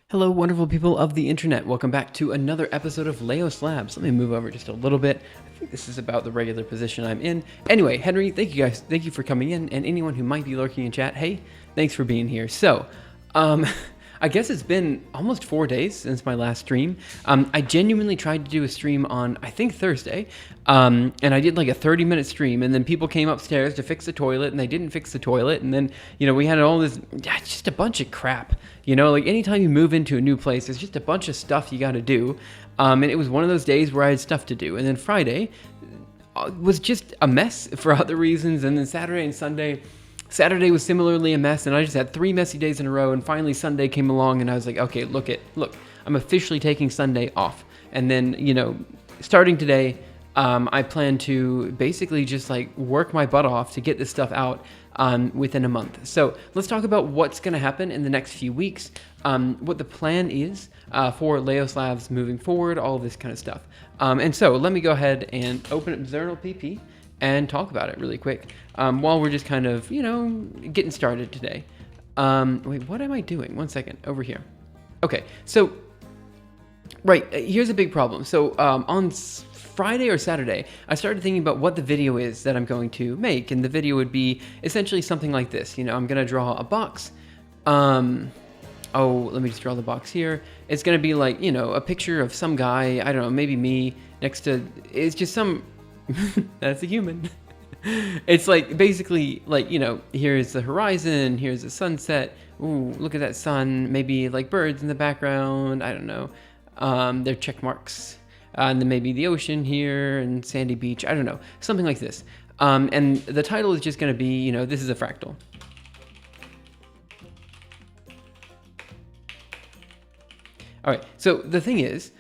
Hello, wonderful people of the internet. Welcome back to another episode of Leos Labs. Let me move over just a little bit. I think this is about the regular position I'm in. Anyway, Henry, thank you guys. Thank you for coming in. And anyone who might be lurking in chat, hey, thanks for being here. So, I guess it's been almost 4 days since my last stream. I genuinely tried to do a stream on, I think, Thursday. And I did like a 30-minute stream, and then people came upstairs to fix the toilet, and they didn't fix the toilet. And then, we had all this, just a bunch of crap. Like anytime you move into a new place, there's just a bunch of stuff you got to do. And it was one of those days where I had stuff to do. And then Friday was just a mess for other reasons. And then Saturday and Sunday, Saturday was similarly a mess, and I just had 3 messy days in a row, and finally Sunday came along, and I was like, okay, look, I'm officially taking Sunday off. And then, starting today, I plan to basically just like work my butt off to get this stuff out within a month. So let's talk about what's going to happen in the next few weeks, what the plan is for Leos Labs moving forward, all of this kind of stuff. And so let me go ahead and open up Zernal PP and talk about it really quick while we're just kind of, getting started today. Wait, what am I doing? 1 second, over here. Okay, so, right, here's a big problem. So on Friday or Saturday, I started thinking about what the video is that I'm going to make, and the video would be essentially something like this. I'm going to draw a box. Let me just draw the box here. It's going to be like, a picture of some guy, I don't know, maybe me, next to, it's just some... That's a human. It's like basically like, here's the horizon, here's the sunset. Ooh, look at that sun. Maybe like birds in the background. I don't know. They're check marks. And then maybe the ocean here and sandy beach. I don't know. Something like this. And the title is just going to be, this is a fractal. All right. So the thing is,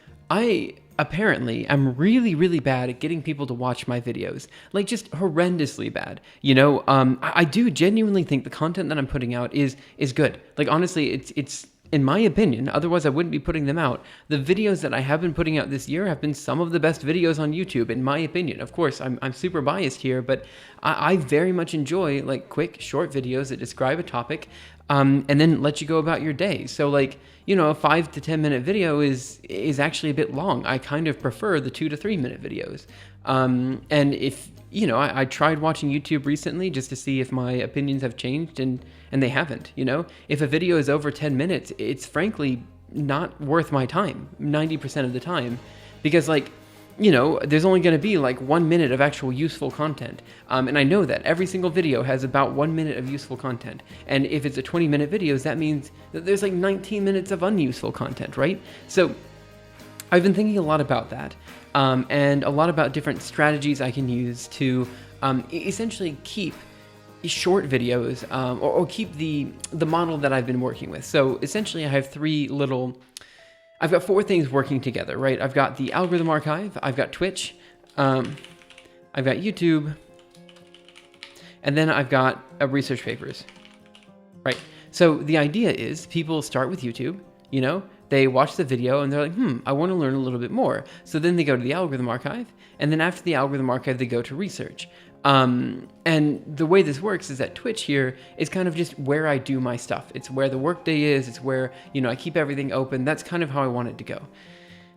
Apparently, I'm really, really bad at getting people to watch my videos. Like, just horrendously bad. I do genuinely think the content that I'm putting out is good. Like, honestly, it's in my opinion, otherwise I wouldn't be putting them out. The videos that I have been putting out this year have been some of the best videos on YouTube, in my opinion. Of course, I'm super biased here, but I very much enjoy, like, quick, short videos that describe a topic, and then let you go about your day. So, like, a 5 to 10 minute video is actually a bit long. I kind of prefer the 2 to 3 minute videos. And if, I tried watching YouTube recently just to see if my opinions have changed, and they haven't. If a video is over 10 minutes, it's frankly not worth my time 90% of the time, because like, there's only going to be like 1 minute of actual useful content. And I know that every single video has about 1 minute of useful content. And if it's a 20-minute videos, that means that there's like 19 minutes of unuseful content, right? So I've been thinking a lot about that, and a lot about different strategies I can use to essentially keep short videos, or keep the model that I've been working with. So essentially I have I've got 4 things working together, right? I've got the algorithm archive, I've got Twitch, I've got YouTube, and then I've got research papers, right? So the idea is people start with YouTube, they watch the video and they're like, I want to learn a little bit more. So then they go to the algorithm archive, and then after the algorithm archive, they go to research. And the way this works is that Twitch here is kind of just where I do my stuff. It's where the workday is. It's where, I keep everything open. That's kind of how I want it to go.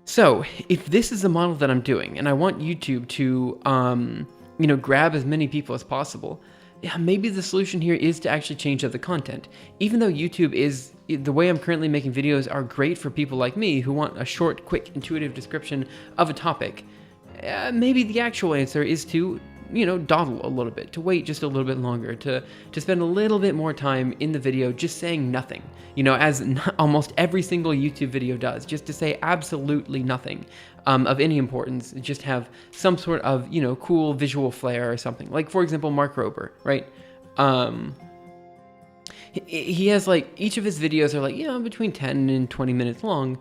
So if this is the model that I'm doing, and I want YouTube to, grab as many people as possible, yeah, maybe the solution here is to actually change up the content. Even though YouTube is, the way I'm currently making videos are great for people like me who want a short, quick, intuitive description of a topic, maybe the actual answer is to dawdle a little bit, to wait just a little bit longer, to spend a little bit more time in the video just saying nothing, as almost every single YouTube video does, just to say absolutely nothing of any importance, just have some sort of, cool visual flair or something. Like, for example, Mark Rober, right? He has, like, each of his videos are, like, between 10 and 20 minutes long,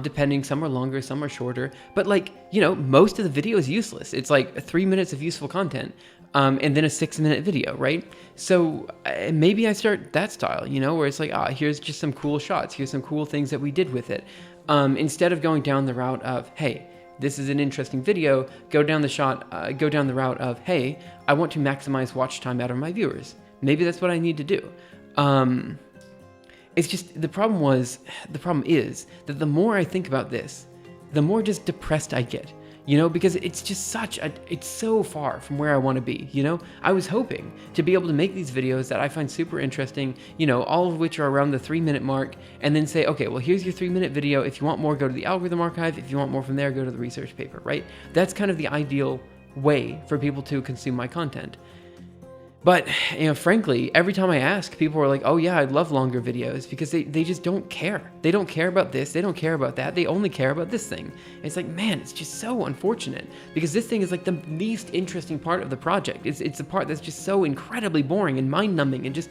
depending. Some are longer, some are shorter. But, like, most of the video is useless. It's, like, 3 minutes of useful content, and then a 6-minute video, right? So maybe I start that style, where it's like, here's just some cool shots. Here's some cool things that we did with it. Instead of going down the route of, hey, this is an interesting video, go down the route of, hey, I want to maximize watch time out of my viewers. Maybe that's what I need to do. it's just the problem is that the more I think about this, the more just depressed I get, because it's just it's so far from where I want to be. I was hoping to be able to make these videos that I find super interesting, all of which are around the 3-minute mark, and then say, okay, well, here's your 3-minute video. If you want more, go to the algorithm archive. If you want more from there, go to the research paper, right? That's kind of the ideal way for people to consume my content. But, frankly, every time I ask, people are like, oh yeah, I'd love longer videos, because they just don't care. They don't care about this. They don't care about that. They only care about this thing. It's like, man, it's just so unfortunate, because this thing is like the least interesting part of the project. It's the part that's just so incredibly boring and mind-numbing and just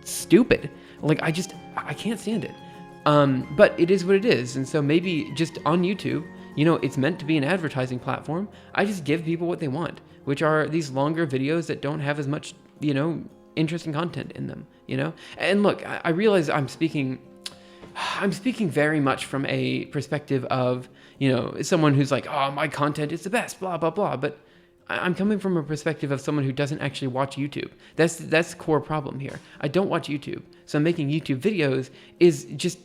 stupid. Like, I can't stand it. But it is what it is. And so maybe just on YouTube, it's meant to be an advertising platform. I just give people what they want, which are these longer videos that don't have as much, interesting content in them, And look, I realize I'm speaking very much from a perspective of, someone who's like, oh, my content is the best, blah, blah, blah. But I'm coming from a perspective of someone who doesn't actually watch YouTube. That's the core problem here. I don't watch YouTube. So making YouTube videos is just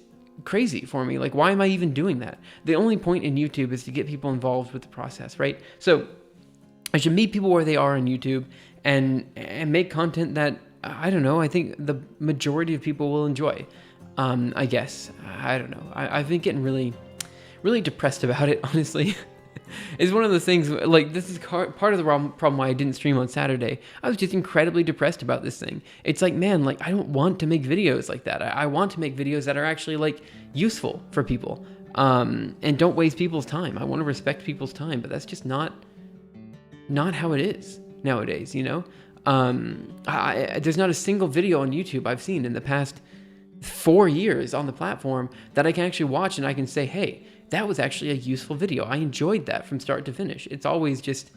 crazy for me. Like, why am I even doing that? The only point in YouTube is to get people involved with the process, right? So I should meet people where they are on YouTube and make content that, I don't know, I think the majority of people will enjoy. I guess. I don't know. I've been getting really, really depressed about it, honestly. It's one of those things, like, this is part of the problem why I didn't stream on Saturday. I was just incredibly depressed about this thing. It's like, man, like, I don't want to make videos like that. I want to make videos that are actually, like, useful for people, and don't waste people's time. I want to respect people's time, but that's just not how it is nowadays, there's not a single video on YouTube I've seen in the past 4 years on the platform that I can actually watch and I can say, hey, that was actually a useful video. I enjoyed that from start to finish. It's always just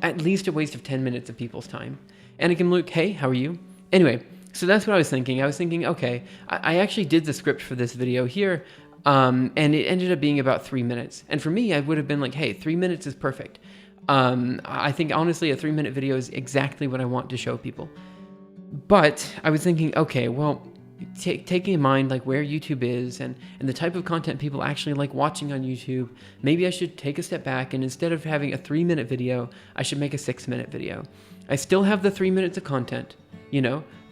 at least a waste of 10 minutes of people's time. And it can look, hey, how are you? Anyway, so that's what I was thinking. I was thinking, okay, I actually did the script for this video here, and it ended up being about 3 minutes. And for me, I would have been like, hey, 3 minutes is perfect. I think, honestly, a 3-minute video is exactly what I want to show people. But I was thinking, okay, well, taking in mind like where YouTube is and the type of content people actually like watching on YouTube, maybe I should take a step back, and instead of having a 3-minute video, I should make a 6-minute video. I still have the 3 minutes of content,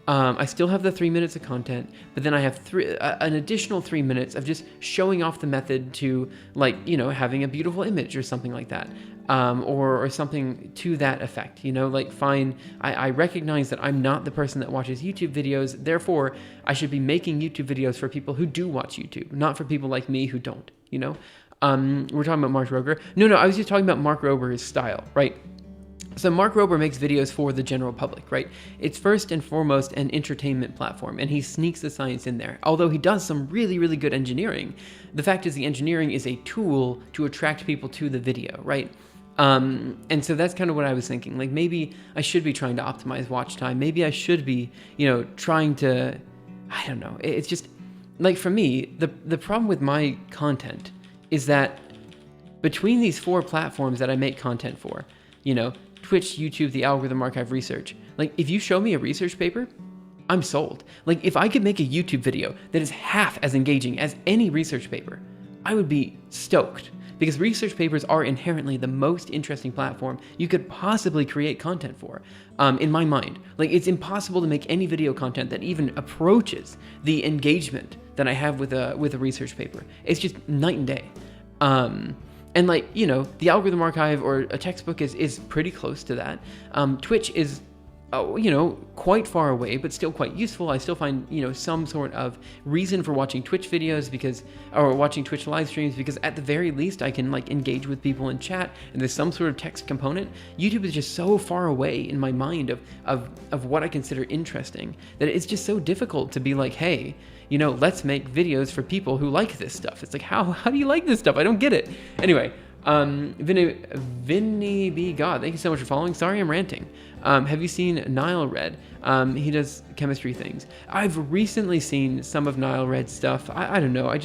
I still have the 3 minutes of content, but then I have an additional 3 minutes of just showing off the method to, like, having a beautiful image or something like that. Or something to that effect, like, fine, I recognize that I'm not the person that watches YouTube videos, therefore I should be making YouTube videos for people who do watch YouTube, not for people like me who don't, We're talking about Mark Rober. No, I was just talking about Mark Rober's style, right? So Mark Rober makes videos for the general public, right? It's first and foremost an entertainment platform, and he sneaks the science in there. Although he does some really, really good engineering, the fact is the engineering is a tool to attract people to the video, right? And so that's kind of what I was thinking. Like, maybe I should be trying to optimize watch time. Maybe I should be, trying to, I don't know. It's just, like, for me, the problem with my content is that between these 4 platforms that I make content for, Twitch, YouTube, the algorithm archive, research. Like, if you show me a research paper, I'm sold. Like, if I could make a YouTube video that is half as engaging as any research paper, I would be stoked. Because research papers are inherently the most interesting platform you could possibly create content for, in my mind. Like, it's impossible to make any video content that even approaches the engagement that I have with a research paper. It's just night and day. And, like, the algorithm archive or a textbook is pretty close to that. Twitch is, quite far away, but still quite useful. I still find, some sort of reason for watching Twitch videos or watching Twitch live streams, because at the very least I can, like, engage with people in chat and there's some sort of text component. YouTube is just so far away in my mind of what I consider interesting that it's just so difficult to be like, hey, let's make videos for people who like this stuff. It's like, how do you like this stuff? I don't get it. Anyway, Vinny B. God, thank you so much for following. Sorry I'm ranting. Have you seen Nile Red? He does chemistry things. I've recently seen some of Nile Red's stuff. I don't know.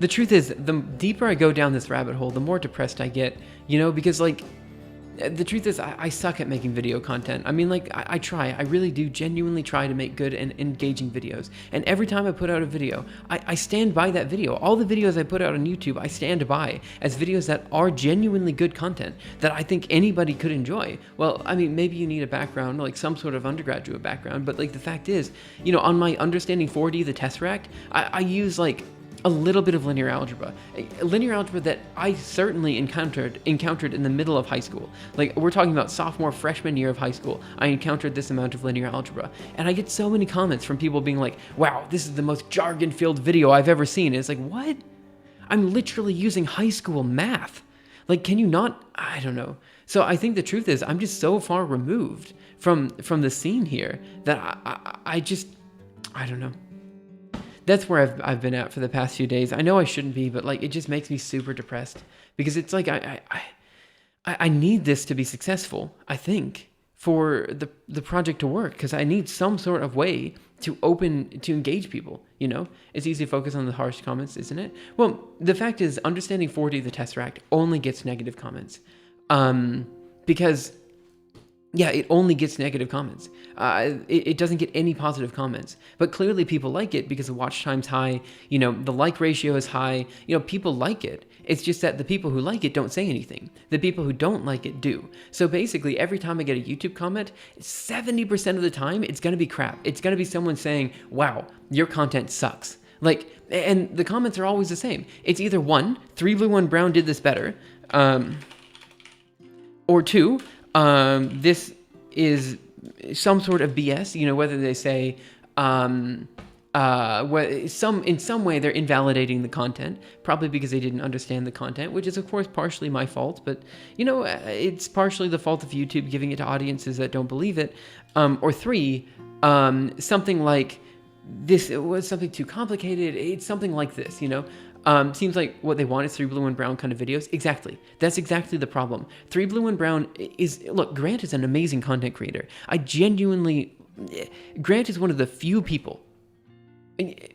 The truth is, the deeper I go down this rabbit hole, the more depressed I get, because, like, The truth is, I suck at making video content. I mean, like, I try. I really do genuinely try to make good and engaging videos. And every time I put out a video, I stand by that video. All the videos I put out on YouTube, I stand by as videos that are genuinely good content that I think anybody could enjoy. Well, I mean, maybe you need a background, like some sort of undergraduate background, but like the fact is, you know, on my Understanding 4D, the Tesseract, I use like a little bit of linear algebra that I certainly encountered in the middle of high school. Like, we're talking about sophomore, freshman year of high school. I encountered this amount of linear algebra, and I get so many comments from people being like, wow, this is the most jargon-filled video I've ever seen. And it's like, what? I'm literally using high school math. Like, can you not? I don't know. So I think the truth is, I'm just so far removed from the scene here that I don't know. That's where I've been at for the past few days. I know I shouldn't be, but like, it just makes me super depressed because it's like I need this to be successful, I think, for the project to work, because I need some sort of way to engage people. You know, it's easy to focus on the harsh comments, isn't it? Well, the fact is, Understanding 4D, the Tesseract, only gets negative comments, because yeah, it only gets negative comments. It doesn't get any positive comments. But clearly people like it because the watch time's high, you know, the like ratio is high, you know, people like it. It's just that the people who like it don't say anything. The people who don't like it do. So basically, every time I get a YouTube comment, 70% of the time, it's going to be crap. It's going to be someone saying, wow, your content sucks. Like, and the comments are always the same. It's either 1, 3 Blue 1 Brown did this better, or 2, this is some sort of BS, you know, whether they say, in some way they're invalidating the content, probably because they didn't understand the content, which is of course partially my fault, but you know, it's partially the fault of YouTube giving it to audiences that don't believe it. Or 3, something like this, it was something too complicated. It's something like this, you know. Seems like what they want is 3 Blue 1 Brown kind of videos. Exactly. That's exactly the problem. 3 Blue 1 Brown is, look, Grant is an amazing content creator. Grant is one of the few people.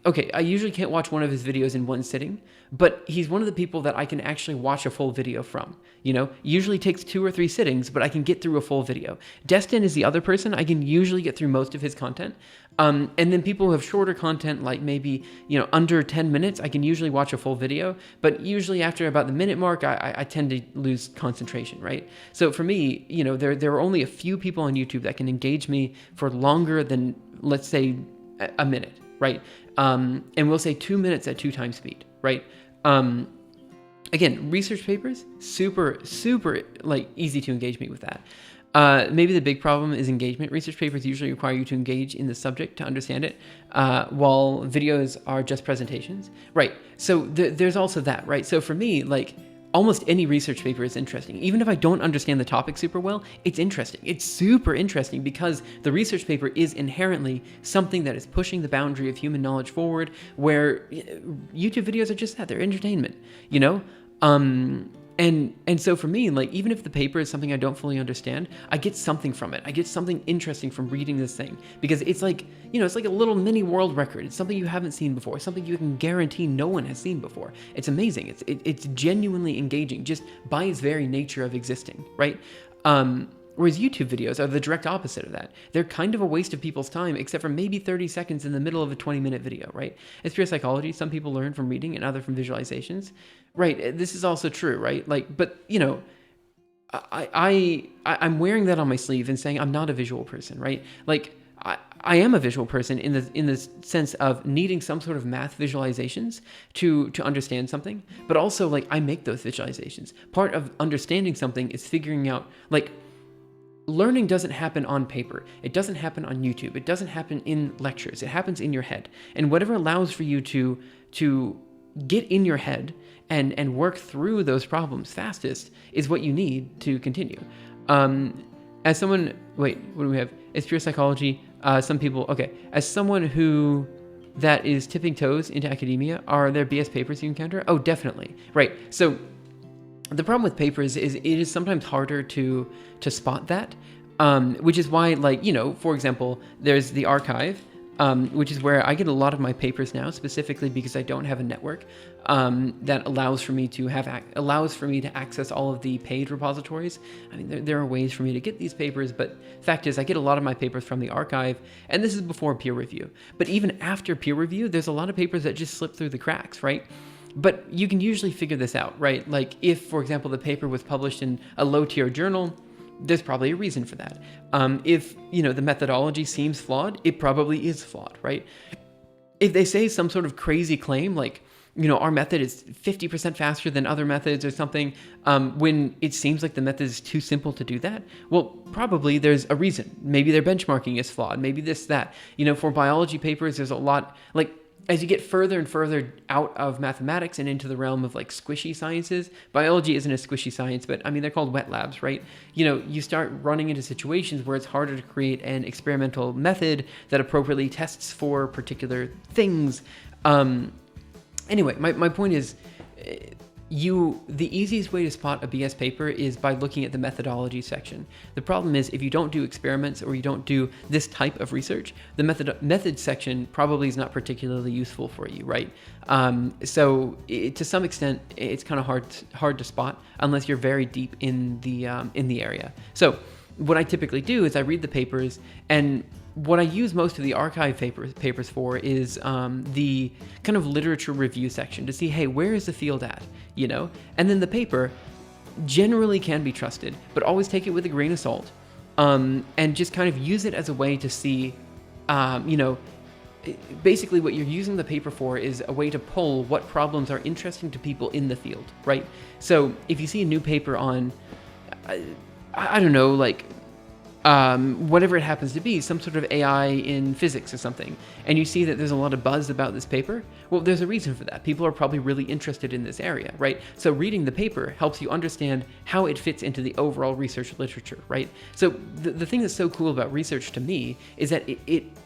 Okay, I usually can't watch one of his videos in one sitting, but he's one of the people that I can actually watch a full video from. You know, usually takes 2 or 3 sittings, but I can get through a full video. Destin is the other person. I can usually get through most of his content. And then people who have shorter content, like maybe, you know, under 10 minutes, I can usually watch a full video. But usually after about the minute mark, I tend to lose concentration, right? So for me, you know, there are only a few people on YouTube that can engage me for longer than, let's say, a minute. Right? And we'll say 2 minutes at 2 times speed, right? Again, research papers, super like easy to engage me with that. Maybe the big problem is engagement. Research papers usually require you to engage in the subject to understand it, while videos are just presentations, right? So there's also that, right? So for me, like, almost any research paper is interesting. Even if I don't understand the topic super well, it's interesting. It's super interesting because the research paper is inherently something that is pushing the boundary of human knowledge forward, where YouTube videos are just that, they're entertainment, you know? And so for me, like, even if the paper is something I don't fully understand, I get something from it. I get something interesting from reading this thing, because it's like, you know, it's like a little mini world record. It's something you haven't seen before, something you can guarantee no one has seen before. It's amazing. It's genuinely engaging just by its very nature of existing, right? Whereas YouTube videos are the direct opposite of that. They're kind of a waste of people's time, except for maybe 30 seconds in the middle of a 20-minute video, right? It's pure psychology. Some people learn from reading and other from visualizations. Right, this is also true, right? Like, but, you know, I'm wearing that on my sleeve and saying I'm not a visual person, right? Like, I am a visual person in the sense of needing some sort of math visualizations to understand something, but also, like, I make those visualizations. Part of understanding something is figuring out, like, learning doesn't happen on paper. It doesn't happen on YouTube. It doesn't happen in lectures. It happens in your head. And whatever allows for you to get in your head and work through those problems fastest is what you need to continue. As someone, wait, what do we have? It's pure psychology. Some people, okay. As someone that is tipping toes into academia, are there BS papers you encounter? Oh, definitely. Right. So the problem with papers is it is sometimes harder to spot that, which is why, like, you know, for example, there's the archive, which is where I get a lot of my papers now, specifically because I don't have a network that allows for me to access all of the paid repositories. I mean, there are ways for me to get these papers, but fact is, I get a lot of my papers from the archive, and this is before peer review. But even after peer review, there's a lot of papers that just slip through the cracks, right? But you can usually figure this out, right? Like if, for example, the paper was published in a low-tier journal, there's probably a reason for that. If, the methodology seems flawed, it probably is flawed, right? If they say some sort of crazy claim, like, our method is 50% faster than other methods or something, when it seems like the method is too simple to do that, well, probably there's a reason. Maybe their benchmarking is flawed. Maybe this, that. For biology papers, there's a lot, like, as you get further and further out of mathematics and into the realm of like squishy sciences, biology isn't a squishy science, but I mean, they're called wet labs, right? You start running into situations where it's harder to create an experimental method that appropriately tests for particular things. Anyway, my point is, the easiest way to spot a BS paper is by looking at the methodology section. The problem is if you don't do experiments or you don't do this type of research, the method section probably is not particularly useful for you, right? So to some extent, it's kind of hard to spot unless you're very deep in the area. So what I typically do is I read the papers, and what I use most of the archive papers for is the kind of literature review section to see, hey, where is the field at, And then the paper generally can be trusted, but always take it with a grain of salt, and just kind of use it as a way to see, basically what you're using the paper for is a way to pull what problems are interesting to people in the field, right? So if you see a new paper on, I don't know, like, whatever it happens to be, some sort of AI in physics or something, and you see that there's a lot of buzz about this paper, well, there's a reason for that. People are probably really interested in this area, right? So reading the paper helps you understand how it fits into the overall research literature, right? So the thing that's so cool about research to me is that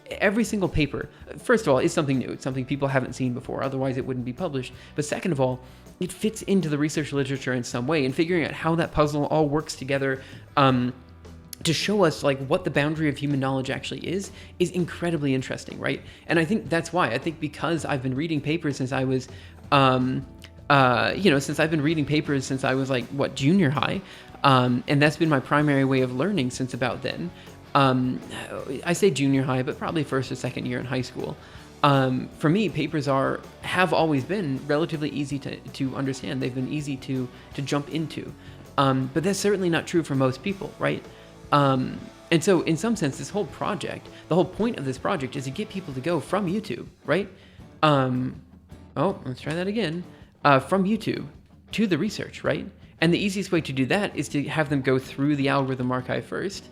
every single paper, first of all, is something new. It's something people haven't seen before, otherwise it wouldn't be published. But second of all, it fits into the research literature in some way, and figuring out how that puzzle all works together, to show us like what the boundary of human knowledge actually is incredibly interesting, right? And I think that's why. I think because I've been reading papers since I was, since I've been reading papers since I was like, junior high, and that's been my primary way of learning since about then. I say junior high, but probably first or second year in high school. For me, papers have always been relatively easy to understand. They've been easy to jump into, but that's certainly not true for most people, right? And so in some sense, the whole point of this project is to get people to go from YouTube, right? Let's try that again. From YouTube to the research, right? And the easiest way to do that is to have them go through the algorithm archive first,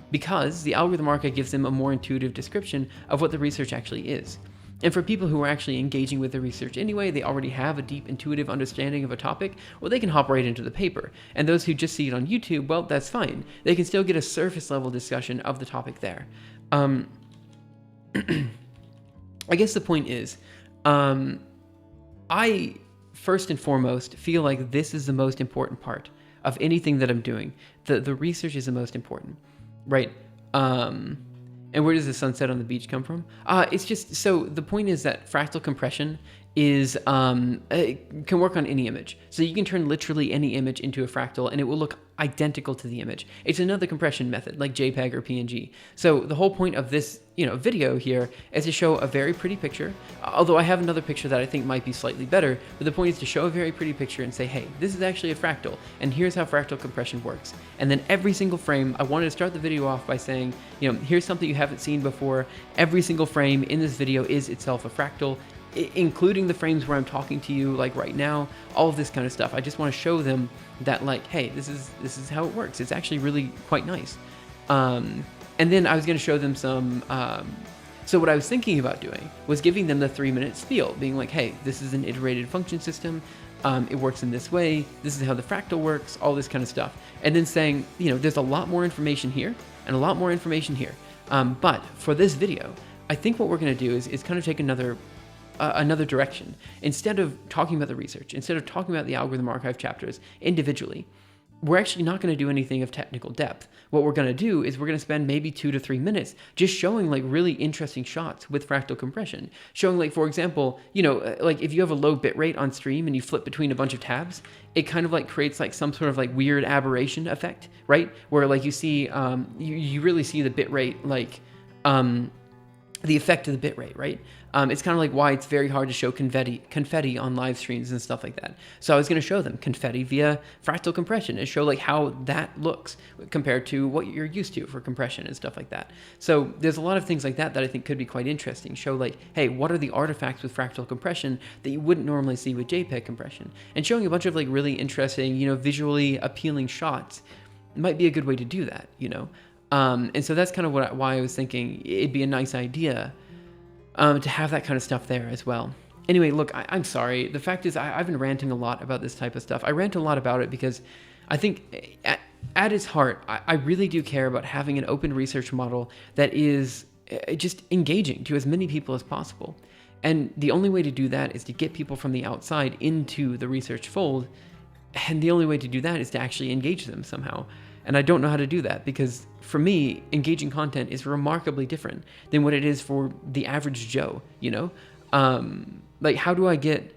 because the algorithm archive gives them a more intuitive description of what the research actually is. And for people who are actually engaging with the research anyway, they already have a deep intuitive understanding of a topic, well, they can hop right into the paper. And those who just see it on YouTube, well, that's fine. They can still get a surface level discussion of the topic there. I guess the point is, I first and foremost feel like this is the most important part of anything that I'm doing. The research is the most important, right? And where does the sunset on the beach come from? It's just, so the point is that fractal compression is, it can work on any image. So you can turn literally any image into a fractal and it will look identical to the image. It's another compression method like JPEG or PNG. So the whole point of this, video here is to show a very pretty picture. Although I have another picture that I think might be slightly better, but the point is to show a very pretty picture and say, hey, this is actually a fractal and here's how fractal compression works. And then every single frame, I wanted to start the video off by saying, here's something you haven't seen before. Every single frame in this video is itself a fractal, including the frames where I'm talking to you like right now, all of this kind of stuff. I just want to show them that like, hey, this is how it works. It's actually really quite nice. And then I was going to show them some, so what I was thinking about doing was giving them the 3-minute spiel, being like, hey, this is an iterated function system. It works in this way. This is how the fractal works, all this kind of stuff. And then saying, there's a lot more information here and a lot more information here. But for this video, I think what we're going to do is kind of take another direction. Instead of talking about the research, instead of talking about the algorithm archive chapters individually, we're actually not going to do anything of technical depth. What we're going to do is we're going to spend maybe 2 to 3 minutes just showing like really interesting shots with fractal compression. Showing like, for example, like if you have a low bit rate on stream and you flip between a bunch of tabs, it kind of like creates like some sort of like weird aberration effect, right? Where like you see, you really see the bit rate, like the effect of the bit rate, right? It's kind of like why it's very hard to show confetti on live streams and stuff like that. So I was going to show them confetti via fractal compression and show like how that looks compared to what you're used to for compression and stuff like that. So there's a lot of things like that I think could be quite interesting. Show like, hey, what are the artifacts with fractal compression that you wouldn't normally see with JPEG compression? And showing a bunch of like really interesting, visually appealing shots might be a good way to do that, And so that's kind of why I was thinking it'd be a nice idea to have that kind of stuff there as well. Anyway, look, I'm sorry. The fact is I've been ranting a lot about this type of stuff. I rant a lot about it because I think at its heart, I really do care about having an open research model that is just engaging to as many people as possible. And the only way to do that is to get people from the outside into the research fold. And the only way to do that is to actually engage them somehow. And I don't know how to do that because for me, engaging content is remarkably different than what it is for the average Joe, Like how do I get,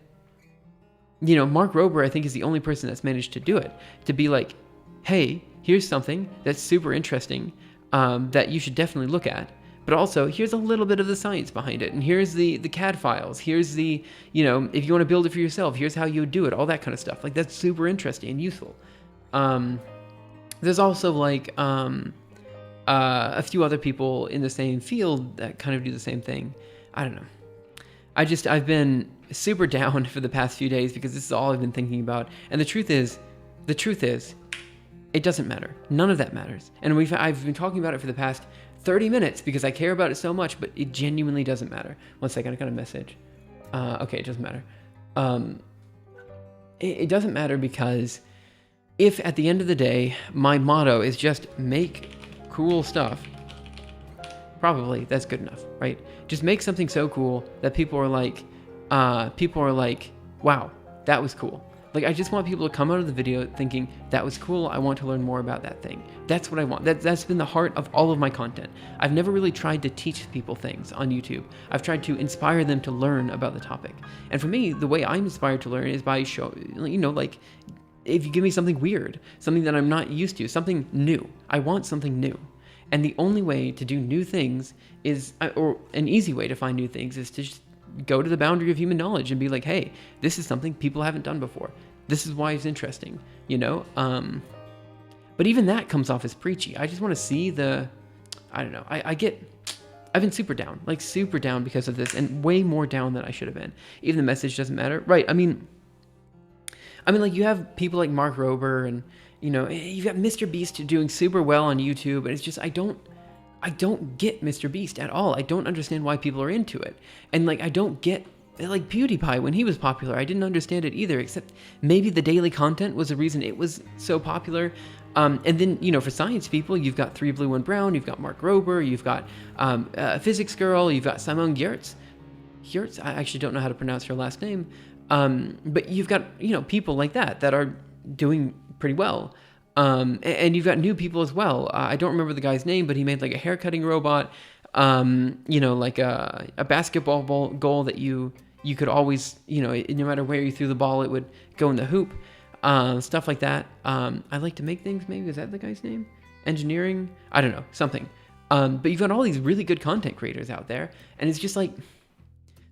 Mark Rober, I think is the only person that's managed to do it, to be like, hey, here's something that's super interesting that you should definitely look at. But also, here's a little bit of the science behind it. And here's the CAD files. Here's the, if you want to build it for yourself, here's how you would do it, all that kind of stuff. Like that's super interesting and useful. There's also like a few other people in the same field that kind of do the same thing. I don't know. I've been super down for the past few days because this is all I've been thinking about. And the truth is, it doesn't matter. None of that matters. And I've been talking about it for the past 30 minutes because I care about it so much, but it genuinely doesn't matter. One second, I got a message. Okay, it doesn't matter. It doesn't matter because if at the end of the day, my motto is just make cool stuff, probably that's good enough, right? Just make something so cool that people are like, wow, that was cool. Like, I just want people to come out of the video thinking, that was cool, I want to learn more about that thing. That's what I want. That's been the heart of all of my content. I've never really tried to teach people things on YouTube. I've tried to inspire them to learn about the topic. And for me, the way I'm inspired to learn is by like, if you give me something weird, something that I'm not used to, something new. I want something new. And the only way to do new things is, or an easy way to find new things is to just go to the boundary of human knowledge and be like, hey, this is something people haven't done before. This is why it's interesting, But even that comes off as preachy. I just want to see I don't know. I've been super down because of this, and way more down than I should have been. Even the message doesn't matter. Right, I mean, like, you have people like Mark Rober and, you've got Mr. Beast doing super well on YouTube, and it's just, I don't get Mr. Beast at all. I don't understand why people are into it. And, like, I don't get, like, PewDiePie when he was popular. I didn't understand it either, except maybe the daily content was the reason it was so popular. And then, for science people, you've got 3 Blue 1 Brown, you've got Mark Rober, you've got Physics Girl, you've got Simone Giertz. I actually don't know how to pronounce her last name. But you've got, people like that are doing pretty well. And you've got new people as well. I don't remember the guy's name, but he made like a haircutting robot, like a basketball goal that you could always, no matter where you threw the ball, it would go in the hoop, stuff like that. I like to make things, maybe, is that the guy's name? Engineering? I don't know, something. But you've got all these really good content creators out there, and it's just like,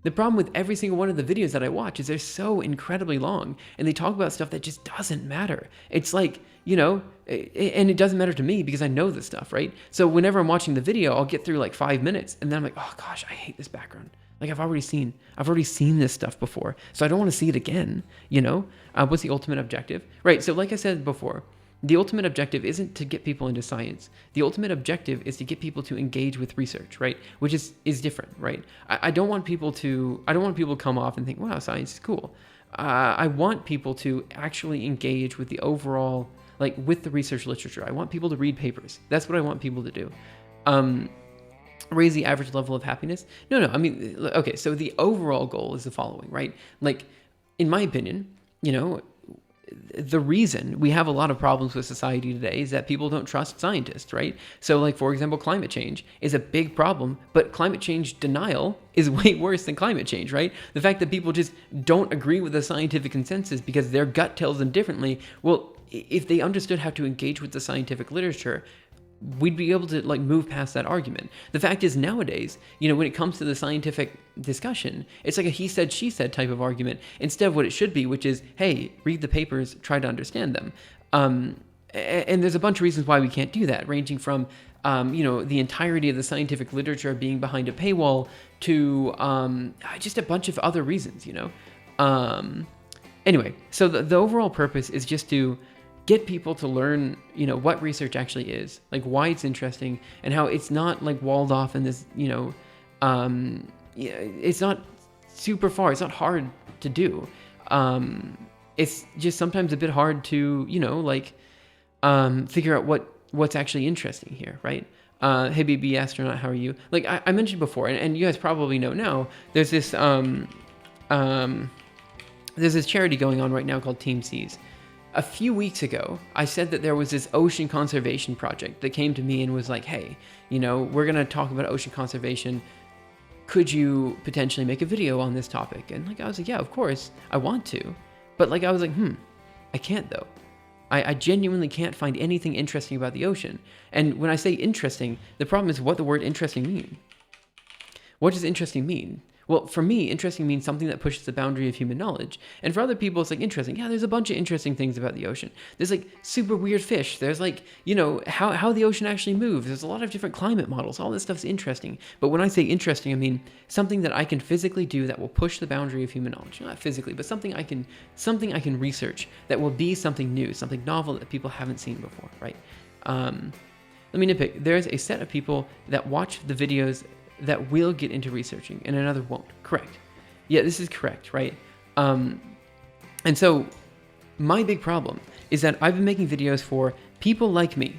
the problem with every single one of the videos that I watch is they're so incredibly long, and they talk about stuff that just doesn't matter. It's like, and it doesn't matter to me because I know this stuff, right? So whenever I'm watching the video, I'll get through like 5 minutes, and then I'm like, oh gosh, I hate this background. Like, I've already seen this stuff before, so I don't want to see it again, What's the ultimate objective? Right, so like I said before, the ultimate objective isn't to get people into science. The ultimate objective is to get people to engage with research, right? Which is different, right? I don't want people to come off and think, wow, science is cool. I want people to actually engage with the overall, like, with the research literature. I want people to read papers. That's what I want people to do. Raise the average level of happiness? No, I mean, okay, so the overall goal is the following, right? Like, in my opinion, the reason we have a lot of problems with society today is that people don't trust scientists, right? So, like, for example, climate change is a big problem, but climate change denial is way worse than climate change, right? The fact that people just don't agree with the scientific consensus because their gut tells them differently. Well, if they understood how to engage with the scientific literature, we'd be able to like move past that argument. The fact is nowadays, when it comes to the scientific discussion, it's like a he said, she said type of argument instead of what it should be, which is, hey, read the papers, try to understand them. And there's a bunch of reasons why we can't do that, ranging from, the entirety of the scientific literature being behind a paywall to just a bunch of other reasons, Anyway, so the overall purpose is just to get people to learn, what research actually is, like why it's interesting and how it's not like walled off in this, it's not super far. It's not hard to do. It's just sometimes a bit hard to, figure out what's actually interesting here, right? Hey, BB astronaut, how are you? Like I mentioned before, and you guys probably know now, there's this charity going on right now called Team Seas. A few weeks ago, I said that there was this ocean conservation project that came to me and was like, hey, we're going to talk about ocean conservation. Could you potentially make a video on this topic? And like, I was like, yeah, of course, I want to. But like, I was like, I can't though. I genuinely can't find anything interesting about the ocean. And when I say interesting, the problem is what the word interesting mean. What does interesting mean? Well, for me, interesting means something that pushes the boundary of human knowledge. And for other people, it's like interesting. Yeah, there's a bunch of interesting things about the ocean. There's like super weird fish. There's like, how the ocean actually moves. There's a lot of different climate models. All this stuff's interesting. But when I say interesting, I mean something that I can physically do that will push the boundary of human knowledge. Not physically, but something I can research that will be something new, something novel that people haven't seen before, right? Let me nitpick. There's a set of people that watch the videos that will get into researching and another won't. Correct. Yeah, this is correct, right? And so my big problem is that I've been making videos for people like me.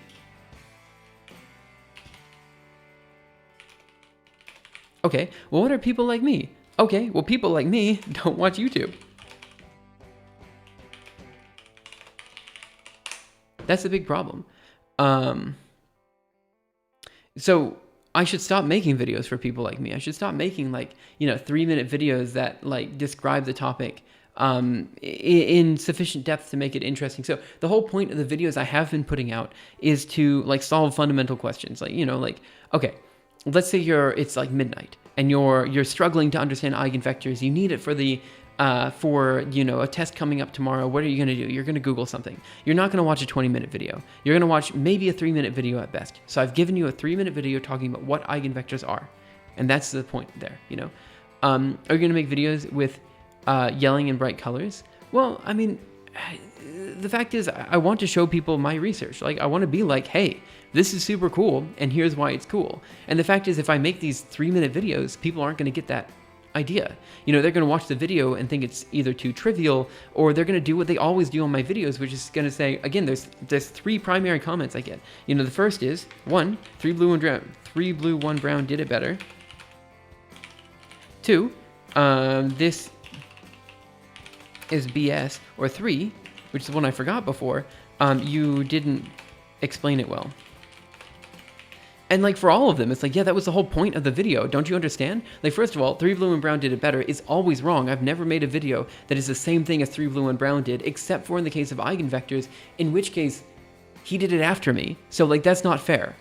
Okay, well, what are people like me? Okay, well, people like me don't watch YouTube. That's a big problem. So I should stop making videos for people like me. I should stop making 3-minute videos that like describe the topic in sufficient depth to make it interesting. So the whole point of the videos I have been putting out is to like solve fundamental questions. Okay, let's say it's like midnight and you're struggling to understand eigenvectors. You need it for a test coming up tomorrow. What are you going to do? You're going to Google something. You're not going to watch a 20-minute video. You're going to watch maybe a 3-minute video at best. So I've given you a 3-minute video talking about what eigenvectors are. And that's the point there, Are you going to make videos with yelling in bright colors? Well, I mean, the fact is I want to show people my research. Like, I want to be like, hey, this is super cool, and here's why it's cool. And the fact is, if I make these 3-minute videos, people aren't going to get that idea. They're going to watch the video and think it's either too trivial, or they're going to do what they always do on my videos, which is going to say, again, there's 3 primary comments I get. The first is, 1, 3 blue, 1 brown did it better. 2, this is BS. Or 3, which is the one I forgot before, you didn't explain it well. And like for all of them, it's like, yeah, that was the whole point of the video. Don't you understand? Like, first of all, 3 blue and brown did it better is always wrong. I've never made a video that is the same thing as 3 blue and brown did, except for in the case of eigenvectors, in which case he did it after me. So like, that's not fair.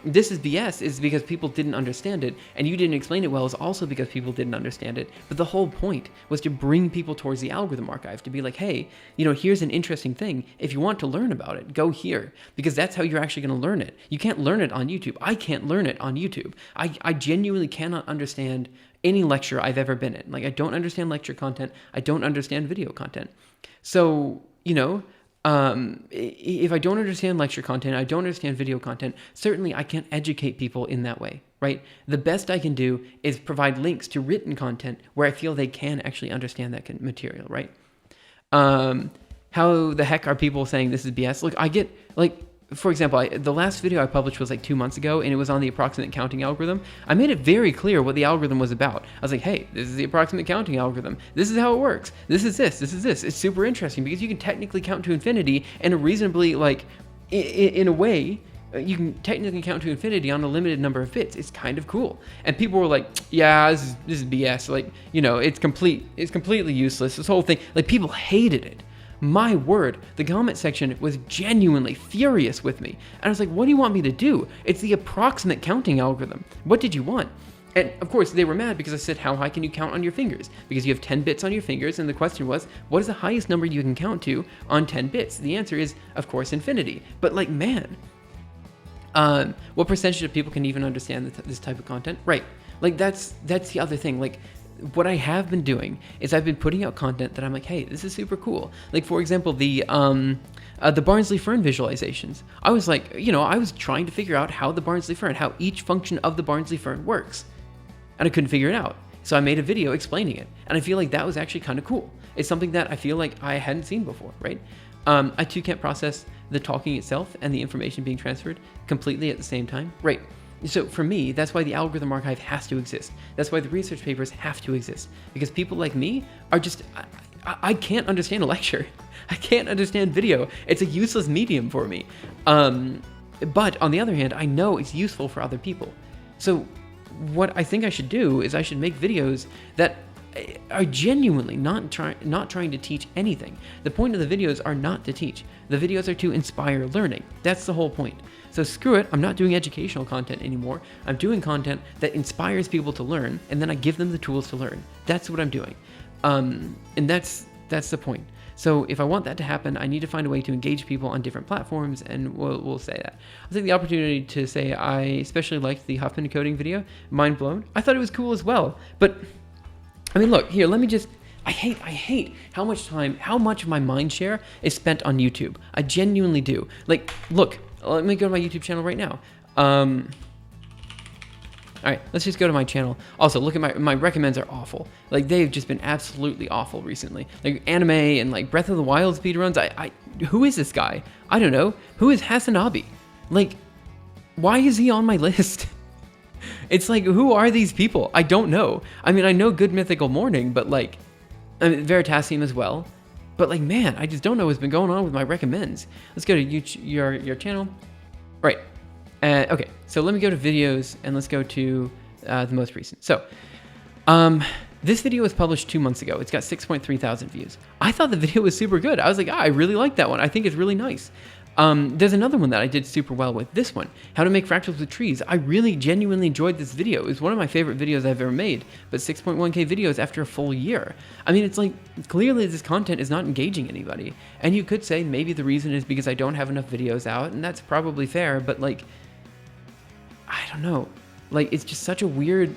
This is BS is because people didn't understand it, and you didn't explain it well is also because people didn't understand it. But the whole point was to bring people towards the algorithm archive, to be like, hey, here's an interesting thing. If you want to learn about it, go here, because that's how you're actually going to learn it. You can't learn it on YouTube. I can't learn it on YouTube. I genuinely cannot understand any lecture I've ever been in. Like, I don't understand lecture content. I don't understand video content. So, if I don't understand lecture content, I don't understand video content, certainly I can't educate people in that way, right? The best I can do is provide links to written content where I feel they can actually understand that material, right? How the heck are people saying this is BS? Look, I get, like, for example, the last video I published was like 2 months ago, and it was on the approximate counting algorithm. I made it very clear what the algorithm was about. I was like, hey, this is the approximate counting algorithm. This is how it works. This is this. This is this. It's super interesting because you can technically count to infinity and reasonably, like, in a way, you can technically count to infinity on a limited number of bits. It's kind of cool. And people were like, yeah, this is BS. Like, you know, it's completely useless. This whole thing, like, people hated it. My word, the comment section was genuinely furious with me. And I was like, what do you want me to do? It's the approximate counting algorithm. What did you want? And of course, they were mad because I said, how high can you count on your fingers? Because you have 10 bits on your fingers, and the question was, what is the highest number you can count to on 10 bits? The answer is, of course, infinity. But like, man, what percentage of people can even understand this type of content? Right. Like, that's the other thing. Like, what I have been doing is I've been putting out content that I'm like, hey, this is super cool. Like, for example, the Barnsley Fern visualizations. I was like, you know, I was trying to figure out how the Barnsley Fern, how each function of the Barnsley Fern works. And I couldn't figure it out. So I made a video explaining it. And I feel like that was actually kind of cool. It's something that I feel like I hadn't seen before, right? I too can't process the talking itself and the information being transferred completely at the same time. Right. So for me, that's why the algorithm archive has to exist. That's why the research papers have to exist. Because people like me are just, I can't understand a lecture. I can't understand video. It's a useless medium for me. But on the other hand, I know it's useful for other people. So what I think I should do is I should make videos that are genuinely not trying to teach anything. The point of the videos are not to teach. The videos are to inspire learning. That's the whole point. So screw it, I'm not doing educational content anymore. I'm doing content that inspires people to learn, and then I give them the tools to learn. That's what I'm doing. And that's the point. So if I want that to happen, I need to find a way to engage people on different platforms, and we'll say that. I'll take the opportunity to say I especially liked the Huffman coding video, Mind Blown. I thought it was cool as well. But, I mean, look, here, let me just, I hate how much of my mind share is spent on YouTube. I genuinely do. Like, look, let me go to my YouTube channel right now. All right, let's just go to my channel. Also, look at my recommends are awful. Like, they've just been absolutely awful recently. Like, anime and like Breath of the Wild speedruns. Who is this guy? I don't know. Who is Hasanabi? Like, why is he on my list? It's like, who are these people? I don't know. I mean, I know Good Mythical Morning, but like, I mean, Veritasium as well. But like, man, I just don't know what's been going on with my recommends. Let's go to your channel. Right. Okay, so let me go to videos and let's go to the most recent. So, this video was published 2 months ago. It's got 6.3 thousand views. I thought the video was super good. I was like, I really like that one. I think it's really nice. There's another one that I did super well with. This one, how to make fractals with trees. I really genuinely enjoyed this video. It was one of my favorite videos I've ever made, but 6.1K videos after a full year. I mean, it's like, clearly this content is not engaging anybody. And you could say maybe the reason is because I don't have enough videos out, and that's probably fair, but like, I don't know. Like, it's just such a weird,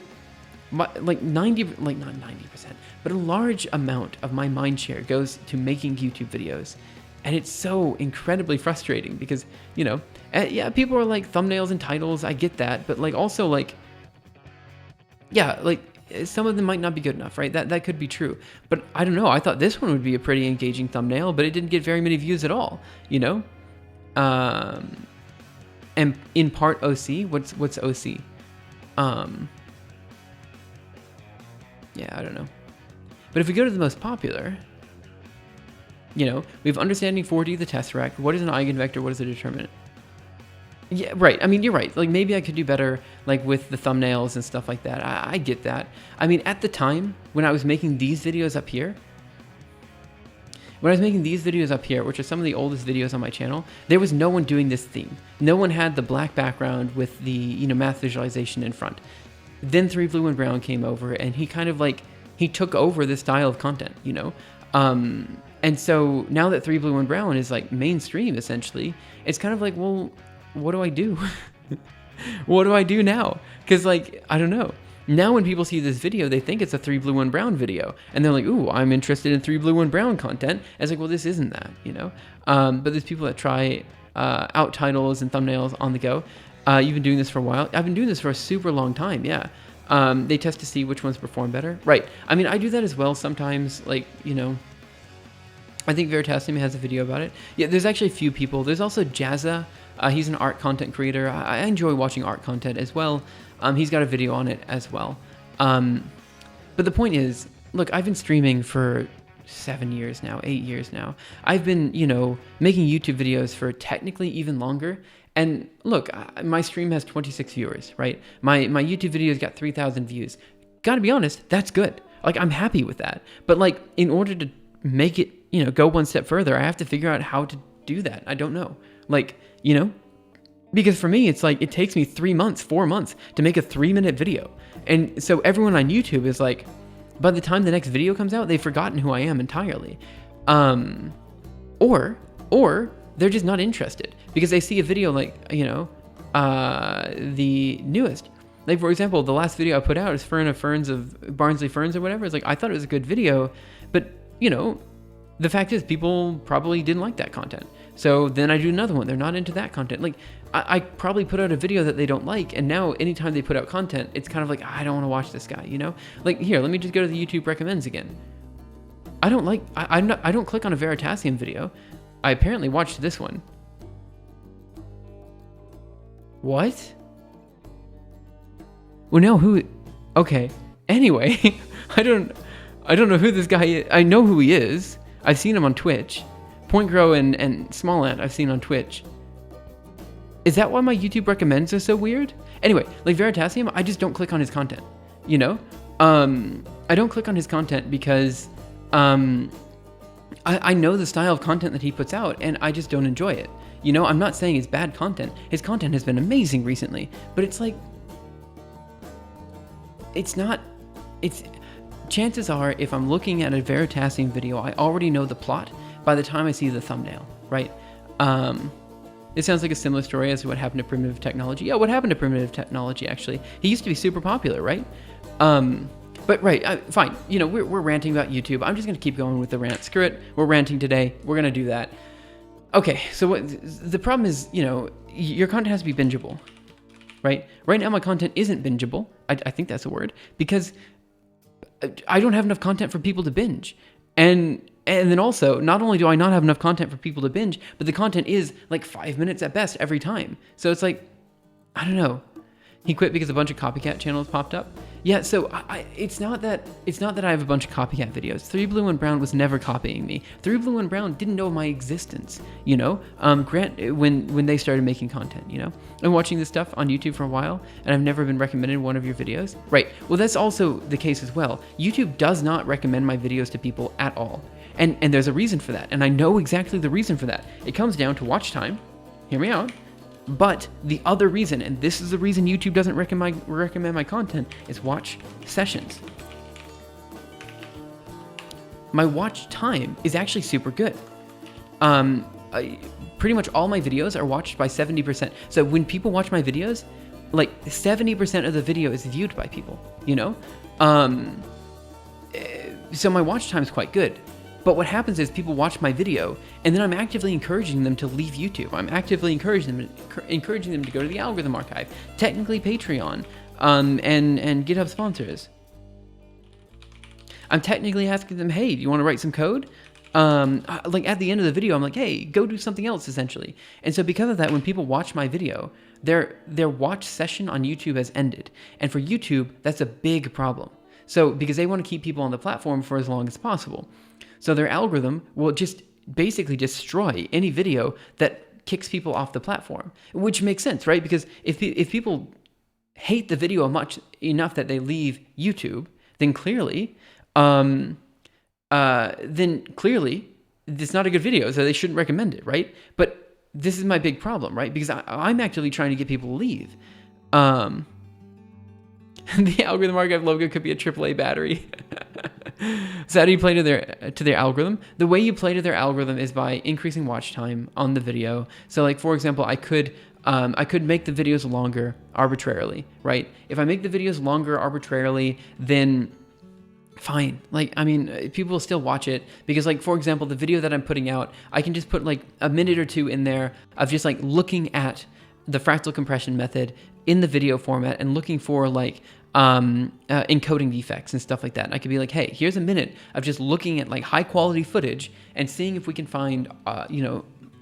like not 90%, but a large amount of my mind share goes to making YouTube videos. And it's so incredibly frustrating because, you know, yeah, people are like thumbnails and titles. I get that. But like, also like, yeah, like some of them might not be good enough, right? That could be true. But I don't know. I thought this one would be a pretty engaging thumbnail, but it didn't get very many views at all, you know? And in part OC, what's OC? Yeah, I don't know. But if we go to the most popular, you know, we have understanding 4D the tesseract. What is an eigenvector? What is a determinant? Yeah, right. I mean, you're right. Like, maybe I could do better, like, with the thumbnails and stuff like that. I get that. I mean, at the time, when I was making these videos up here, which are some of the oldest videos on my channel, there was no one doing this theme. No one had the black background with the, you know, math visualization in front. Then 3 Blue and Brown came over, and he kind of like, he took over this style of content, you know? And so now that 3 Blue and Brown is like mainstream, essentially, it's kind of like, well, what do I do? What do I do now? Because like, I don't know. Now when people see this video, they think it's a 3 Blue and Brown video. And they're like, ooh, I'm interested in 3 Blue and Brown content. And it's like, well, this isn't that, you know? But there's people that try out titles and thumbnails on the go. You've been doing this for a while. I've been doing this for a super long time, yeah. They test to see which ones perform better. Right. I mean, I do that as well sometimes, like, you know, I think Veritasium has a video about it. Yeah, there's actually a few people. There's also Jazza, He's an art content creator. I enjoy watching art content as well. He's got a video on it as well. But the point is, look, I've been streaming for 7 years now, 8 years now. I've been, making YouTube videos for technically even longer. And look, my stream has 26 viewers, right? My YouTube video's got 3,000 views. Gotta be honest, that's good. Like, I'm happy with that. But like, in order to make it, go one step further, I have to figure out how to do that. I don't know. Like, because for me, it's like, it takes me 3 months, 4 months to make a 3-minute video. And so everyone on YouTube is like, by the time the next video comes out, they've forgotten who I am entirely. Or they're just not interested because they see a video like, the newest. Like, for example, the last video I put out is Fern of Ferns of Barnsley Ferns or whatever. It's like, I thought it was a good video, but, the fact is people probably didn't like that content. So then I do another one. They're not into that content. Like, I probably put out a video that they don't like, and now anytime they put out content, it's kind of like, I don't want to watch this guy, Like, here, let me just go to the YouTube recommends again. I don't click on a Veritasium video. I apparently watched this one. What? Well, no, who? Okay. Anyway, I don't know who this guy is. I know who he is. I've seen him on Twitch. Point Grow and Smallant I've seen on Twitch. Is that why my YouTube recommends are so weird? Anyway, like Veritasium, I just don't click on his content. I don't click on his content because I know the style of content that he puts out, and I just don't enjoy it. I'm not saying it's bad content. His content has been amazing recently, but it's like, chances are, if I'm looking at a Veritasium video, I already know the plot by the time I see the thumbnail, right? It sounds like a similar story as to what happened to Primitive Technology. Yeah, what happened to Primitive Technology, actually? He used to be super popular, right? But right, fine. We're ranting about YouTube. I'm just going to keep going with the rant. Screw it. We're ranting today. We're going to do that. Okay, so the problem is, your content has to be bingeable, right? Right now, my content isn't bingeable. I think that's a word, because I don't have enough content for people to binge. And then also, not only do I not have enough content for people to binge, but the content is like 5 minutes at best every time. So it's like, I don't know. He quit because a bunch of copycat channels popped up. Yeah, so it's not that I have a bunch of copycat videos. 3 Blue and Brown was never copying me. 3 Blue and Brown didn't know my existence, Grant, when they started making content, I'm watching this stuff on YouTube for a while, and I've never been recommended one of your videos. Right, well, that's also the case as well. YouTube does not recommend my videos to people at all. And there's a reason for that, and I know exactly the reason for that. It comes down to watch time. Hear me out. But the other reason, and this is the reason YouTube doesn't recommend my content, is watch sessions. My watch time is actually super good. Pretty much all my videos are watched by 70%. So when people watch my videos, like 70% of the video is viewed by people, So my watch time is quite good. But what happens is people watch my video, and then I'm actively encouraging them to leave YouTube. I'm actively encouraging them to go to the algorithm archive, technically Patreon, and GitHub sponsors. I'm technically asking them, hey, do you want to write some code? Like at the end of the video, I'm like, hey, go do something else, essentially. And so because of that, when people watch my video, their watch session on YouTube has ended. And for YouTube, that's a big problem. So because they want to keep people on the platform for as long as possible. So their algorithm will just basically destroy any video that kicks people off the platform, which makes sense, right? Because if people hate the video enough that they leave YouTube, then clearly it's not a good video, so they shouldn't recommend it, right? But this is my big problem, right? Because I'm actively trying to get people to leave. The algorithm archive logo could be a AAA battery. So how do you play to their algorithm? The way you play to their algorithm is by increasing watch time on the video. So like, for example, I could make the videos longer arbitrarily, right? If I make the videos longer arbitrarily, then fine. Like, I mean, people will still watch it because, like, for example, the video that I'm putting out, I can just put like a minute or two in there of just like looking at the fractal compression method in the video format and looking for like encoding defects and stuff like that. And I could be like, hey, here's a minute of just looking at like high quality footage and seeing if we can find,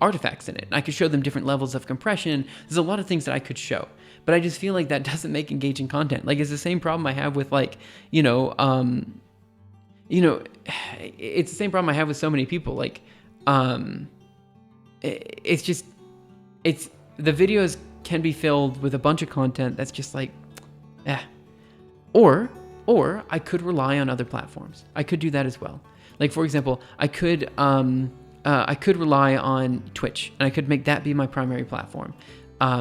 artifacts in it. I could show them different levels of compression. There's a lot of things that I could show, but I just feel like that doesn't make engaging content. Like, it's the same problem I have with like, it's the same problem I have with so many people. Like, it's just, the videos can be filled with a bunch of content that's just like, Or I could rely on other platforms. I could do that as well. Like, for example, I could rely on Twitch, and I could make that be my primary platform,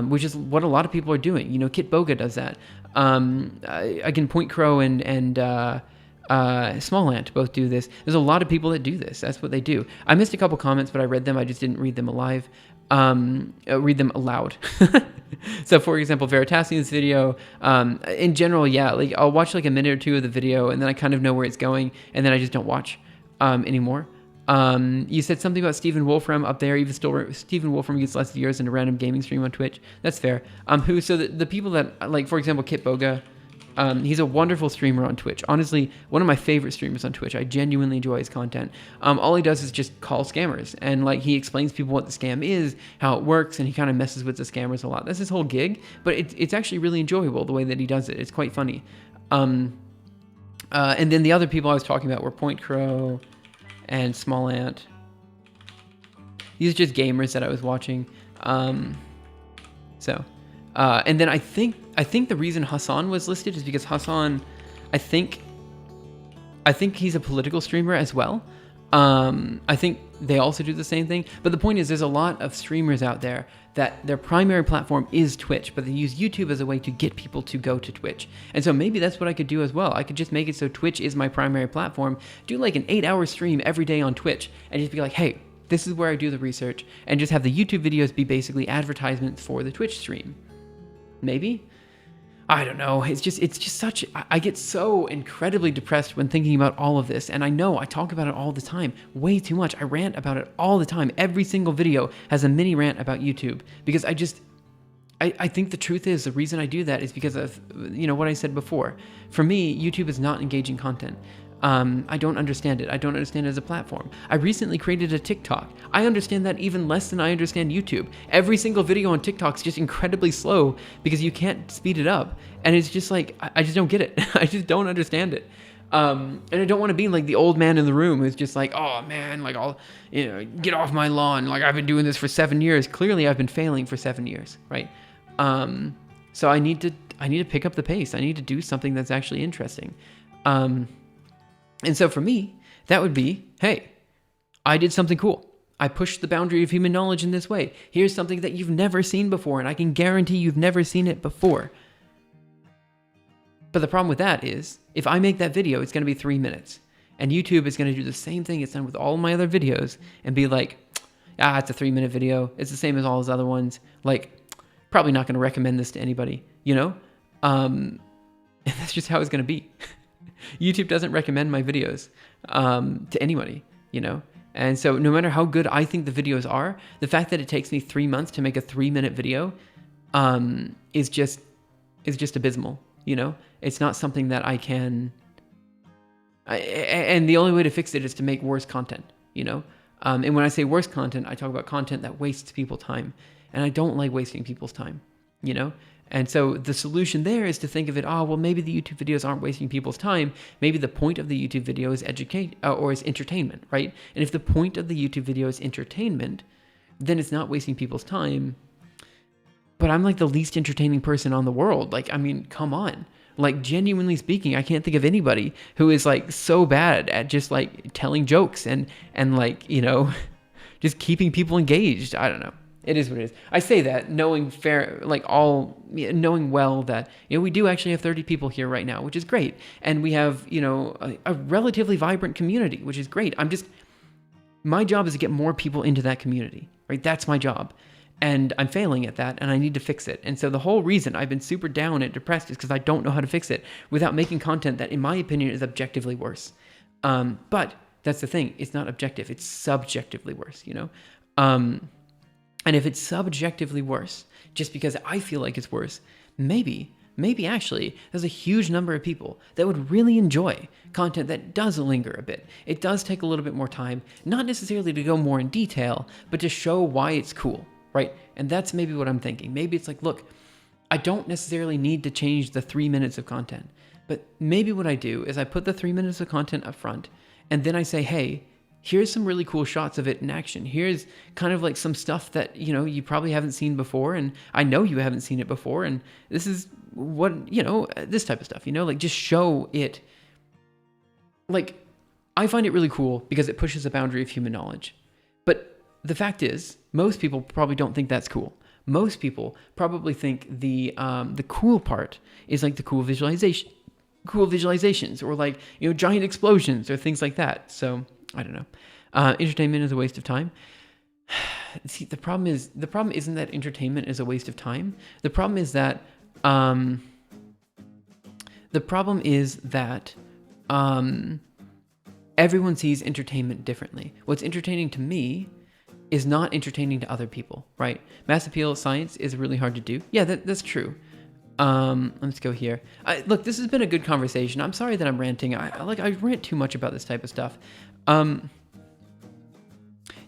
which is what a lot of people are doing. You know, Kit Boga does that. Again, Point Crow and Small Ant both do this. There's a lot of people that do this. That's what they do. I missed a couple comments, but I read them. I just didn't read them read them aloud. So, for example, Veritasium's video, in general, yeah, like I'll watch like a minute or two of the video, and then I kind of know where it's going, and then I just don't watch anymore. You said something about Stephen Wolfram up there. Even still, Stephen Wolfram gets less views than a random gaming stream on Twitch. That's fair. So the people that, like, for example, Kit Boga, he's a wonderful streamer on Twitch. Honestly, one of my favorite streamers on Twitch. I genuinely enjoy his content. All he does is just call scammers, and like he explains to people what the scam is, how it works, and he kind of messes with the scammers a lot. That's his whole gig, but it's actually really enjoyable the way that he does it. It's quite funny. And then the other people I was talking about were Point Crow and Small Ant. These are just gamers that I was watching. And then I think the reason Hassan was listed is because Hassan, I think he's a political streamer as well. I think they also do the same thing. But the point is, there's a lot of streamers out there that their primary platform is Twitch, but they use YouTube as a way to get people to go to Twitch. And so maybe that's what I could do as well. I could just make it so Twitch is my primary platform, do like an 8-hour stream every day on Twitch, and just be like, hey, this is where I do the research, and just have the YouTube videos be basically advertisements for the Twitch stream. Maybe? I don't know. It's just such, I get so incredibly depressed when thinking about all of this. And I know I talk about it all the time, way too much. I rant about it all the time. Every single video has a mini rant about YouTube, because I think the truth is the reason I do that is because of, what I said before. For me, YouTube is not engaging content. I don't understand it. I don't understand it as a platform. I recently created a TikTok. I understand that even less than I understand YouTube. Every single video on TikTok is just incredibly slow because you can't speed it up. And it's just like, I just don't get it. I just don't understand it. And I don't want to be like the old man in the room who's just like, oh man, like get off my lawn. Like, I've been doing this for 7 years. Clearly I've been failing for 7 years, right? So I need to pick up the pace. I need to do something that's actually interesting. And so for me, that would be, hey, I did something cool. I pushed the boundary of human knowledge in this way. Here's something that you've never seen before, and I can guarantee you've never seen it before. But the problem with that is, if I make that video, it's going to be 3 minutes. And YouTube is going to do the same thing it's done with all my other videos and be like, it's a 3-minute video. It's the same as all his other ones. Like, probably not going to recommend this to anybody, And that's just how it's going to be. YouTube doesn't recommend my videos to anybody, And so no matter how good I think the videos are, the fact that it takes me 3 months to make a 3-minute video is just abysmal, It's not something that I can... and the only way to fix it is to make worse content, And when I say worse content, I talk about content that wastes people's time. And I don't like wasting people's time, And so the solution there is to think of it, maybe the YouTube videos aren't wasting people's time. Maybe the point of the YouTube video is educate or is entertainment, right? And if the point of the YouTube video is entertainment, then it's not wasting people's time. But I'm like the least entertaining person on the world. Like, I mean, come on. Like, genuinely speaking, I can't think of anybody who is like so bad at just like telling jokes and like, just keeping people engaged. I don't know. It is what it is. I say that knowing well that, we do actually have 30 people here right now, which is great. And we have, a relatively vibrant community, which is great. My job is to get more people into that community, right? That's my job. And I'm failing at that, and I need to fix it. And so the whole reason I've been super down and depressed is because I don't know how to fix it without making content that, in my opinion, is objectively worse. But that's the thing. It's not objective. It's subjectively worse, And if it's subjectively worse, just because I feel like it's worse, maybe maybe actually there's a huge number of people that would really enjoy content that does linger a bit. It does take a little bit more time, not necessarily to go more in detail, but to show why it's cool, right? And that's maybe what I'm thinking. Maybe it's like, look, I don't necessarily need to change the 3 minutes of content, but maybe what I do is I put the 3 minutes of content up front, and then I say, hey, here's some really cool shots of it in action. Here's kind of like some stuff that, you probably haven't seen before, and I know you haven't seen it before, and this is what, this type of stuff, like just show it. Like, I find it really cool because it pushes the boundary of human knowledge. But the fact is, most people probably don't think that's cool. Most people probably think the cool part is like the cool visualizations, or like, giant explosions or things like that. So I don't know. Entertainment is a waste of time. See, the problem isn't that entertainment is a waste of time. The problem is that everyone sees entertainment differently. What's entertaining to me is not entertaining to other people, right? Mass appeal science is really hard to do. Yeah, that's true. Let's go here. Look, this has been a good conversation. I'm sorry that I'm ranting. I rant too much about this type of stuff.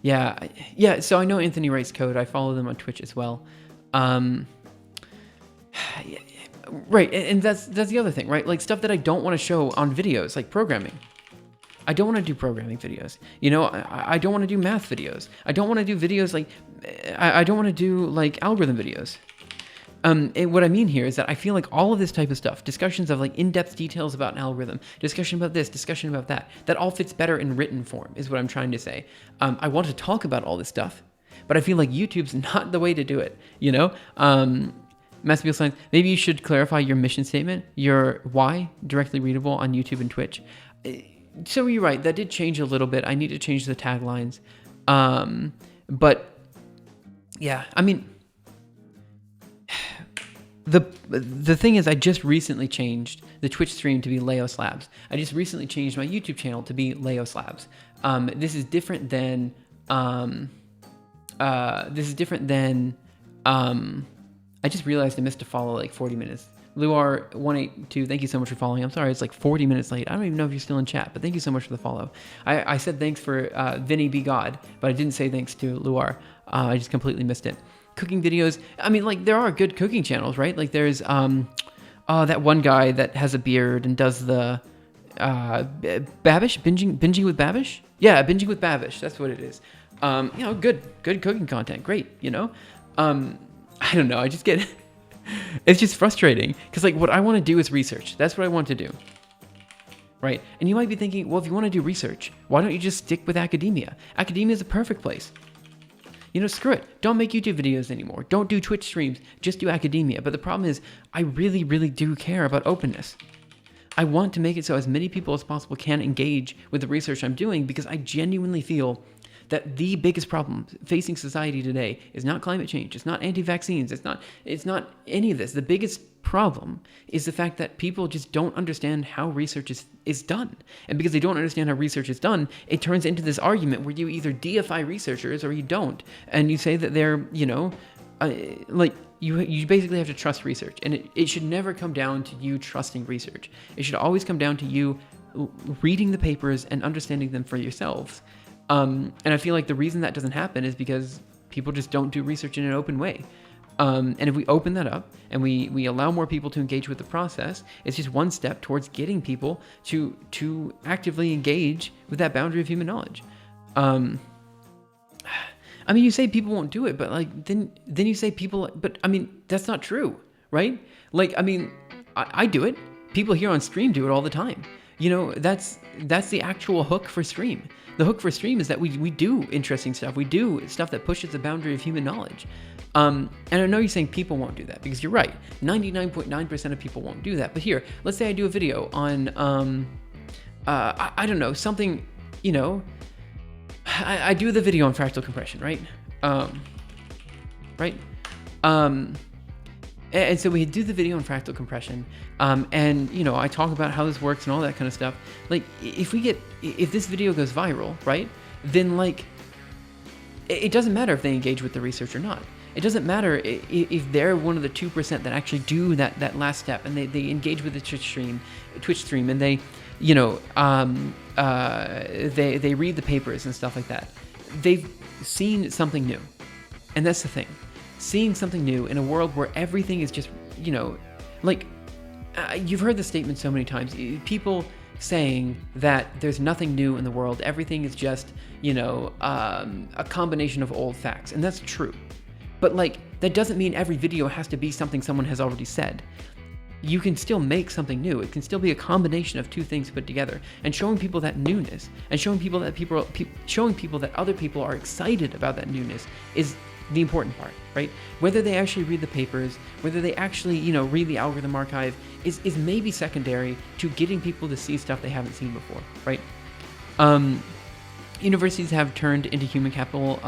Yeah. So I know Anthony writes code. I follow them on Twitch as well. Right, and that's the other thing, right? Like stuff that I don't want to show on videos, like programming. I don't want to do programming videos. I don't want to do math videos. I don't want to do videos like, I don't want to do like algorithm videos. And what I mean here is that I feel like all of this type of stuff, discussions of like in-depth details about an algorithm, discussion about this, discussion about that all fits better in written form, is what I'm trying to say. I want to talk about all this stuff, but I feel like YouTube's not the way to do it, Mass appeal science, maybe you should clarify your mission statement, your why, directly readable on YouTube and Twitch. So you're right, that did change a little bit. I need to change the taglines. But yeah, I mean, the thing is, I just recently changed the Twitch stream to be Leos Labs. I just recently changed my YouTube channel to be Leos Labs. This is different than I just realized I missed a follow like 40 minutes. Luar182, thank you so much for following. I'm sorry, it's like 40 minutes late. I don't even know if you're still in chat, but thank you so much for the follow. I said thanks for Vinny Be God, but I didn't say thanks to Luar. I just completely missed it. Cooking videos. I mean, like, there are good cooking channels, right? Like, there's that one guy that has a beard and does the Babish, binging with Babish. Yeah, binging with Babish. That's what it is. Good cooking content. Great. I don't know. I just get it's just frustrating because like what I want to do is research. That's what I want to do. Right? And you might be thinking, well, if you want to do research, why don't you just stick with academia? Academia is a perfect place. Screw it. Don't make YouTube videos anymore. Don't do Twitch streams. Just do academia. But the problem is, I really, really do care about openness. I want to make it so as many people as possible can engage with the research I'm doing because I genuinely feel that the biggest problem facing society today is not climate change. It's not anti-vaccines. It's not any of this. The biggest problem is the fact that people just don't understand how research is done. And because they don't understand how research is done, it turns into this argument where you either deify researchers or you don't. And you say that they're, you basically have to trust research. And it should never come down to you trusting research. It should always come down to you reading the papers and understanding them for yourselves. And I feel like the reason that doesn't happen is because people just don't do research in an open way. And if we open that up and we allow more people to engage with the process, it's just one step towards getting people to actively engage with that boundary of human knowledge. I mean, you say people won't do it, but like then you say people, but I mean, that's not true, right? Like, I mean, I do it. People here on stream do it all the time. That's the actual hook for stream. The hook for stream is that we do interesting stuff. We do stuff that pushes the boundary of human knowledge. And I know you're saying people won't do that because you're right. 99.9% of people won't do that. But here, let's say I do a video on, I don't know, something, I do the video on fractal compression, right? And so we do the video on fractal compression, and I talk about how this works and all that kind of stuff. Like, if this video goes viral, right? Then like, it doesn't matter if they engage with the research or not. It doesn't matter if they're one of the 2% that actually do that last step, and they engage with the Twitch stream, and they, they read the papers and stuff like that. They've seen something new, and that's the thing. Seeing something new in a world where everything is just, you've heard the statement so many times. People saying that there's nothing new in the world. Everything is just, a combination of old facts. And that's true. But that doesn't mean every video has to be something someone has already said. You can still make something new. It can still be a combination of two things put together, and showing people that newness, and showing people that other people are excited about that newness is the important part, right? Whether they actually read the papers, whether they actually, read the algorithm archive is maybe secondary to getting people to see stuff they haven't seen before, right? Universities have turned into human capital.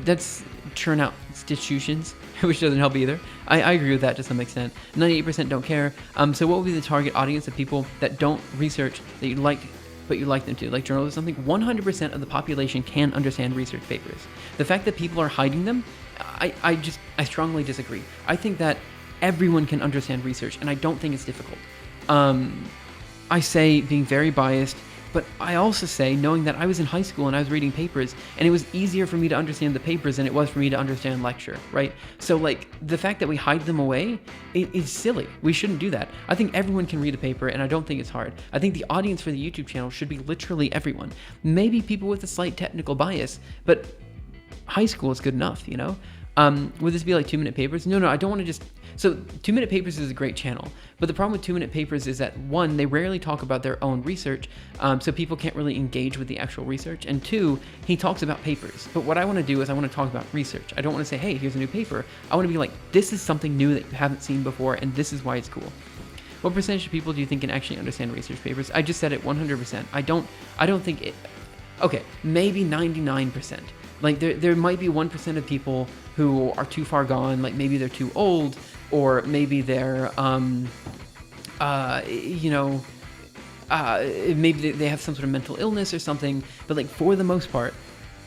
That's churn out institutions, which doesn't help either. I agree with that to some extent. 98% don't care. So what would be the target audience of people that don't research that you like, but you like them to, like journals or something? 100% of the population can understand research papers. The fact that people are hiding them, I strongly disagree. I think that everyone can understand research, and I don't think it's difficult. I say being very biased, but I also say knowing that I was in high school and I was reading papers, and it was easier for me to understand the papers than it was for me to understand lecture, right? So the fact that we hide them away is silly. We shouldn't do that. I think everyone can read a paper, and I don't think it's hard. I think the audience for the YouTube channel should be literally everyone. Maybe people with a slight technical bias, but high school is good enough, Would this be like 2-minute papers? No, I don't want to just... So 2-minute papers is a great channel, but the problem with 2-minute papers is that, one, they rarely talk about their own research, so people can't really engage with the actual research, and two, he talks about papers. But what I want to do is I want to talk about research. I don't want to say, hey, here's a new paper. I want to be like, this is something new that you haven't seen before, and this is why it's cool. What percentage of people do you think can actually understand research papers? I just said it, 100%. I don't think it... Okay, maybe 99%. There might be 1% of people who are too far gone, maybe they're too old, or maybe they're, maybe they have some sort of mental illness or something. But for the most part,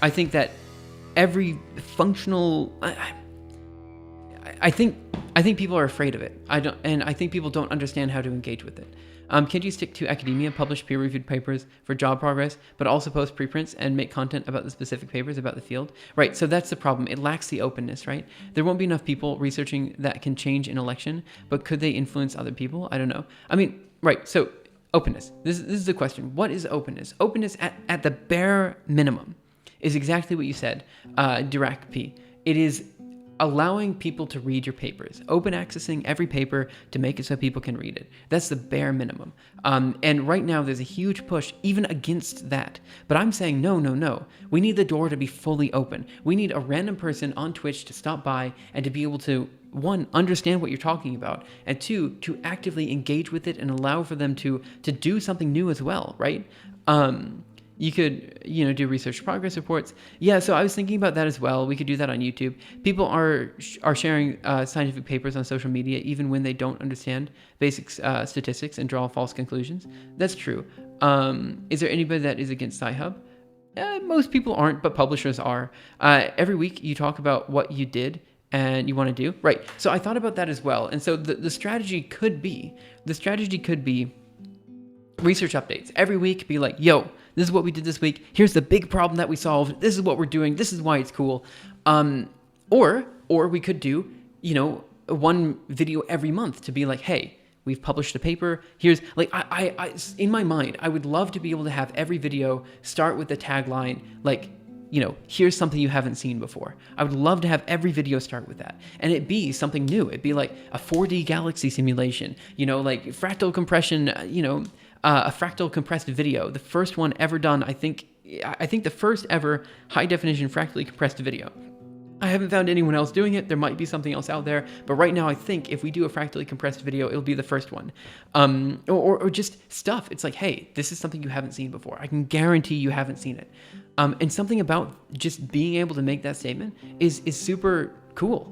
I think that every functional, I think people are afraid of it. I think people don't understand how to engage with it. Can't you stick to academia, publish peer-reviewed papers for job progress, but also post preprints and make content about the specific papers about the field? Right, so that's the problem. It lacks the openness, right? There won't be enough people researching that can change an election, but could they influence other people? I don't know. Right, so openness. This is the question. What is openness? Openness at the bare minimum is exactly what you said, Dirac P. It is allowing people to read your papers, open accessing every paper to make it so people can read it. That's the bare minimum. And right now there's a huge push even against that. But I'm saying, no. We need the door to be fully open. We need a random person on Twitch to stop by and to be able to, one, understand what you're talking about, and two, to actively engage with it and allow for them to do something new as well, right? You could, do research progress reports. Yeah, so I was thinking about that as well. We could do that on YouTube. People are sharing scientific papers on social media even when they don't understand basic statistics and draw false conclusions. That's true. Is there anybody that is against Sci-Hub? Most people aren't, but publishers are. Every week you talk about what you did and you want to do. Right, so I thought about that as well. And so the strategy could be research updates. Every week be like, yo, this is what we did this week. Here's the big problem that we solved. This is what we're doing. This is why it's cool. Or we could do, one video every month to be like, hey, we've published a paper. Here's I in my mind, I would love to be able to have every video start with the tagline, here's something you haven't seen before. I would love to have every video start with that. And it be something new. It'd be like a 4D galaxy simulation, fractal compression, a fractal compressed video. The first one ever done, I think the first ever high definition fractally compressed video. I haven't found anyone else doing it. There might be something else out there, but right now I think if we do a fractally compressed video, it'll be the first one. Or just stuff. It's like, hey, this is something you haven't seen before. I can guarantee you haven't seen it. And something about just being able to make that statement is super cool,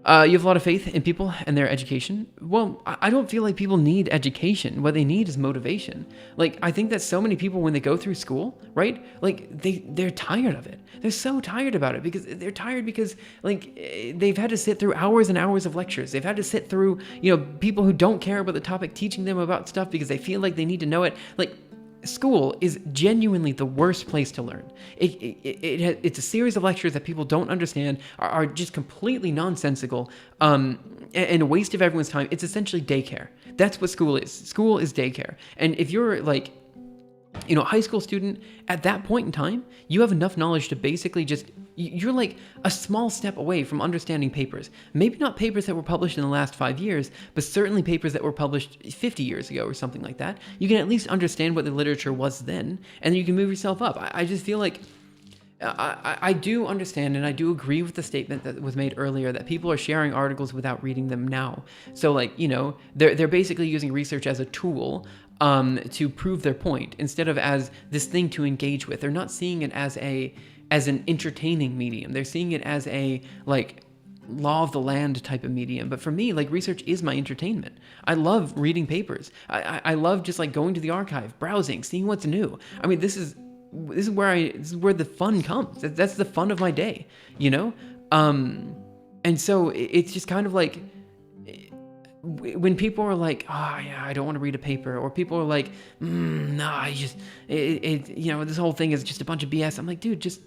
You have a lot of faith in people and their education. Well, I don't feel like people need education. What they need is motivation. Like, I think that so many people, when they go through school, right? Like, they're tired of it. They're so tired about it because they're tired because, like, they've had to sit through hours and hours of lectures. They've had to sit through, people who don't care about the topic teaching them about stuff because they feel like they need to know it. Like, school is genuinely the worst place to learn. It's a series of lectures that people don't understand, are just completely nonsensical, and a waste of everyone's time. It's essentially daycare. That's what school is. School is daycare. And if you're like, a high school student, at that point in time, you have enough knowledge to basically you're like a small step away from understanding papers. Maybe not papers that were published in the last 5 years, but certainly papers that were published 50 years ago or something like that. You can at least understand what the literature was then, and then you can move yourself up. I just feel like I do understand, and I do agree with the statement that was made earlier that people are sharing articles without reading them now. So, like, they're basically using research as a tool to prove their point instead of as this thing to engage with. They're not seeing it as an entertaining medium. They're seeing it as a, like, law of the land type of medium. But for me, like, research is my entertainment. I love reading papers. I love just, like, going to the archive, browsing, seeing what's new. I mean, this is where the fun comes. That's the fun of my day, and so it's just kind of like, when people are like, oh yeah, I don't want to read a paper, or people are like, no, I just, this whole thing is just a bunch of BS. I'm like, dude, just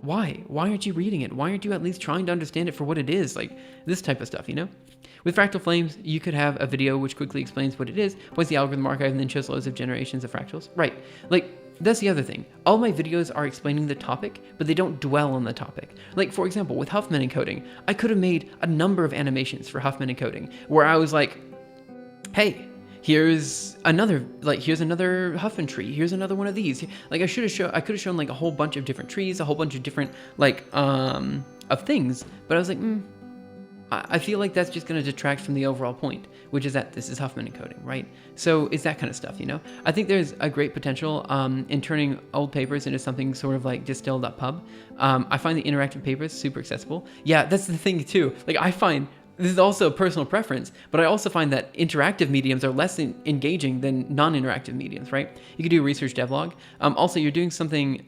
why aren't you reading it? Why aren't you at least trying to understand it for what it is? Like, this type of stuff, With fractal flames, you could have a video which quickly explains what it is, points the algorithm archive, and then shows loads of generations of fractals. Right. Like, that's the other thing. All my videos are explaining the topic, but they don't dwell on the topic. Like, for example, with Huffman encoding, I could have made a number of animations for Huffman encoding where I was like, hey, here's another Huffman tree. Here's another one of these. Like, I could have shown like a whole bunch of different trees, a whole bunch of different of things, but I was like, I feel like that's just going to detract from the overall point, which is that this is Huffman encoding, right? So it's that kind of stuff, I think there's a great potential in turning old papers into something sort of like distilled.pub. I find the interactive papers super accessible. Yeah, that's the thing too. Like, I find, this is also a personal preference, but I also find that interactive mediums are less engaging than non-interactive mediums, right? You could do a research devlog. Also, you're doing something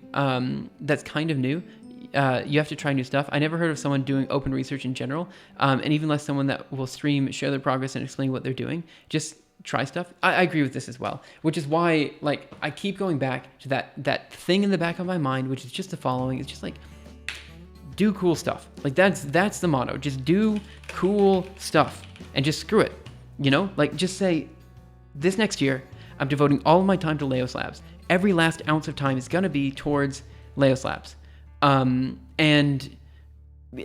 that's kind of new. You have to try new stuff. I never heard of someone doing open research in general, and even less someone that will stream, share their progress, and explain what they're doing. Just try stuff. I agree with this as well, which is why, like, I keep going back to that thing in the back of my mind, which is just the following. It's just like, do cool stuff. Like, that's the motto. Just do cool stuff and just screw it. Like, just say, this next year, I'm devoting all of my time to Laos Labs. Every last ounce of time is going to be towards Laos Labs. And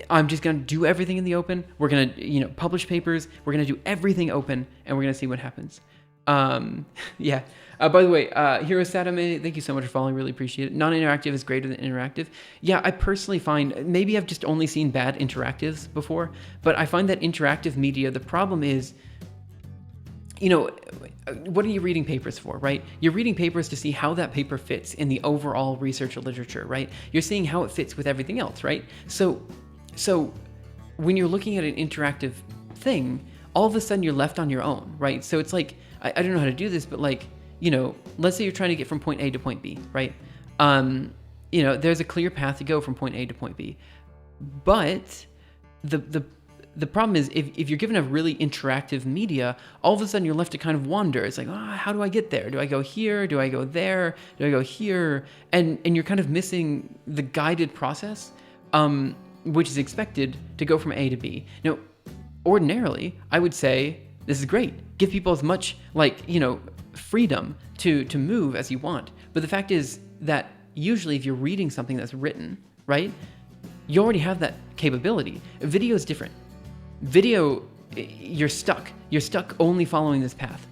I'm just going to do everything in the open. We're going to, publish papers. We're going to do everything open, and we're going to see what happens. Yeah. By the way, Hiro Satame, thank you so much for following. Really appreciate it. Non-interactive is greater than interactive. Yeah, I personally find, maybe I've just only seen bad interactives before, but I find that interactive media, the problem is, what are you reading papers for, right? You're reading papers to see how that paper fits in the overall research literature, right? You're seeing how it fits with everything else, right? So when you're looking at an interactive thing, all of a sudden you're left on your own, right? So it's like, I don't know how to do this, but like, let's say you're trying to get from point A to point B, right? There's a clear path to go from point A to point B, but the problem is if you're given a really interactive media, all of a sudden you're left to kind of wander. It's like, how do I get there? Do I go here? Do I go there? Do I go here? And you're kind of missing the guided process, which is expected to go from A to B. Now, ordinarily, I would say this is great. Give people as much freedom to move as you want. But the fact is that usually if you're reading something that's written, right, you already have that capability. Video is different. Video, you're stuck. You're stuck only following this path.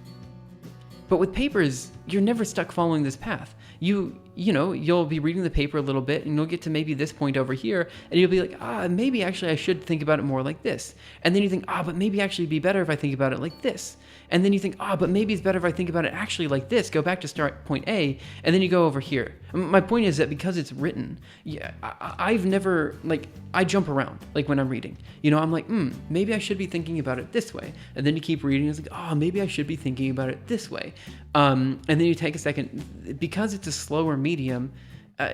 But with papers, you're never stuck following this path. You you'll be reading the paper a little bit and you'll get to maybe this point over here and you'll be like, maybe actually I should think about it more like this. And then you think, but maybe actually it'd be better if I think about it like this. And then you think, but maybe it's better if I think about it actually like this. Go back to start point A, and then you go over here. My point is that because it's written, I've never, I jump around, when I'm reading. I'm like, maybe I should be thinking about it this way. And then you keep reading, and it's like, maybe I should be thinking about it this way. And then you take a second, because it's a slower medium,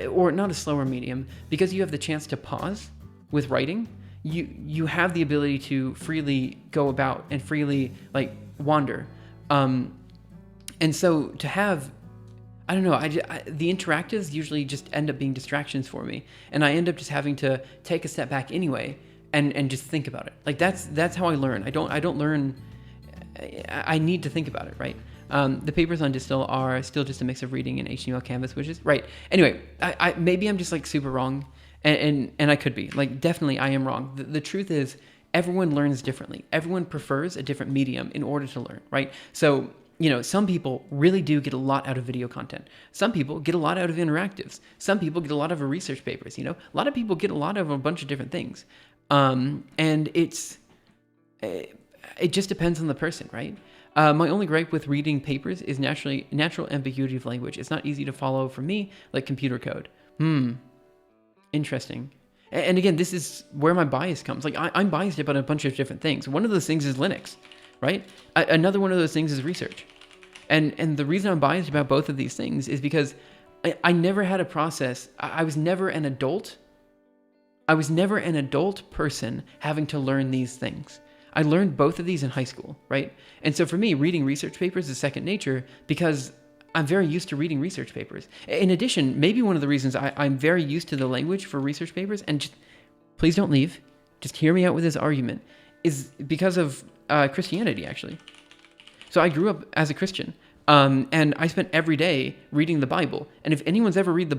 or not a slower medium, because you have the chance to pause with writing, you have the ability to freely go about and freely, wander. And so to have, I don't know, the interactives usually just end up being distractions for me. And I end up just having to take a step back anyway and just think about it. That's how I learn. I don't learn, I need to think about it, right? The papers on Distill are still just a mix of reading and HTML canvas widgets. Right. Anyway, I maybe I'm just super wrong. And I could be definitely I am wrong. The truth is, everyone learns differently. Everyone prefers a different medium in order to learn, right? So, some people really do get a lot out of video content. Some people get a lot out of interactives. Some people get a lot out of research papers, A lot of people get a lot of a bunch of different things. And it just depends on the person, right? My only gripe with reading papers is natural ambiguity of language. It's not easy to follow for me, like computer code. Interesting. And again, this is where my bias comes. I'm biased about a bunch of different things. One of those things is Linux, right? Another one of those things is research. And the reason I'm biased about both of these things is because I never had a process. I was never an adult. I was never an adult person having to learn these things. I learned both of these in high school, right? And so for me, reading research papers is second nature because I'm very used to reading research papers. In addition, maybe one of the reasons I'm very used to the language for research papers, and just, please don't leave, just hear me out with this argument, is because of Christianity, actually. So I grew up as a Christian, and I spent every day reading the Bible. And if anyone's ever read the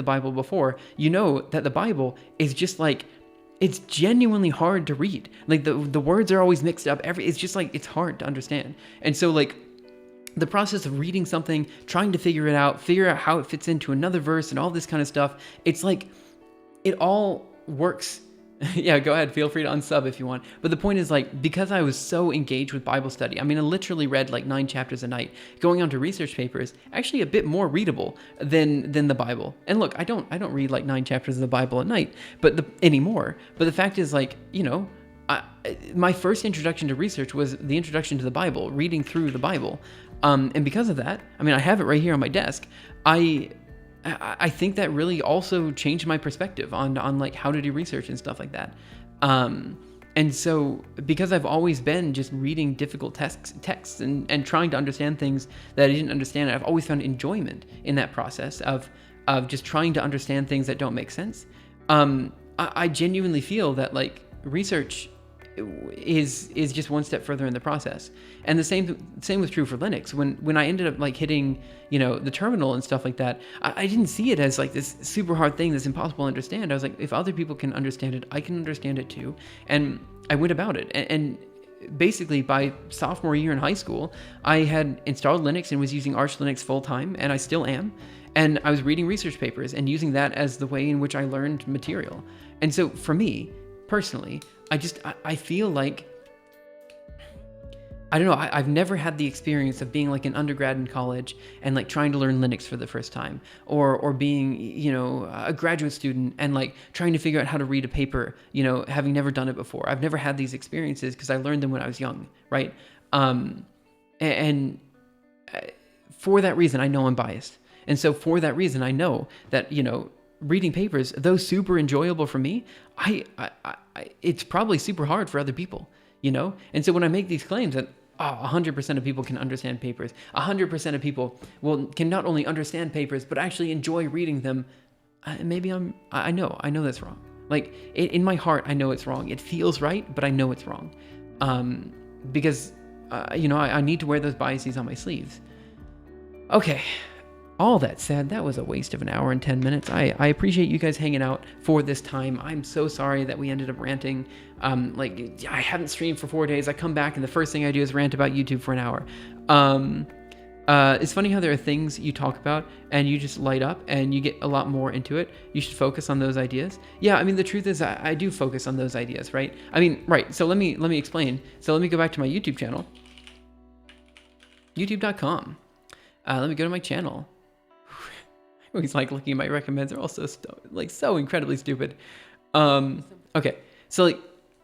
Bible before, you know that the Bible is just it's genuinely hard to read. The words are always mixed up. It's just it's hard to understand. And so the process of reading something, trying to figure out how it fits into another verse and all this kind of stuff, it's it all works. Yeah, go ahead. Feel free to unsub if you want. But the point is because I was so engaged with Bible study, I literally read 9 chapters a night, going on to research papers, actually a bit more readable than the Bible. And look, I don't read 9 chapters of the Bible at night, anymore. But the fact is my first introduction to research was the introduction to the Bible, reading through the Bible. And because of that, I have it right here on my desk. I think that really also changed my perspective on how to do research and stuff like that. And so because I've always been just reading difficult texts and trying to understand things that I didn't understand, I've always found enjoyment in that process of just trying to understand things that don't make sense. I genuinely feel that research is just one step further in the process. And the same was true for Linux. When I ended up hitting the terminal and stuff like that, I didn't see it as this super hard thing that's impossible to understand. I was if other people can understand it, I can understand it too. And I went about it. And basically by sophomore year in high school, I had installed Linux and was using Arch Linux full time, and I still am. And I was reading research papers and using that as the way in which I learned material. And so for me personally, I feel I don't know, I've never had the experience of being an undergrad in college and trying to learn Linux for the first time, or being, a graduate student and trying to figure out how to read a paper, having never done it before. I've never had these experiences because I learned them when I was young, right? And for that reason, I know I'm biased. And so for that reason, I know that, reading papers, though super enjoyable for me, it's probably super hard for other people, And so when I make these claims that 100% of people can understand papers, 100% of people can not only understand papers but actually enjoy reading them, maybe I know that's wrong. In my heart, I know it's wrong. It feels right, but I know it's wrong, because I need to wear those biases on my sleeves. Okay. All that said, that was a waste of an hour and 10 minutes. I appreciate you guys hanging out for this time. I'm so sorry that we ended up ranting. I haven't streamed for 4 days. I come back and the first thing I do is rant about YouTube for an hour. It's funny how there are things you talk about and you just light up and you get a lot more into it. You should focus on those ideas. Yeah, I mean, the truth is I do focus on those ideas, right? I mean, right. So let me explain. So let me go back to my YouTube channel, youtube.com. Let me go to my channel. I always like looking at my recommends. They're all so incredibly stupid. Okay, so like,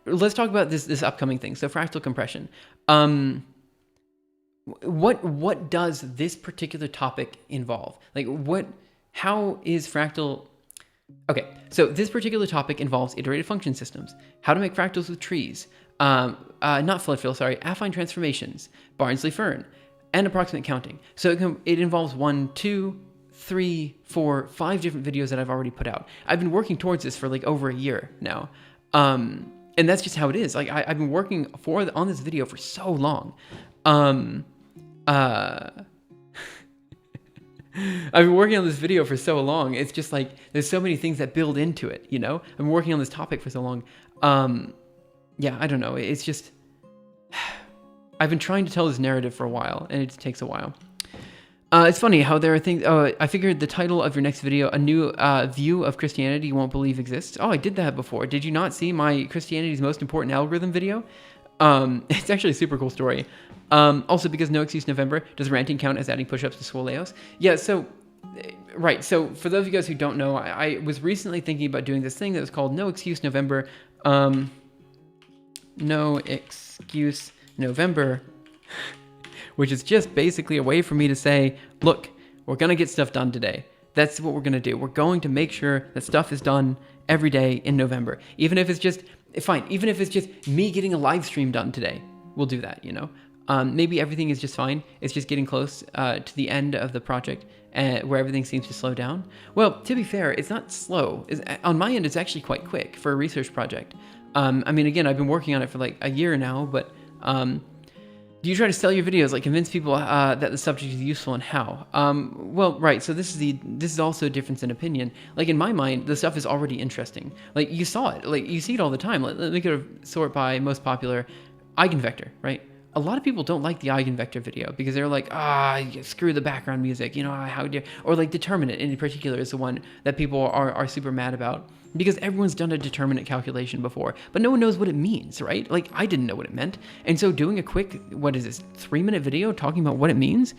let's talk about this upcoming thing. So fractal compression. What does this particular topic involve? Like how is fractal? Okay, so this particular topic involves iterated function systems, how to make fractals with trees, not flood fill, sorry, affine transformations, Barnsley-Fern, and approximate counting. So it involves 1, 2, 3, 4, 5 different videos that I've already put out. I've been working towards this for like over a year now. And that's just how it is. Like I've been working on this video for so long. I've been working on this video for so long. It's just like, there's so many things that build into it, you know? I've been working on this topic for so long. Yeah, I don't know. It's just, I've been trying to tell this narrative for a while, and it just takes a while. It's funny how there are things. Oh, I figured the title of your next video, a new view of Christianity you won't believe exists. Oh, I did that before. Did you not see my Christianity's most important algorithm video? It's actually a super cool story. Also, because No Excuse November, does ranting count as adding push-ups to Swoleos? Yeah, so, right. So for those of you guys who don't know, I was recently thinking about doing this thing that was called No Excuse November. No Excuse November, which is just basically a way for me to say, look, we're going to get stuff done today. That's what we're going to do. We're going to make sure that stuff is done every day in November. Even if it's just, fine, even if it's just me getting a live stream done today, we'll do that, you know? Maybe everything is just fine. It's just getting close to the end of the project where everything seems to slow down. Well, to be fair, it's not slow. On my end, it's actually quite quick for a research project. I mean, again, I've been working on it for like a year now, but do you try to sell your videos, like convince people that the subject is useful, and how? Well, right. So this is also a difference in opinion. Like in my mind, the stuff is already interesting. Like you saw it, like you see it all the time. Let me go sort by most popular eigenvector, right? A lot of people don't like the eigenvector video because they're like, screw the background music, you know, how dare, or like determinant in particular is the one that people are super mad about because everyone's done a determinant calculation before, but no one knows what it means, right? Like I didn't know what it meant. And so doing a quick, 3-minute video talking about what it means,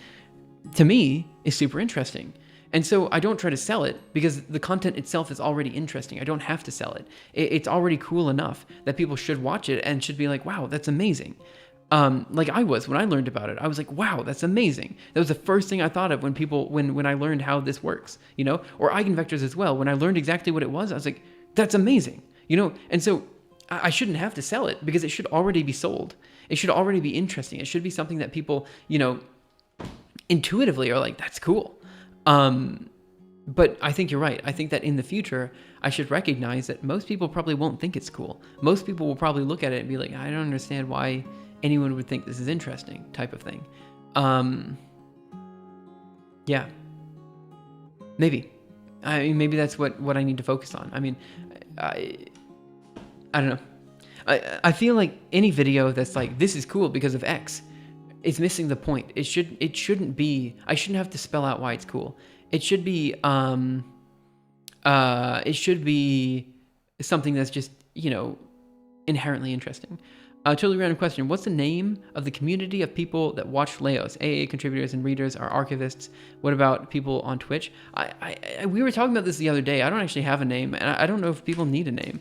to me, is super interesting. And so I don't try to sell it because the content itself is already interesting. I don't have to sell it. It's already cool enough that people should watch it and should be like, wow, that's amazing. Like I was when I learned about it, I was like, wow, that's amazing. That was the first thing I thought of when I learned how this works, you know, or eigenvectors as well. When I learned exactly what it was, I was like, that's amazing, you know? And so I shouldn't have to sell it because it should already be sold. It should already be interesting. It should be something that people, you know, intuitively are like, that's cool. But I think you're right. I think that in the future, I should recognize that most people probably won't think it's cool. Most people will probably look at it and be like, I don't understand why anyone would think this is interesting, type of thing. Yeah, maybe. I mean, maybe that's what I need to focus on. I mean, I don't know. I feel like any video that's like, this is cool because of X, is missing the point. It shouldn't be, I shouldn't have to spell out why it's cool. It should be something that's just, you know, inherently interesting. Totally random question. What's the name of the community of people that watch Leos? AA contributors and readers are archivists. What about people on Twitch? We were talking about this the other day. I don't actually have a name, and I don't know if people need a name.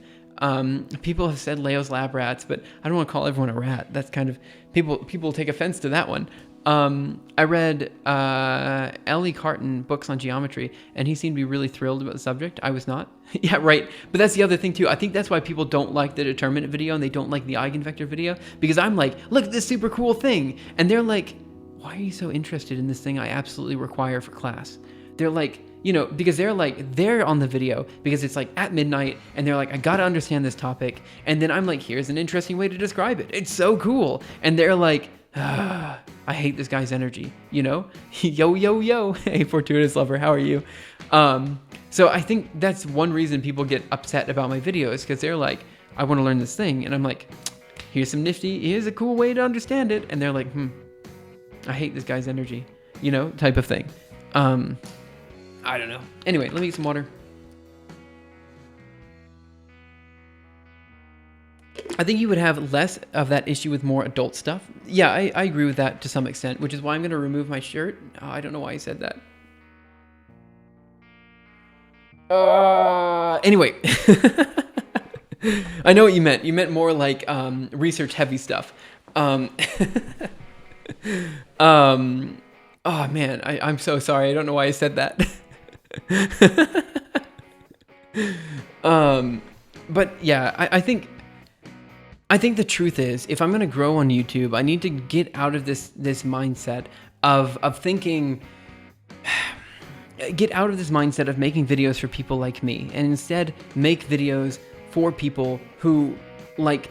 People have said Leo's lab rats, but I don't want to call everyone a rat. That's kind of, people take offense to that one. I read Ellie Carton books on geometry, and he seemed to be really thrilled about the subject. I was not. Yeah, right. But that's the other thing too. I think that's why people don't like the determinant video and they don't like the eigenvector video, because I'm like, look at this super cool thing, and they're like, why are you so interested in this thing I absolutely require for class? They're like, you know, because they're on the video because it's like at midnight and they're like, I gotta understand this topic. And then I'm like, here's an interesting way to describe it. It's so cool. And they're like, I hate this guy's energy, you know? Yo, yo, yo. Hey, Fortuitous Lover, how are you? So I think that's one reason people get upset about my videos, because they're like, I want to learn this thing. And I'm like, here's a cool way to understand it. And they're like, I hate this guy's energy. type of thing. I don't know. Anyway, let me get some water. I think you would have less of that issue with more adult stuff. Yeah, I agree with that to some extent, which is why I'm going to remove my shirt. Oh, I don't know why I said that. Anyway. I know what you meant. You meant more like research heavy stuff. Oh man, I'm so sorry. I don't know why I said that. But yeah, I think the truth is, if I'm going to grow on YouTube, I need to get out of this mindset of thinking, get out of this mindset of making videos for people like me, and instead make videos for people who make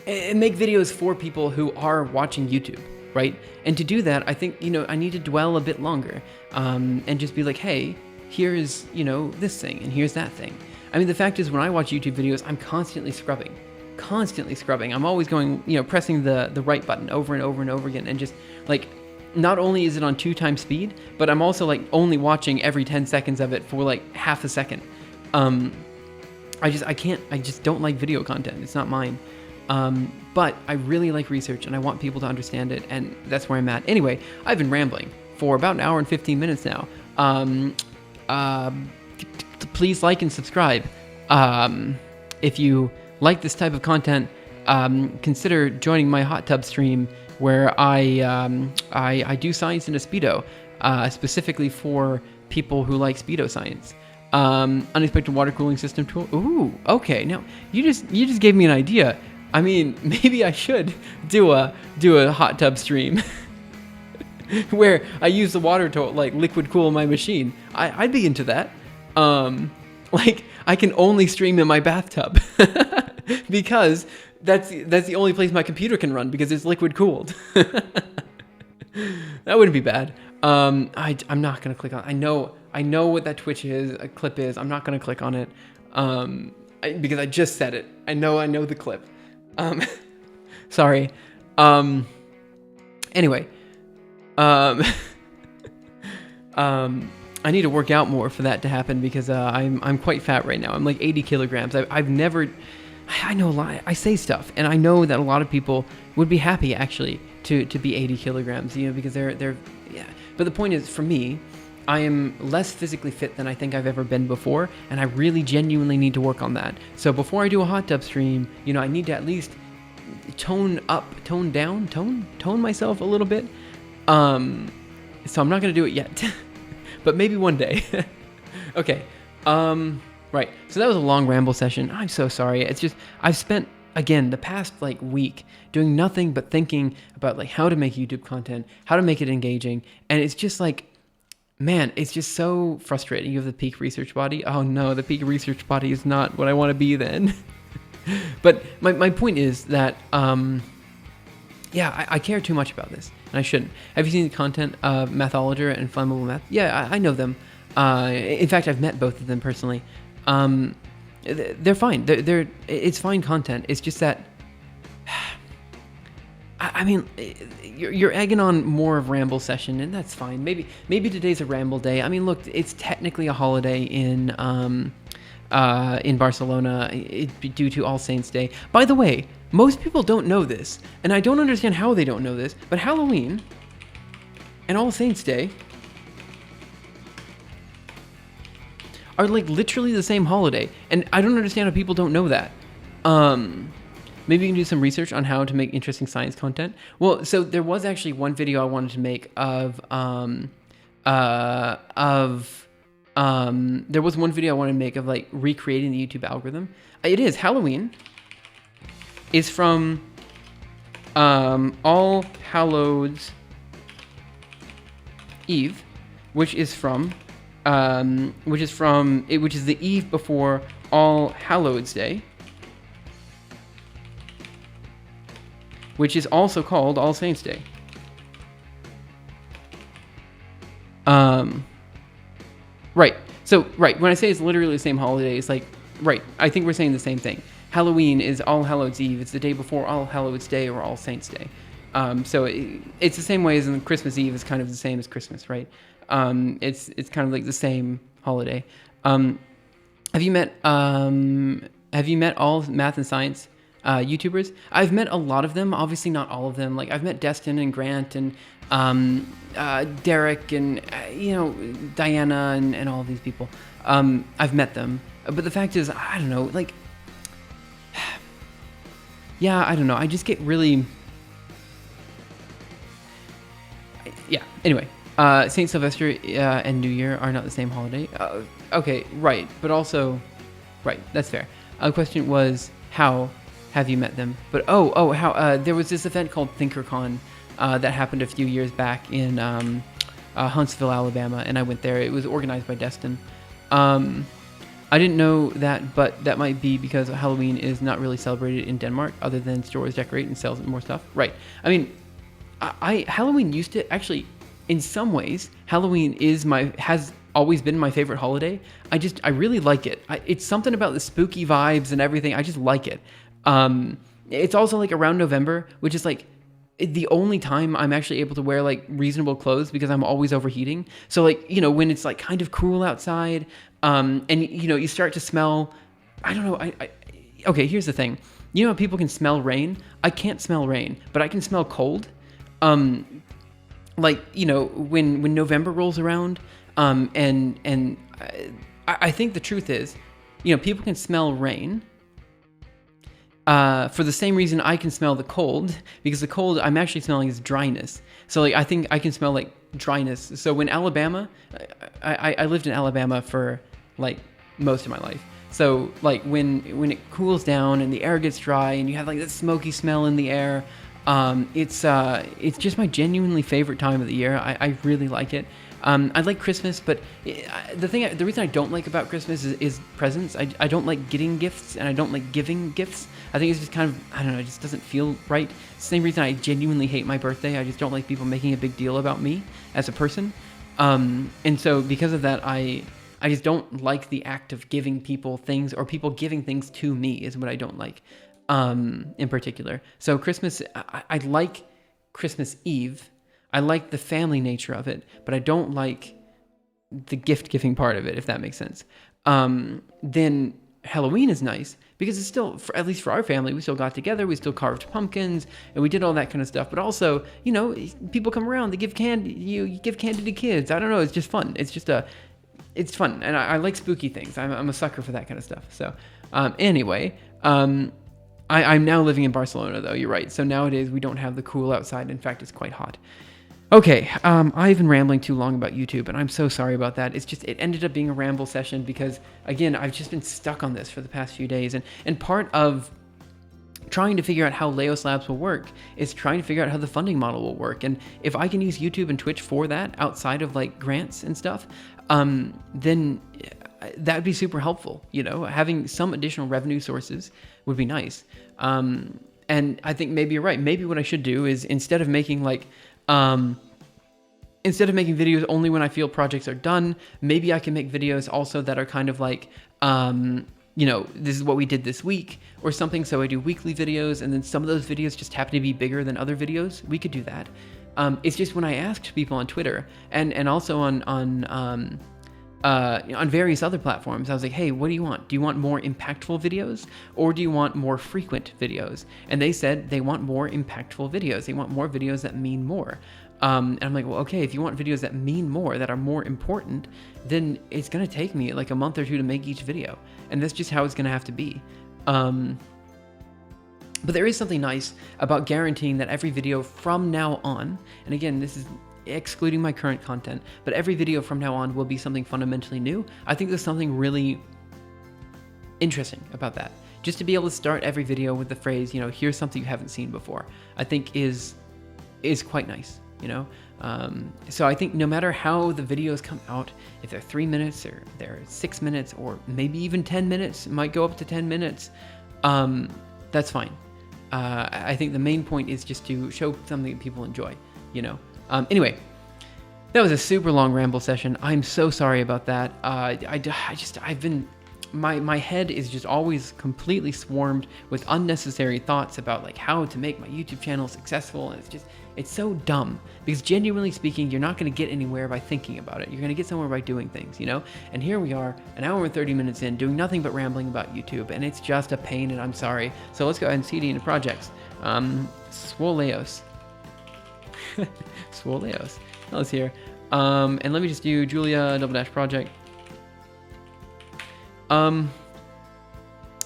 videos for people who are watching YouTube, right? And to do that, I think, I need to dwell a bit longer, and just be like, hey, here is, this thing, and here's that thing. I mean, the fact is, when I watch YouTube videos, I'm constantly scrubbing. I'm always going, pressing the right button over and over and over again, and just like, not only is it on 2x speed, but I'm also like only watching every 10 seconds of it for like half a second. I just don't like video content. It's not mine. But I really like research, and I want people to understand it, and that's where I'm at. Anyway, I've been rambling for about an hour and 15 minutes now. Please like and subscribe. If you like this type of content, consider joining my hot tub stream, where I do science in a Speedo, specifically for people who like Speedo science. Unexpected water cooling system tool. Ooh, okay. Now you just gave me an idea. I mean, maybe I should do a hot tub stream where I use the water to like liquid cool my machine. I'd be into that. Like I can only stream in my bathtub because that's the only place my computer can run, because it's liquid cooled. That wouldn't be bad. I'm not gonna click on. I know what that Twitch clip is. I'm not gonna click on it, because I just said it. I know the clip. Sorry. Anyway. I need to work out more for that to happen, because I'm quite fat right now. I'm like 80 kilograms. I know a lot. I say stuff, and I know that a lot of people would be happy actually to be 80 kilograms, because they're yeah. But the point is, for me, I am less physically fit than I think I've ever been before, and I really genuinely need to work on that. So before I do a hot tub stream, I need to at least tone myself a little bit. So I'm not gonna do it yet, but maybe one day. Okay. Right. So that was a long ramble session. I'm so sorry. It's just I've spent, again, the past week doing nothing but thinking about how to make YouTube content, how to make it engaging, and it's just man, it's just so frustrating. You have the peak research body. Oh no, the peak research body is not what I want to be then. But my point is that I care too much about this, and I shouldn't. Have you seen the content of Mathologer and Flammable Math? Yeah, I know them. In fact, I've met both of them personally. They're fine. It's fine content. It's just that, I mean, you're egging on more of ramble session, and that's fine. Maybe today's a ramble day. I mean, look, it's technically a holiday in Barcelona due to All Saints Day. By the way, most people don't know this, and I don't understand how they don't know this, but Halloween and All Saints Day are literally the same holiday, and I don't understand how people don't know that. Maybe you can do some research on how to make interesting science content. Well, so there was actually one video I wanted to make there was one video I wanted to make of recreating the YouTube algorithm. It is Halloween. Is from All Hallows Eve, which is the eve before All Hallows Day, which is also called All Saints Day. Right. So, right, when I say it's literally the same holiday, it's right, I think we're saying the same thing. Halloween is All Hallows Eve. It's the day before All Hallows Day or All Saints Day. So it's the same way as in Christmas Eve is kind of the same as Christmas, right? It's kind of like the same holiday. Have you met all math and science YouTubers? I've met a lot of them. Obviously, not all of them. Like I've met Destin and Grant and Derek and Diana and all of these people. I've met them, but the fact is, I don't know. Like, yeah, I don't know. I just get really, yeah. Anyway, Saint Sylvester and New Year are not the same holiday. Okay, right, but also, right. That's fair. The question was, how have you met them? But how there was this event called ThinkerCon that happened a few years back in Huntsville, Alabama, and I went there. It was organized by Destin. I didn't know that, but that might be because Halloween is not really celebrated in Denmark, other than stores decorate and sell more stuff. Right. I mean, Halloween used to actually, in some ways, Halloween has always been my favorite holiday. I really like it. It's something about the spooky vibes and everything. I just like it. It's also like around November, which is like the only time I'm actually able to wear like reasonable clothes because I'm always overheating. So like, when it's like kind of cool outside, and you start to smell, I don't know. Okay, here's the thing. You know how people can smell rain? I can't smell rain, but I can smell cold. Like, when November rolls around, and I think the truth is, people can smell rain, for the same reason I can smell the cold, because the cold I'm actually smelling is dryness. So like, I think I can smell like dryness. So when Alabama, I lived in Alabama for like most of my life. So like when it cools down and the air gets dry and you have like that smoky smell in the air, it's just my genuinely favorite time of the year. I really like it. I like Christmas, but the reason I don't like about Christmas is presents. I don't like getting gifts, and I don't like giving gifts. I think it's just kind of, I don't know, it just doesn't feel right. It's the same reason I genuinely hate my birthday. I just don't like people making a big deal about me as a person. And so because of that, I just don't like the act of giving people things, or people giving things to me is what I don't like, in particular. So Christmas, I like Christmas Eve. I like the family nature of it, but I don't like the gift-giving part of it, if that makes sense. Then Halloween is nice because it's still, at least for our family, we still got together, we still carved pumpkins, and we did all that kind of stuff. But also, people come around, they give candy, you give candy to kids. I don't know, it's just fun. It's fun, and I like spooky things. I'm a sucker for that kind of stuff. So, anyway, I'm now living in Barcelona, though. You're right. So nowadays we don't have the cool outside. In fact, it's quite hot. Okay, I've been rambling too long about YouTube, and I'm so sorry about that. It ended up being a ramble session because, again, I've just been stuck on this for the past few days, and part of trying to figure out how Leos Labs will work is trying to figure out how the funding model will work. And if I can use YouTube and Twitch for that outside of like grants and stuff, then that'd be super helpful. Having some additional revenue sources would be nice. And I think maybe you're right. Maybe what I should do is instead of making videos only when I feel projects are done, maybe I can make videos also that are kind of like, this is what we did this week or something. So I do weekly videos, and then some of those videos just happen to be bigger than other videos. We could do that. It's just when I asked people on Twitter and also on various other platforms, I was like, hey, what do you want? Do you want more impactful videos, or do you want more frequent videos? And they said they want more impactful videos. They want more videos that mean more. And I'm like, well, okay, if you want videos that mean more, that are more important, then it's going to take me like a month or two to make each video. And that's just how it's going to have to be. But there is something nice about guaranteeing that every video from now on, and again, this is excluding my current content, but every video from now on will be something fundamentally new. I think there's something really interesting about that. Just to be able to start every video with the phrase, here's something you haven't seen before, I think is quite nice, So I think no matter how the videos come out, if they're 3 minutes or they're 6 minutes or maybe even 10 minutes, it might go up to 10 minutes, that's fine. I think the main point is just to show something that people enjoy, Anyway, that was a super long ramble session. I'm so sorry about that. I've been my head is just always completely swarmed with unnecessary thoughts about like how to make my YouTube channel successful, and it's so dumb, because genuinely speaking, you're not going to get anywhere by thinking about it. You're going to get somewhere by doing things, you know? And here we are, an hour and 30 minutes in, doing nothing but rambling about YouTube, and it's just a pain, and I'm sorry. So let's go ahead and CD into projects. Swoleos. Swoleos. Let's here. And let me just do Julia _ project. I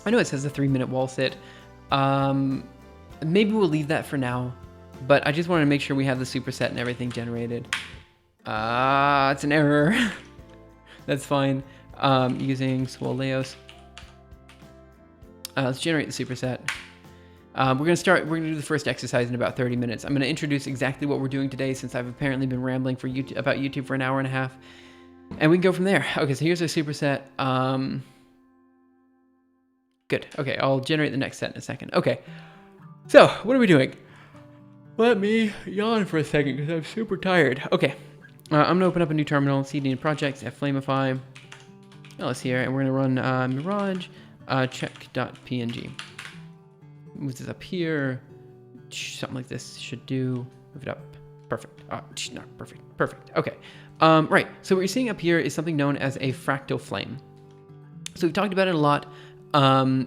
know it says a 3-minute wall sit. Maybe we'll leave that for now, but I just wanted to make sure we have the superset and everything generated. It's an error. That's fine. Using Swoleos. Let's generate the superset. We're gonna do the first exercise in about 30 minutes. I'm gonna introduce exactly what we're doing today, since I've apparently been rambling about YouTube for an hour and a half. And we can go from there. Okay, so here's our superset. Good. Okay, I'll generate the next set in a second. Okay, so what are we doing? Let me yawn for a second because I'm super tired. Okay, I'm gonna open up a new terminal, CD in projects, Flamify, LS here, and we're gonna run Mirage check.png. Move this up here. Something like this should do. Move it up. Perfect. No, perfect. Perfect. Okay. Right. So what you're seeing up here is something known as a fractal flame. So we've talked about it a lot.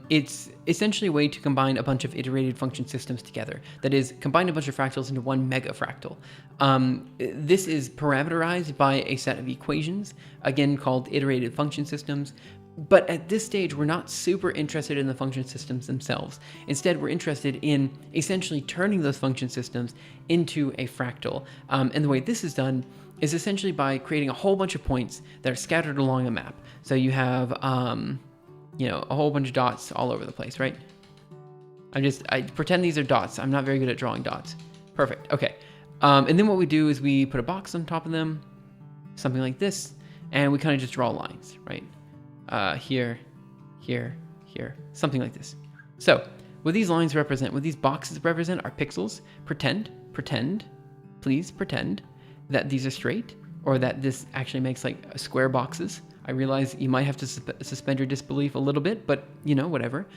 It's essentially a way to combine a bunch of iterated function systems together. That is, combine a bunch of fractals into one mega fractal. This is parameterized by a set of equations, again called iterated function systems. But at this stage, we're not super interested in the function systems themselves. Instead, we're interested in essentially turning those function systems into a fractal. And the way this is done is essentially by creating a whole bunch of points that are scattered along a map. So you have, you know, a whole bunch of dots all over the place, right? I pretend these are dots. I'm not very good at drawing dots. Perfect. Okay. And then what we do is we put a box on top of them, something like this, and we kind of just draw lines, right? Here, here, here, something like this. So what these lines represent, what these boxes represent are pixels. Please pretend that these are straight, or that this actually makes like square boxes. I realize you might have to suspend your disbelief a little bit, but you know, whatever.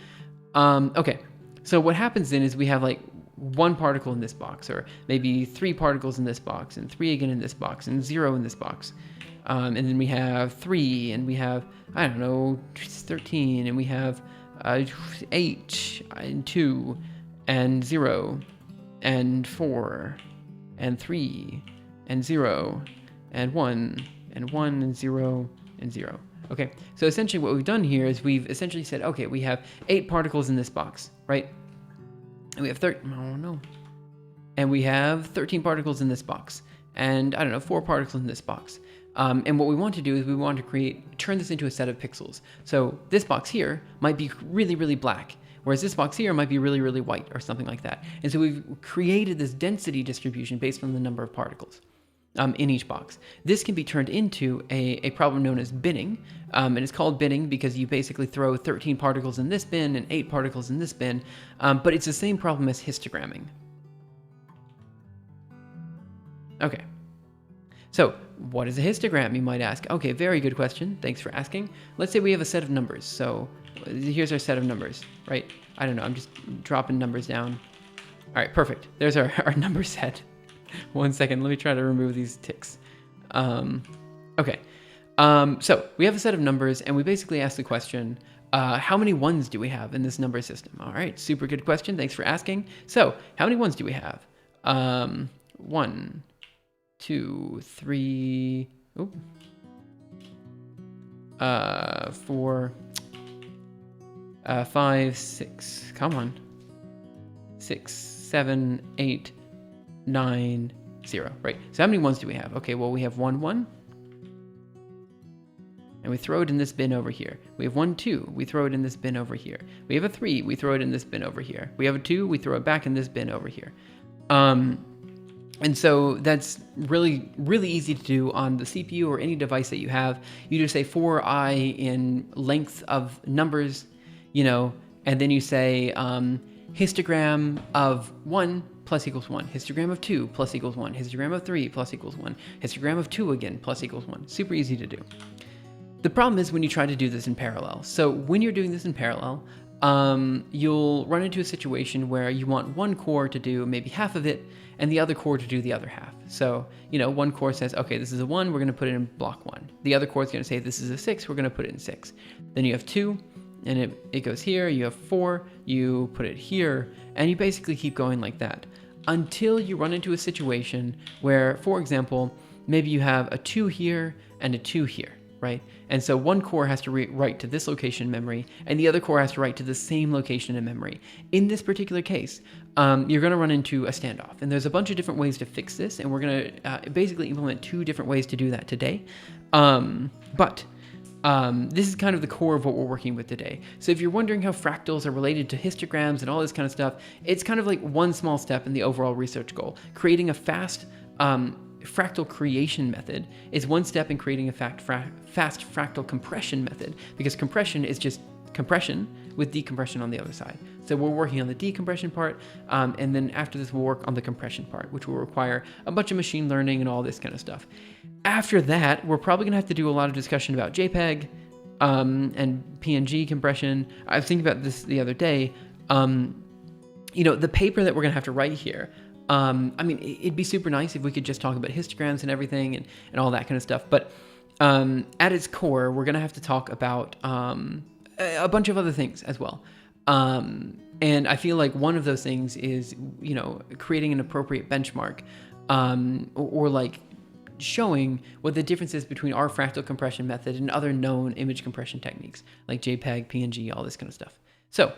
Okay, so what happens then is we have like 1 particle in this box, or maybe 3 particles in this box, and 3 again in this box, and 0 in this box. And then we have 3, and we have, I don't know, 13, and we have 8, and 2, and 0, and 4, and 3, and 0, and 1, and 1, and 0, and 0. Okay, so essentially what we've done here is we've essentially said, okay, we have 8 particles in this box, right? And we have and we have 13 particles in this box, and I don't know, 4 particles in this box. And what we want to do is we want to turn this into a set of pixels. So this box here might be really, really black, whereas this box here might be really, really white, or something like that. And so we've created this density distribution based on the number of particles in each box. This can be turned into a problem known as binning, and it's called binning because you basically throw 13 particles in this bin and 8 particles in this bin, but it's the same problem as histogramming. Okay. So what is a histogram, you might ask? Okay, very good question. Thanks for asking. Let's say we have a set of numbers. So here's our set of numbers, right? I don't know, I'm just dropping numbers down. All right, perfect. There's our number set. 1 second, let me try to remove these ticks. Okay, so we have a set of numbers, and we basically ask the question, how many ones do we have in this number system? All right, super good question. Thanks for asking. So how many ones do we have? 1, 2, 3, 4, 5, 6, come on, 6, 7, 8, 9, 0, right? So how many ones do we have? Okay, well, we have 1, 1, and we throw it in this bin over here. We have 1, 2, we throw it in this bin over here. We have a 3, we throw it in this bin over here. We have a 2, we throw it back in this bin over here. And so that's really, really easy to do on the CPU or any device that you have. You just say for I in length of numbers, you know, and then you say histogram of 1 plus equals 1, histogram of 2 plus equals 1, histogram of 3 plus equals 1, histogram of 2 again plus equals 1. Super easy to do. The problem is when you try to do this in parallel. So when you're doing this in parallel, you'll run into a situation where you want one core to do maybe half of it and the other core to do the other half. So, one core says, okay, this is a 1, we're going to put it in block 1. The other core is going to say, this is a 6, we're going to put it in 6. Then you have 2, and it goes here. You have 4, you put it here, and you basically keep going like that until you run into a situation where, for example, maybe you have a 2 here and a 2 here, right? And so one core has to write to this location in memory, and the other core has to write to the same location in memory. In this particular case, you're going to run into a standoff, and there's a bunch of different ways to fix this, and we're going to basically implement 2 different ways to do that today. But this is kind of the core of what we're working with today. So if you're wondering how fractals are related to histograms and all this kind of stuff, it's kind of like one small step in the overall research goal. Creating a fast fractal creation method is one step in creating a fast fractal compression method, because compression is just compression with decompression on the other side. So we're working on the decompression part, and then after this we'll work on the compression part, which will require a bunch of machine learning and all this kind of stuff. After that, we're probably going to have to do a lot of discussion about JPEG and PNG compression. I was thinking about this the other day. The paper that we're going to have to write here, it'd be super nice if we could just talk about histograms and everything and all that kind of stuff. But at its core, we're going to have to talk about a bunch of other things as well. And I feel like one of those things is, creating an appropriate benchmark, or like showing what the difference is between our fractal compression method and other known image compression techniques like JPEG, PNG, all this kind of stuff. So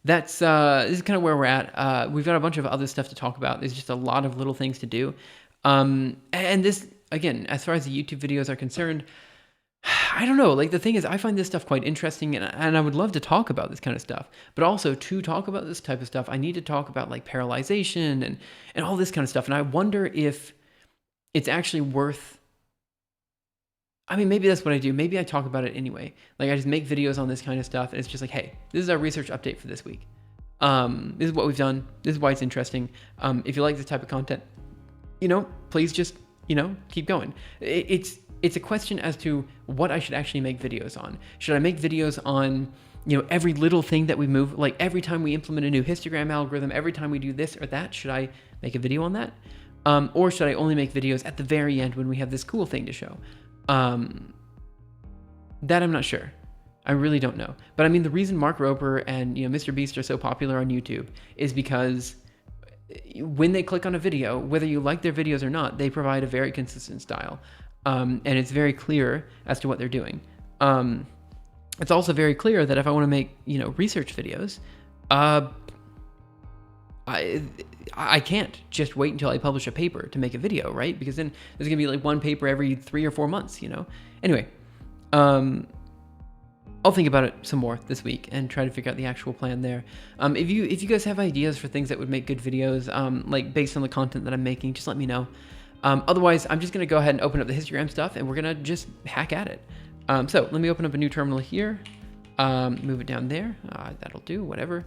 this is kind of where we're at. We've got a bunch of other stuff to talk about. There's just a lot of little things to do. And this, again, as far as the YouTube videos are concerned, I don't know. Like, the thing is, I find this stuff quite interesting, and I would love to talk about this kind of stuff. But also, to talk about this type of stuff, I need to talk about like parallelization and all this kind of stuff. And I wonder if it's actually worth. Maybe that's what I do. Maybe I talk about it anyway. Like, I just make videos on this kind of stuff, and it's just like, hey, this is our research update for this week. This is what we've done. This is why it's interesting. If you like this type of content, please just, keep going. It's a question as to what I should actually make videos on. Should I make videos on, every little thing that we move, like every time we implement a new histogram algorithm, every time we do this or that, should I make a video on that? Or should I only make videos at the very end when we have this cool thing to show? That I'm not sure. I really don't know. But the reason Mark Roper and Mr. Beast are so popular on YouTube is because when they click on a video, whether you like their videos or not, they provide a very consistent style. And it's very clear as to what they're doing. It's also very clear that if I want to make, research videos, I can't just wait until I publish a paper to make a video, right? Because then there's gonna be like one paper every 3 or 4 months, Anyway, I'll think about it some more this week and try to figure out the actual plan there. If you guys have ideas for things that would make good videos, like based on the content that I'm making, just let me know. Otherwise, I'm just gonna go ahead and open up the histogram stuff, and we're gonna just hack at it. So let me open up a new terminal here. Move it down there. That'll do. Whatever.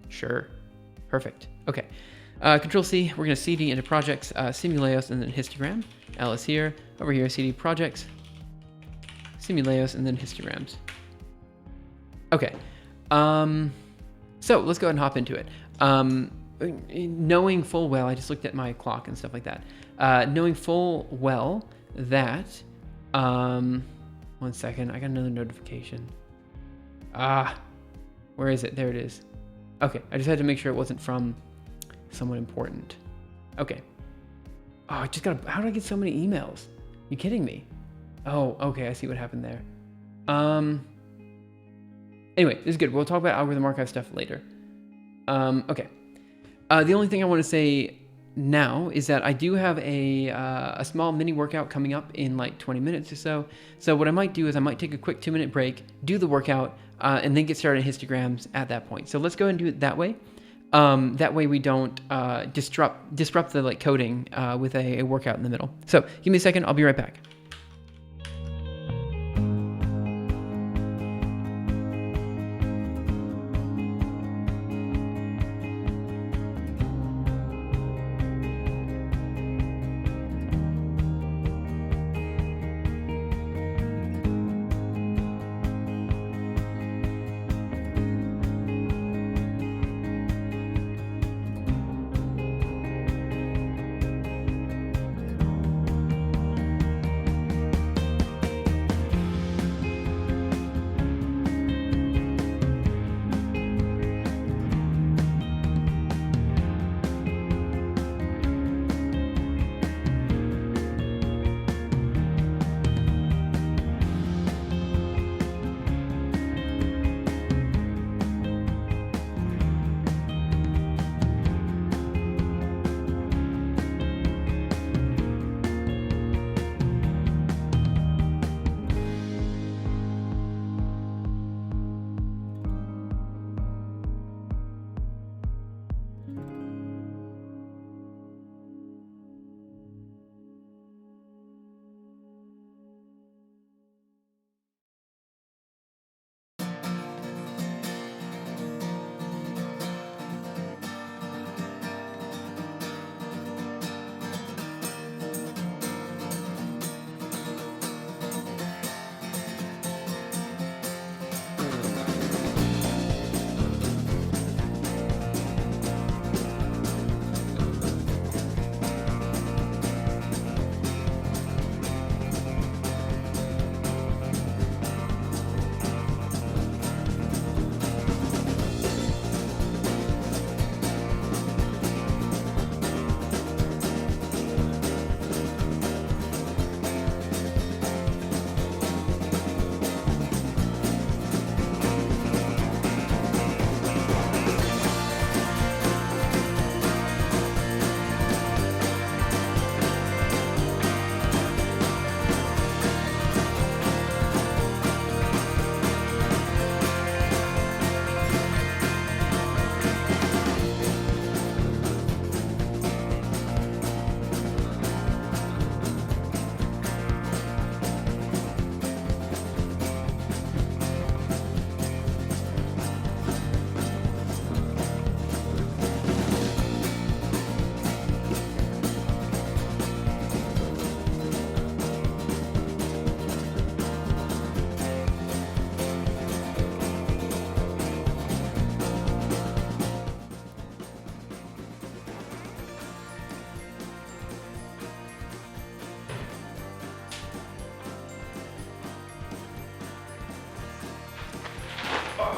Sure. Perfect. Okay. Control C, we're going to CD into projects, Simuleos, and then histogram. LS here. Over here, CD projects, Simuleos, and then histograms. Okay. So let's go ahead and hop into it. Knowing full well, I just looked at my clock and stuff like that. Knowing full well that, 1 second, I got another notification. Where is it? There it is. Okay, I just had to make sure it wasn't from someone important. Okay. Oh, how did I get so many emails? You kidding me? Oh, okay, I see what happened there. Anyway, this is good. We'll talk about algorithm archive stuff later. Okay. The only thing I want to say now is that I do have a small mini workout coming up in like 20 minutes or so. So what I might do is I might take a quick 2-minute break, do the workout, and then get started on histograms at that point. So let's go ahead and do it that way. That way we don't disrupt the like coding with a workout in the middle. So give me a second. I'll be right back.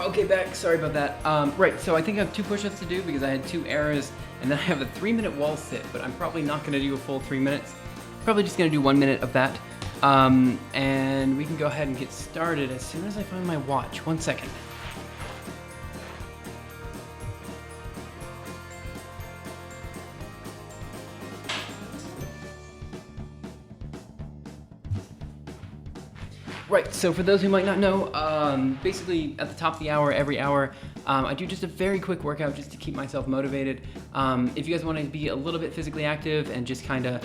Okay, back. Sorry about that. Right, so I think I have 2 push-ups to do because I had 2 errors, and then I have a 3-minute wall sit, but I'm probably not going to do a full 3 minutes. Probably just going to do 1 minute of that. And we can go ahead and get started as soon as I find my watch. 1 second. Right, so for those who might not know, basically at the top of the hour, every hour, I do just a very quick workout just to keep myself motivated. If you guys want to be a little bit physically active and just kind of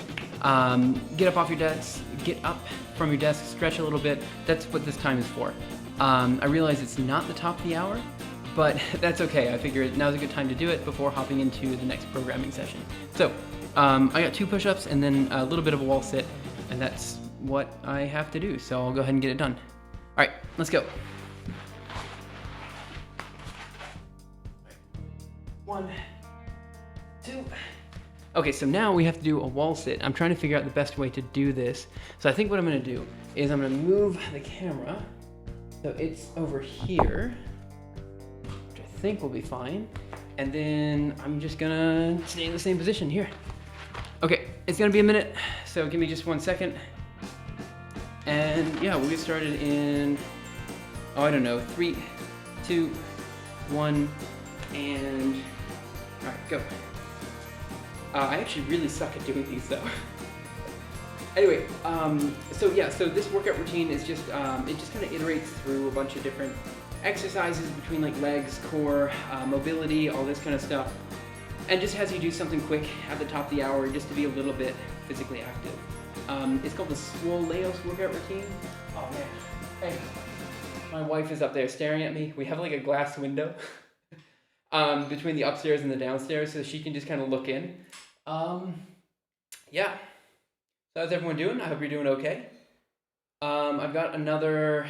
get up from your desk, stretch a little bit, that's what this time is for. I realize it's not the top of the hour, but that's okay. I figure now's a good time to do it before hopping into the next programming session. So I got 2 push-ups and then a little bit of a wall sit, and that's what I have to do, so I'll go ahead and get it done. All right, let's go. 1, 2. Okay, so now we have to do a wall sit. I'm trying to figure out the best way to do this. So I think what I'm gonna do is I'm gonna move the camera so it's over here, which I think will be fine. And then I'm just gonna stay in the same position here. Okay, it's gonna be a minute, so give me just 1 second. And yeah, we'll get started in, I don't know, 3, 2, 1, and all right, go. I actually really suck at doing these though. Anyway, so this workout routine is just, it just kind of iterates through a bunch of different exercises between like legs, core, mobility, all this kind of stuff. And just has you do something quick at the top of the hour just to be a little bit physically active. It's called the Swoleos workout routine. Oh man, hey, my wife is up there staring at me. We have like a glass window between the upstairs and the downstairs, so she can just kind of look in. Yeah. So how's everyone doing? I hope you're doing okay. I've got another,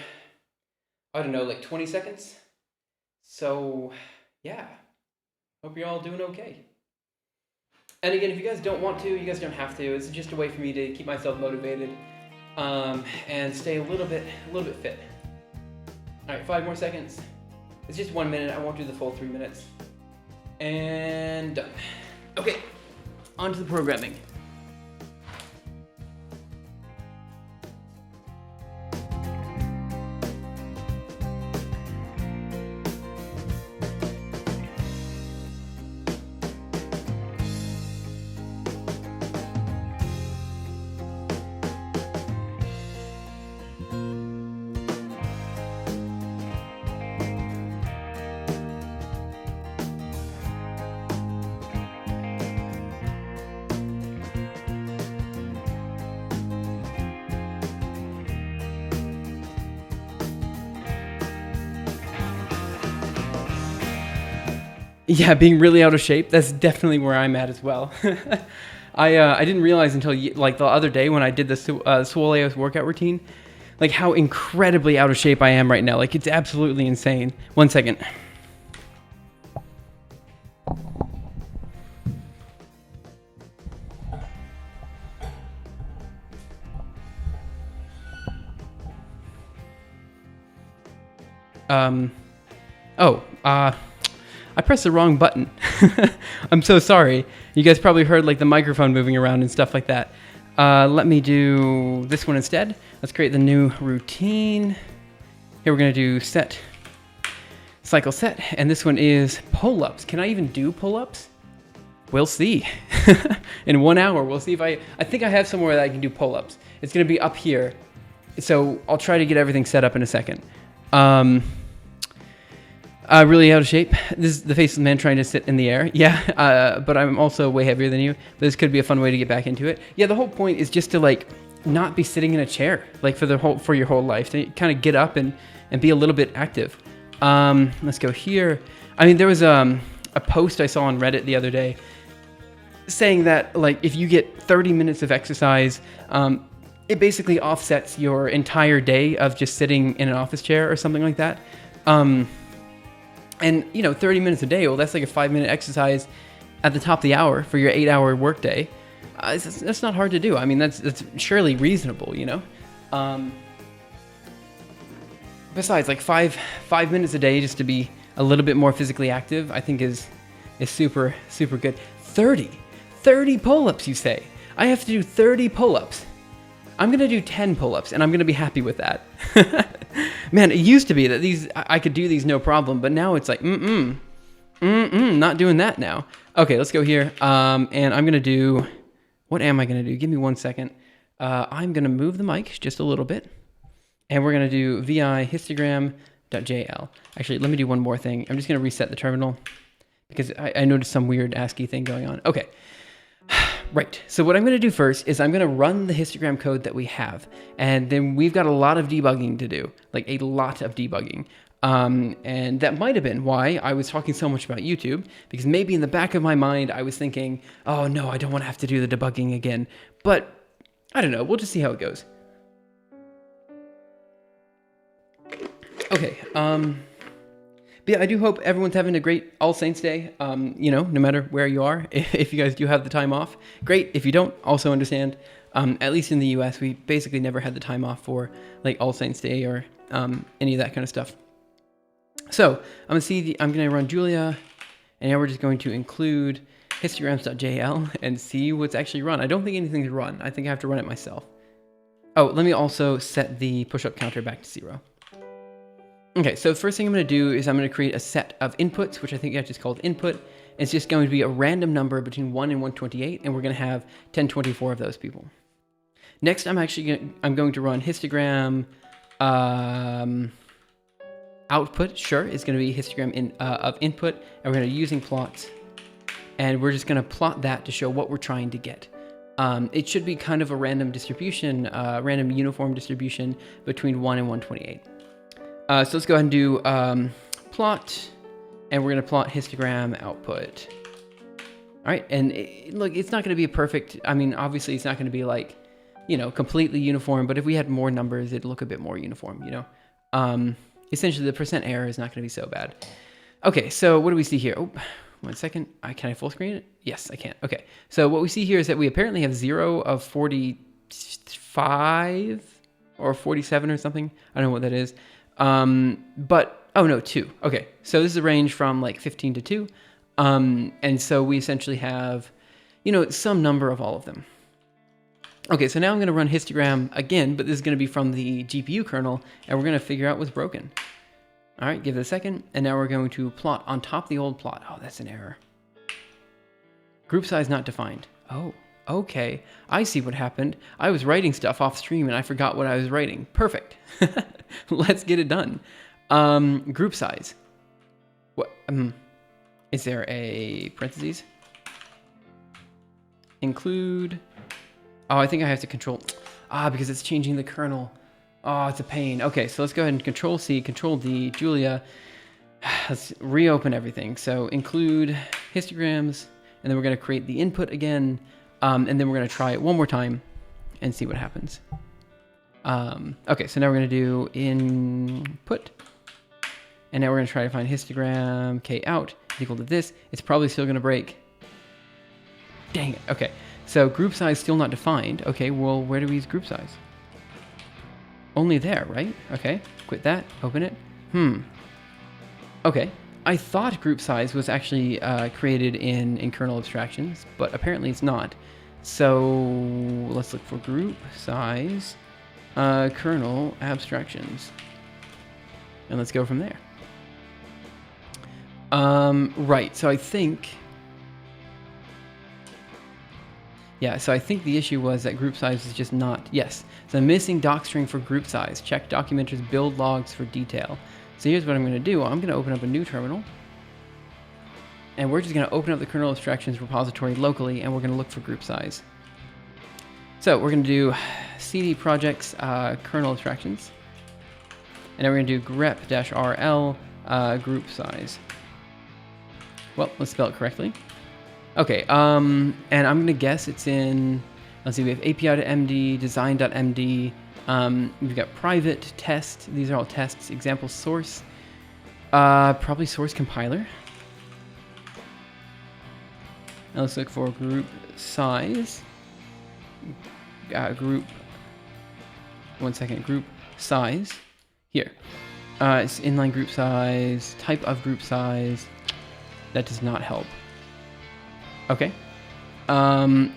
I don't know, like 20 seconds. So yeah, hope you're all doing okay. And again, if you guys don't want to, you guys don't have to. It's just a way for me to keep myself motivated and stay a little bit fit. All right, 5 more seconds. It's just 1 minute. I won't do the full 3 minutes. And done. Okay, on to the programming. Yeah, being really out of shape, that's definitely where I'm at as well. I didn't realize until like the other day when I did the Swoleos workout routine, like how incredibly out of shape I am right now. Like it's absolutely insane. 1 second. I pressed the wrong button. I'm so sorry. You guys probably heard like the microphone moving around and stuff like that. Let me do this one instead. Let's create the new routine. Here we're gonna do cycle set, and this one is pull-ups. Can I even do pull-ups? We'll see. In 1 hour, we'll see if I think I have somewhere that I can do pull-ups. It's gonna be up here. So I'll try to get everything set up in a second. Really out of shape. This is the faceless man trying to sit in the air. Yeah, but I'm also way heavier than you. But this could be a fun way to get back into it. Yeah, the whole point is just to like not be sitting in a chair like for your whole life. To kind of get up and be a little bit active. Let's go here. I mean, there was a post I saw on Reddit the other day saying that like if you get 30 minutes of exercise, it basically offsets your entire day of just sitting in an office chair or something like that. And, 30 minutes a day, well, that's like a 5-minute exercise at the top of the hour for your 8-hour workday. That's not hard to do. I mean, that's surely reasonable, besides, like 5 minutes a day just to be a little bit more physically active, I think is super, super good. 30 pull-ups, you say? I have to do 30 pull-ups. I'm gonna do 10 pull-ups, and I'm gonna be happy with that. Man, it used to be that I could do these no problem, but now it's like, not doing that now. Okay, let's go here, and I'm gonna do, what am I gonna do? Give me 1 second. I'm gonna move the mic just a little bit, and we're gonna do vi histogram.jl. Actually, let me do one more thing. I'm just gonna reset the terminal, because I noticed some weird ASCII thing going on. Okay. Right, so what I'm going to do first is I'm going to run the histogram code that we have, and then we've got a lot of debugging to do, like a lot of debugging. And that might have been why I was talking so much about YouTube, because maybe in the back of my mind I was thinking, oh no, I don't want to have to do the debugging again. But I don't know, we'll just see how it goes. Okay, but yeah, I do hope everyone's having a great All Saints Day, no matter where you are. If you guys do have the time off, great. If you don't, also understand. At least in the US, we basically never had the time off for like All Saints Day or any of that kind of stuff. So I'm gonna run Julia, and now we're just going to include histograms.jl and see what's actually run. I don't think anything's run. I think I have to run it myself. Oh, let me also set the push-up counter back to 0. Okay, so the first thing I'm going to do is I'm going to create a set of inputs, which I think I just called input. It's just going to be a random number between 1 and 128, and we're going to have 1024 of those people. Next, I'm going to run histogram output. Sure, it's going to be histogram of input, and we're going to be using plots, and we're just going to plot that to show what we're trying to get. It should be kind of a random distribution, random uniform distribution between 1 and 128. So let's go ahead and do plot, and we're going to plot histogram output. All right, and look, it's not going to be a perfect, I mean, obviously it's not going to be like, completely uniform, but if we had more numbers, it'd look a bit more uniform, Essentially, the percent error is not going to be so bad. Okay, so what do we see here? Oh, 1 second. Can I full screen it? Yes, I can. Okay, so what we see here is that we apparently have 0 of 45 or 47 or something. I don't know what that is. But, oh no, 2. Okay, so this is a range from like 15 to 2. And so we essentially have, some number of all of them. Okay, so now I'm going to run histogram again, but this is going to be from the GPU kernel, and we're going to figure out what's broken. All right, give it a second, and now we're going to plot on top of the old plot. Oh, that's an error. Group size not defined. Oh, okay. I see what happened. I was writing stuff off stream, and I forgot what I was writing. Perfect. Let's get it done. Group size. What? Is there a parentheses? Include. Oh, I think I have to control. Because it's changing the kernel. Oh, it's a pain. Okay, so let's go ahead and Control C, Control D, Julia. Let's reopen everything. So include histograms, and then we're going to create the input again, and then we're going to try it one more time and see what happens. Okay, so now we're going to do input, and now we're going to try to find histogram k out is equal to this. It's probably still going to break. Dang it. Okay, so group size still not defined. Okay, well, where do we use group size? Only there, right? Okay, quit that, open it. Okay, I thought group size was actually created in kernel abstractions, but apparently it's not. So let's look for group size, kernel abstractions, and let's go from there. Right, so I think... Yeah, so I think the issue was that group size is just not... Yes, so I'm missing docstring for group size. Check documenters, build logs for detail. So here's what I'm going to do. I'm going to open up a new terminal. And we're just going to open up the kernel abstractions repository locally, and we're going to look for group size. So we're going to do cd projects kernel abstractions. And then we're going to do grep-rl group size. Well, let's spell it correctly. Okay, and I'm going to guess it's in, let's see, we have API.md, design.md, we've got private, test, these are all tests, example source, probably source compiler. Now let's look for group size, group size, here. It's inline group size, type of group size. That does not help. Okay.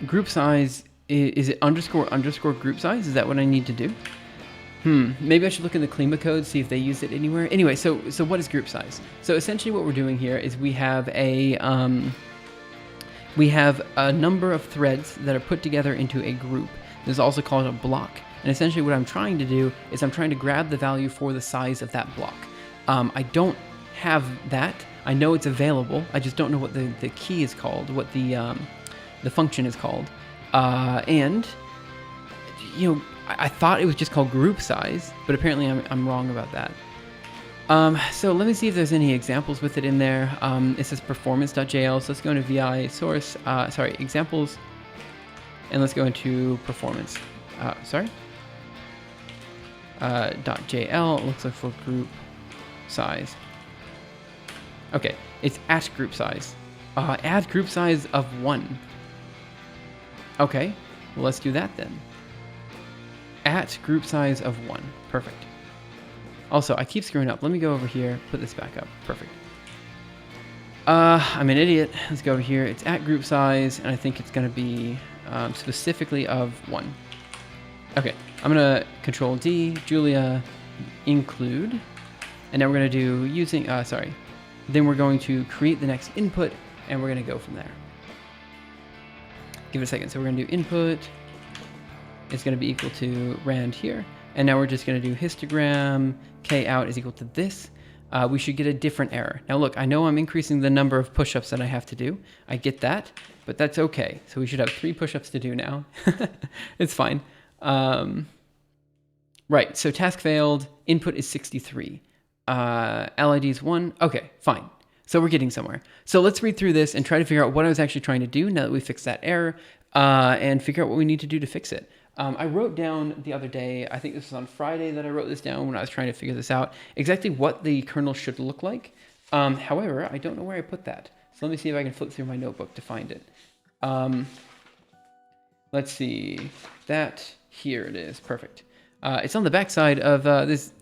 Group size, is it underscore group size? Is that what I need to do? Maybe I should look in the Klima code, see if they use it anywhere. Anyway, so what is group size? So essentially what we're doing here is we have a number of threads that are put together into a group. This is also called a block. And essentially what I'm trying to do is I'm trying to grab the value for the size of that block. I don't have that. I know it's available. I just don't know what the key is called, what the function is called. And, you know, I thought it was just called group size, but apparently I'm wrong about that. So let me see if there's any examples with it in there. It says performance.jl, so let's go into VI source, examples, and let's go into performance. .jl, it looks like for group size. Okay, it's at group size. Add group size of 1. Okay, well, let's do that then. At group size of 1. Perfect. Also, I keep screwing up. Let me go over here, put this back up. Perfect. I'm an idiot. Let's go over here. It's at group size, and I think it's going to be specifically of 1. Okay, I'm going to Control D, Julia, include, and now we're going to do using, then we're going to create the next input, and we're going to go from there. Give it a second. So we're going to do input. It's going to be equal to rand here. And now we're just going to do histogram k out is equal to this. We should get a different error. Now look, I know I'm increasing the number of push-ups that I have to do. I get that, but that's okay. So we should have 3 push-ups to do now. It's fine. Right, so task failed. Input is 63. LID is 1. Okay, fine. So we're getting somewhere. So let's read through this and try to figure out what I was actually trying to do now that we fixed that error, and figure out what we need to do to fix it. I wrote down the other day, I think this was on Friday that I wrote this down when I was trying to figure this out, exactly what the kernel should look like. However, I don't know where I put that. So let me see if I can flip through my notebook to find it. Let's see, that, here it is, perfect. It's on the backside of this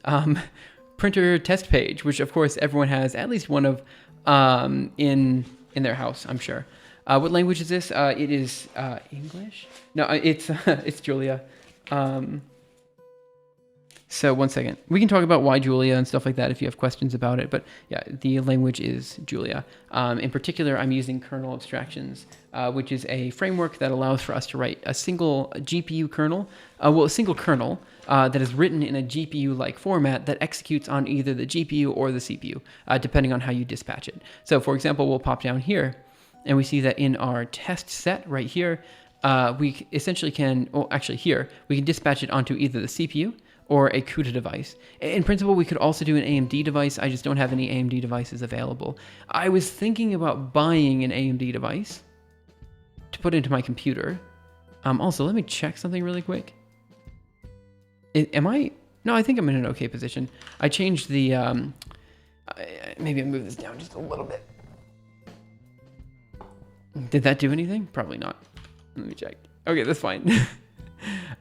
printer test page, which of course everyone has at least one of in their house, I'm sure. What language is this? It is English? No, it's Julia. So one second. We can talk about why Julia and stuff like that if you have questions about it. But yeah, the language is Julia. In particular, I'm using kernel abstractions, which is a framework that allows for us to write a single GPU kernel, a single kernel that is written in a GPU-like format that executes on either the GPU or the CPU, depending on how you dispatch it. So for example, we'll pop down here, and we see that in our test set right here, we essentially can, well, actually here, we can dispatch it onto either the CPU or a CUDA device. In principle, we could also do an AMD device. I just don't have any AMD devices available. I was thinking about buying an AMD device to put into my computer. Also, let me check something really quick. Am I? No, I think I'm in an okay position. I changed the, maybe I'll move this down just a little bit. Did that do anything? Probably not. Let me check. Okay, that's fine.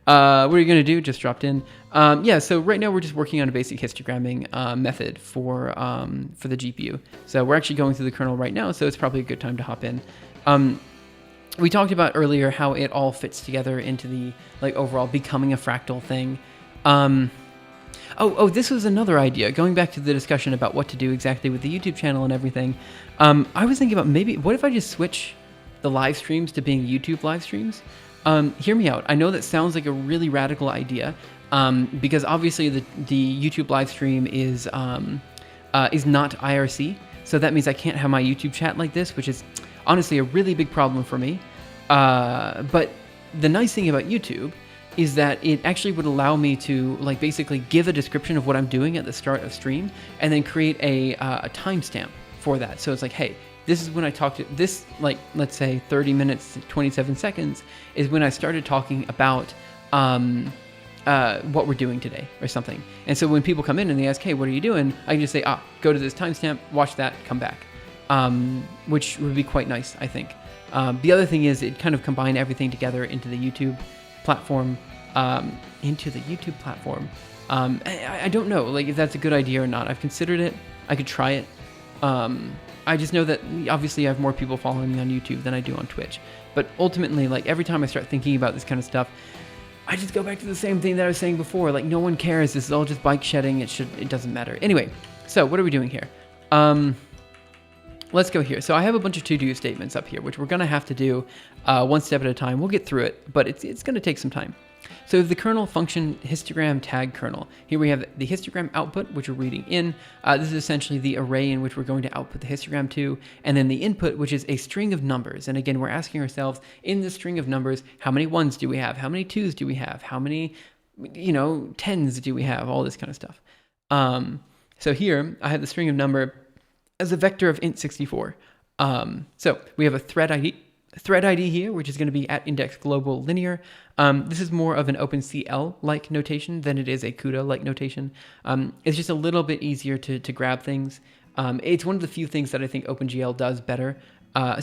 What are you going to do? Just dropped in. Yeah, so right now we're just working on a basic histogramming method for the GPU. So we're actually going through the kernel right now, so it's probably a good time to hop in. We talked about earlier how it all fits together into the overall becoming a fractal thing. Oh, this was another idea. Going back to the discussion about what to do exactly with the YouTube channel and everything, I was thinking about maybe, what if I just switch the live streams to being YouTube live streams? Hear me out. I know that sounds like a really radical idea, because obviously the YouTube live stream is not IRC, so that means I can't have my YouTube chat like this, which is honestly a really big problem for me. But the nice thing about YouTube is that it actually would allow me to basically give a description of what I'm doing at the start of stream, and then create a timestamp for that. So it's like, hey, this is when I talked to this, let's say 30 minutes, 27 seconds is when I started talking about what we're doing today or something. And so when people come in and they ask, hey, what are you doing? I can just say, go to this timestamp, watch that, come back, which would be quite nice, I think. The other thing is it kind of combined everything together into the YouTube platform, into the YouTube platform. I don't know, like, if that's a good idea or not. I've considered it. I could try it. I just know that obviously I have more people following me on YouTube than I do on Twitch. But ultimately, like, every time I start thinking about this kind of stuff, I just go back to the same thing that I was saying before. Like, no one cares. This is all just bike shedding. It doesn't matter. Anyway, so what are we doing here? Let's go here. So I have a bunch of to-do statements up here, which we're going to have to do one step at a time. We'll get through it, but it's going to take some time. So the kernel function histogram tag kernel. Here we have the histogram output, which we're reading in. This is essentially the array in which we're going to output the histogram to. And then the input, which is a string of numbers. And again, we're asking ourselves, in this string of numbers, how many ones do we have? How many twos do we have? How many, tens do we have? All this kind of stuff. So here, I have the string of number as a vector of int64. So we have a thread ID here, which is going to be at index global linear. This is more of an OpenCL-like notation than it is a CUDA-like notation. It's just a little bit easier to grab things. It's one of the few things that I think OpenCL does better than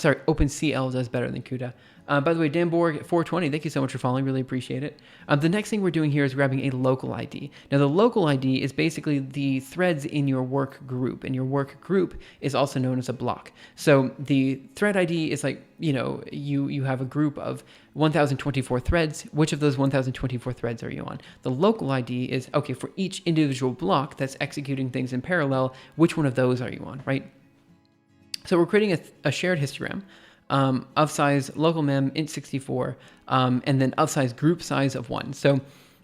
CUDA. By the way, Danborg420, thank you so much for following. Really appreciate it. The next thing we're doing here is grabbing a local ID. Now, the local ID is basically the threads in your work group, and your work group is also known as a block. So the thread ID is like, you have a group of 1,024 threads. Which of those 1,024 threads are you on? The local ID is, okay, for each individual block that's executing things in parallel, which one of those are you on, right? So we're creating a shared histogram of size local mem int64, and then of size group size of 1. So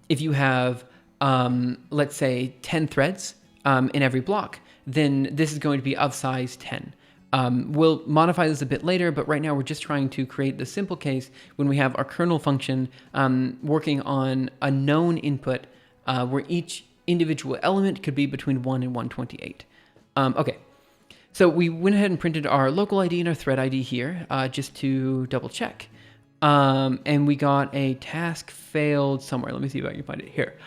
if you have, let's say, 10 threads in every block, then this is going to be of size 10. We'll modify this a bit later, but right now we're just trying to create the simple case when we have our kernel function working on a known input where each individual element could be between 1 and 128. Okay. So we went ahead and printed our local ID and our thread ID here, just to double check. And we got a task failed somewhere. Let me see if I can find it here.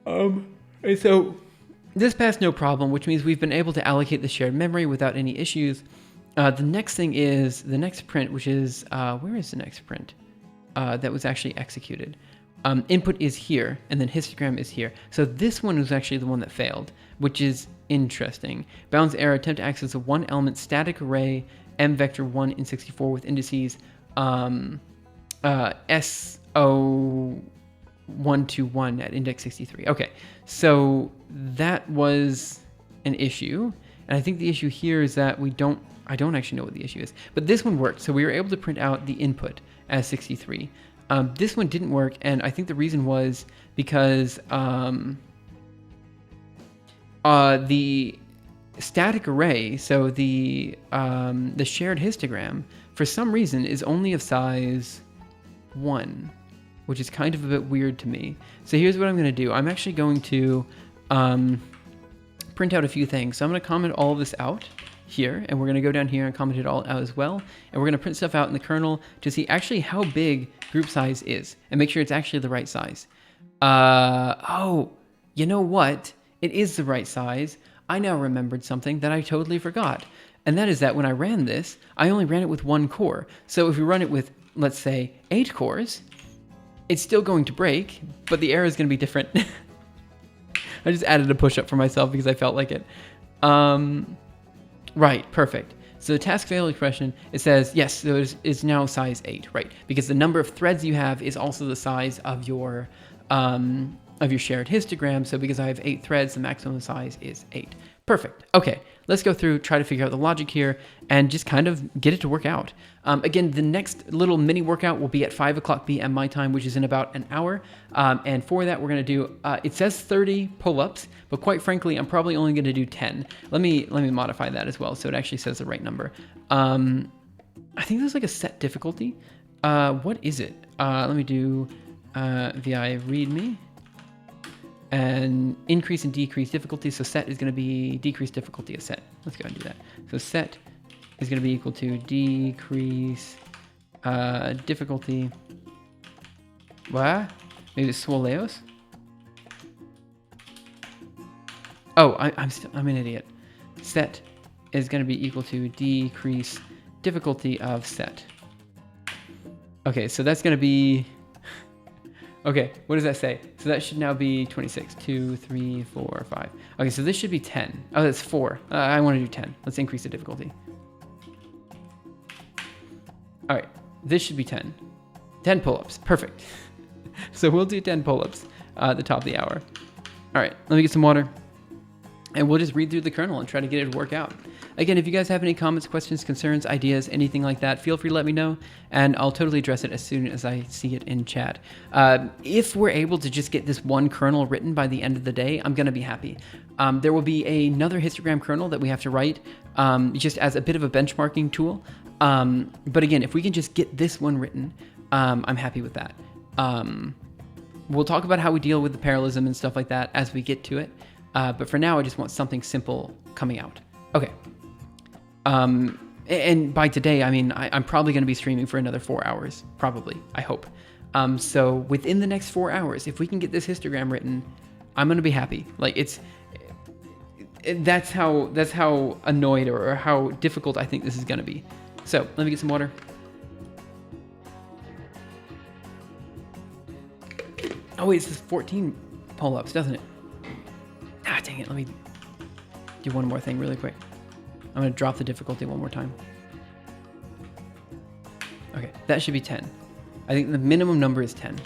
And so this passed no problem, which means we've been able to allocate the shared memory without any issues. The next thing is the next print, which is, where is the next print that was actually executed? Input is here, and then histogram is here. So this one was actually the one that failed, which is interesting. Bounds error, attempt to access a one element static array m vector 1 in 64 with indices SO121 at index 63. Okay, so that was an issue, and I think the issue here is that I don't actually know what the issue is, but this one worked. So we were able to print out the input as 63. This one didn't work, and I think the reason was because the static array, so the shared histogram, for some reason is only of size 1, which is kind of a bit weird to me. So here's what I'm going to do. I'm actually going to print out a few things. So I'm going to comment all of this out here, and we're going to go down here and comment it all out as well. And we're going to print stuff out in the kernel to see actually how big group size is and make sure it's actually the right size. Oh, you know what? It is the right size. I now remembered something that I totally forgot. And that is that when I ran this, I only ran it with 1 core. So if we run it with, let's say, 8 cores, it's still going to break, but the error is going to be different. I just added a push-up for myself because I felt like it. Right, perfect. So the task fail expression, it says, yes, so it's now size 8, right? Because the number of threads you have is also the size of your shared histogram. So because I have 8 threads, the maximum size is 8. Perfect. Okay, let's go through, try to figure out the logic here, and just kind of get it to work out. Again, the next little mini workout will be at 5 o'clock p.m. my time, which is in about an hour. And for that, we're going to do, it says 30 pull-ups, but quite frankly, I'm probably only going to do 10. Let me modify that as well, so it actually says the right number. I think there's like a set difficulty. What is it? Let me do vi readme. And increase and decrease difficulty. So set is going to be decrease difficulty of set. Let's go ahead and do that. So set is going to be equal to decrease difficulty. What? Maybe it's Swoleos? Oh, I'm an idiot. Set is going to be equal to decrease difficulty of set. Okay, so that's going to be... Okay, what does that say? So that should now be 26. 2, 3, 4, 5. Okay, so this should be 10. Oh, that's 4. I want to do 10. Let's increase the difficulty. All right, this should be 10. 10 pull-ups. Perfect. So we'll do 10 pull-ups at the top of the hour. All right, let me get some water. And we'll just read through the kernel and try to get it to work out. Again, if you guys have any comments, questions, concerns, ideas, anything like that, feel free to let me know, and I'll totally address it as soon as I see it in chat. If we're able to just get this one kernel written by the end of the day, I'm going to be happy. There will be another histogram kernel that we have to write just as a bit of a benchmarking tool. But again, if we can just get this one written, I'm happy with that. We'll talk about how we deal with the parallelism and stuff like that as we get to it. But for now, I just want something simple coming out. Okay. And by today, I mean, I'm probably going to be streaming for another 4 hours, probably, I hope. So within the next 4 hours, if we can get this histogram written, I'm going to be happy. Like that's how annoyed or how difficult I think this is going to be. So let me get some water. Oh wait, it says 14 pull-ups, doesn't it? Ah, dang it, let me do one more thing really quick. I'm going to drop the difficulty one more time. Okay, that should be 10. I think the minimum number is 10.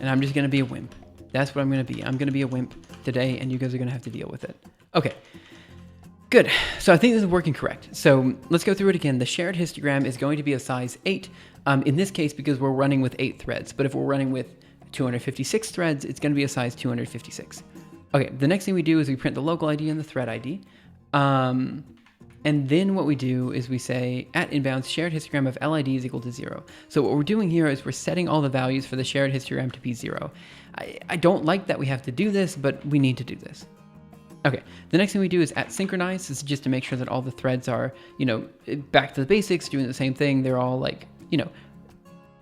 And I'm just going to be a wimp. That's what I'm going to be. I'm going to be a wimp today, and you guys are going to have to deal with it. Okay, good. So I think this is working correct. So let's go through it again. The shared histogram is going to be a size 8. In this case, because we're running with 8 threads. But if we're running with 256 threads, it's going to be a size 256. Okay, the next thing we do is we print the local ID and the thread ID. And then what we do is we say at inbounds shared histogram of LID is equal to 0. So what we're doing here is we're setting all the values for the shared histogram to be 0. I don't like that we have to do this, but we need to do this. Okay, the next thing we do is at synchronize. This is just to make sure that all the threads are, back to the basics, doing the same thing. They're all like,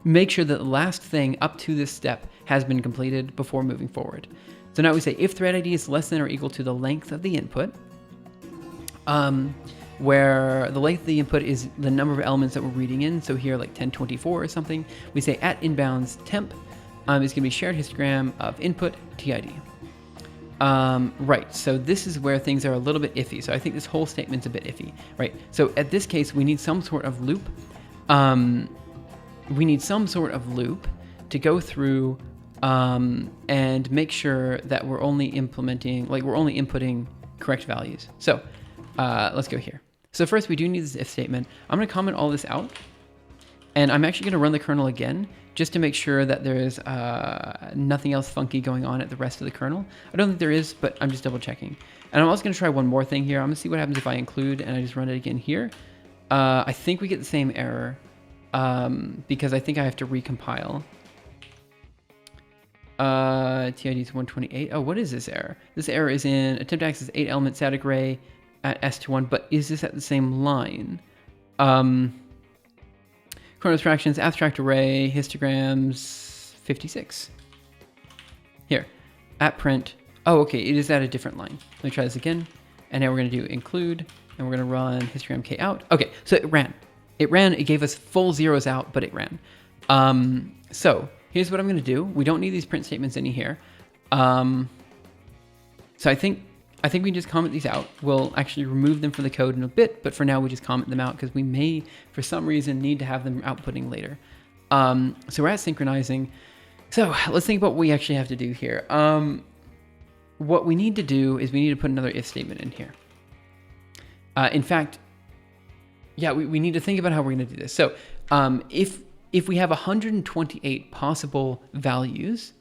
make sure that the last thing up to this step has been completed before moving forward. So now we say if thread ID is less than or equal to the length of the input, where the length of the input is the number of elements that we're reading in. So here, like 1024 or something, we say at inbounds temp is going to be shared histogram of input TID. Right, so this is where things are a little bit iffy. So I think this whole statement's a bit iffy, right? So at this case, we need some sort of loop. To go through and make sure that we're only inputting correct values. So let's go here. So first we do need this if statement. I'm going to comment all this out, and I'm actually going to run the kernel again just to make sure that there's nothing else funky going on at the rest of the kernel. I don't think there is, but I'm just double checking. And I'm also going to try one more thing here. I'm going to see what happens if I include and I just run it again here. I think we get the same error because I think I have to recompile. TID is 128. Oh, what is this error? This error is in attempt to access 8 element static array at S21, but is this at the same line? Chronos fractions, abstract array, histograms, 56. Here, at print. Oh, okay, it is at a different line. Let me try this again. And now we're going to do include, and we're going to run histogram k out. Okay, so it ran. It gave us full zeros out, but it ran. So here's what I'm going to do. We don't need these print statements in here. So I think we can just comment these out. We'll actually remove them from the code in a bit, but for now we just comment them out because we may, for some reason, need to have them outputting later. So we're at synchronizing. So let's think about what we actually have to do here. What we need to do is we need to put another if statement in here. In fact, yeah, we need to think about how we're going to do this. So if we have 128 possible values,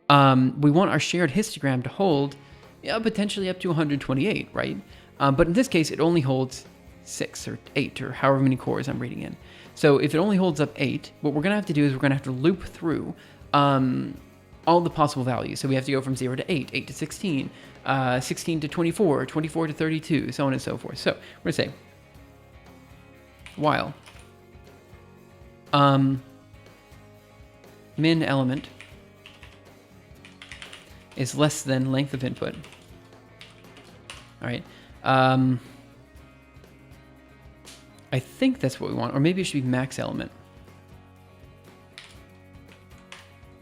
we want our shared histogram to hold potentially up to 128, right? But in this case, it only holds 6 or 8 or however many cores I'm reading in. So if it only holds up 8, what we're going to have to do is we're going to have to loop through all the possible values. So we have to go from 0 to 8, 8 to 16, 16 to 24, 24 to 32, so on and so forth. So we're going to say while min element is less than length of input. All right. I think that's what we want, or maybe it should be max element.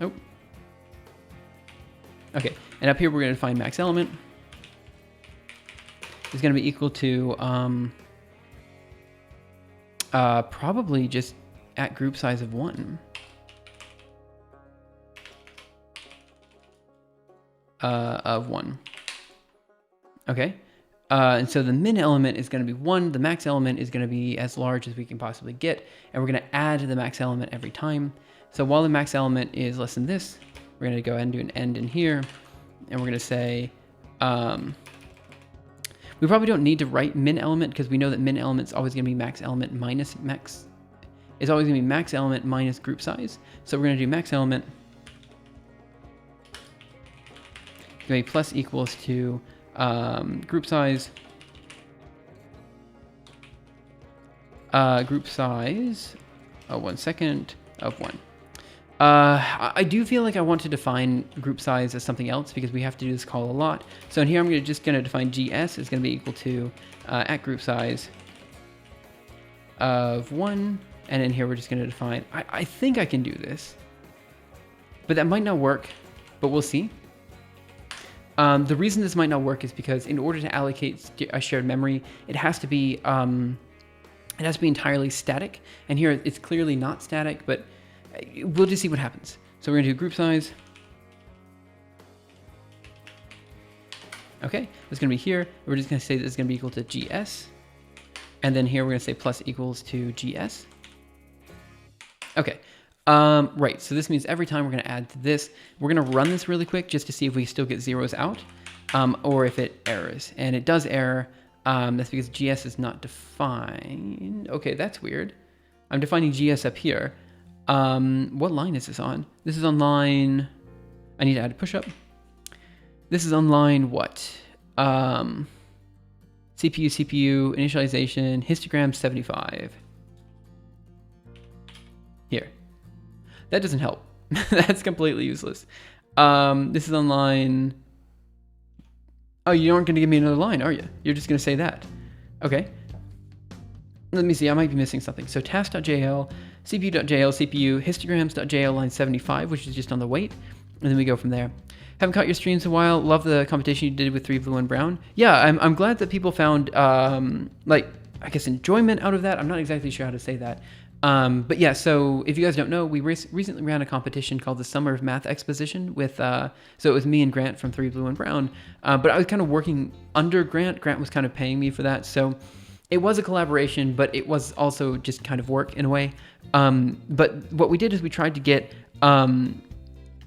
Oh. Okay, and up here we're going to define max element. Is going to be equal to probably just at group size of 1. Of 1. Okay. And so the min element is going to be 1. The max element is going to be as large as we can possibly get. And we're going to add the max element every time. So while the max element is less than this, we're going to go ahead and do an end in here. And we're going to say, we probably don't need to write min element because we know that min element is always going to be max element minus max. It's always going to be max element minus group size. So we're going to do max element. It's going to be plus equals to group size. Group size. Oh, 1 second of 1. I do feel like I want to define group size as something else because we have to do this call a lot. So in here, I'm just going to define GS is going to be equal to at group size of 1. And in here, we're just going to define, I think I can do this, but that might not work, but we'll see. The reason this might not work is because in order to allocate a shared memory, it has to be entirely static. And here it's clearly not static, but we'll just see what happens. So we're going to do group size. Okay, it's going to be here. We're just going to say that it's going to be equal to GS. And then here we're going to say plus equals to GS. Okay, right, so this means every time we're going to add to this, we're going to run this really quick just to see if we still get zeros out or if it errors. And it does error. That's because GS is not defined. Okay, that's weird. I'm defining GS up here. What line is this on? This is on line, I need to add a push-up. This is on line what? CPU, initialization, histogram 75. Here. That doesn't help. That's completely useless. This is on line. Oh, you aren't going to give me another line, are you? You're just going to say that. Okay. Let me see. I might be missing something. So task.jl, cpu.jl, CPU, histograms.jl line 75, which is just on the weight. And then we go from there. Haven't caught your streams in a while. Love the competition you did with 3 Blue and Brown. Yeah, I'm glad that people found, like, I guess enjoyment out of that. I'm not exactly sure how to say that. But yeah, so if you guys don't know, we recently ran a competition called the Summer of Math Exposition with, so it was me and Grant from 3 Blue and Brown, but I was kind of working under Grant. Grant was kind of paying me for that. So it was a collaboration, but it was also just kind of work in a way. But what we did is we tried to get,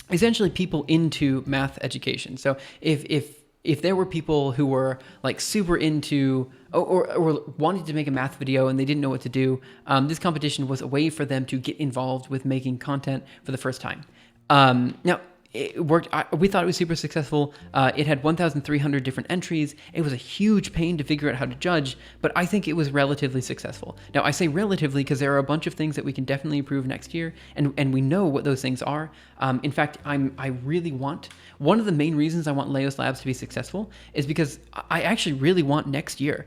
essentially people into math education. So if there were people who were like super into or wanted to make a math video and they didn't know what to do, this competition was a way for them to get involved with making content for the first time. Now, it worked. We thought it was super successful. It had 1,300 different entries. It was a huge pain to figure out how to judge, but I think it was relatively successful. Now, I say relatively because there are a bunch of things that we can definitely improve next year, and we know what those things are. In fact, I really want, one of the main reasons I want Leos Labs to be successful is because I actually really want next year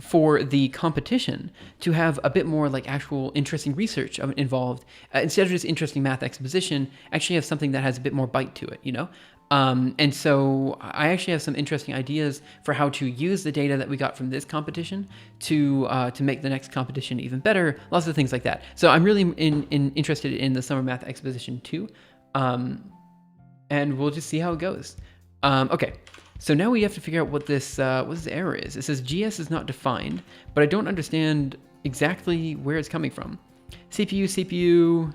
for the competition to have a bit more like actual interesting research involved. Instead of just interesting math exposition, actually have something that has a bit more bite to it, you know? And so I actually have some interesting ideas for how to use the data that we got from this competition to make the next competition even better, lots of things like that. So I'm really interested in the Summer Math Exposition too. And we'll just see how it goes. Okay. So now we have to figure out what this error is. It says GS is not defined, but I don't understand exactly where it's coming from. CPU,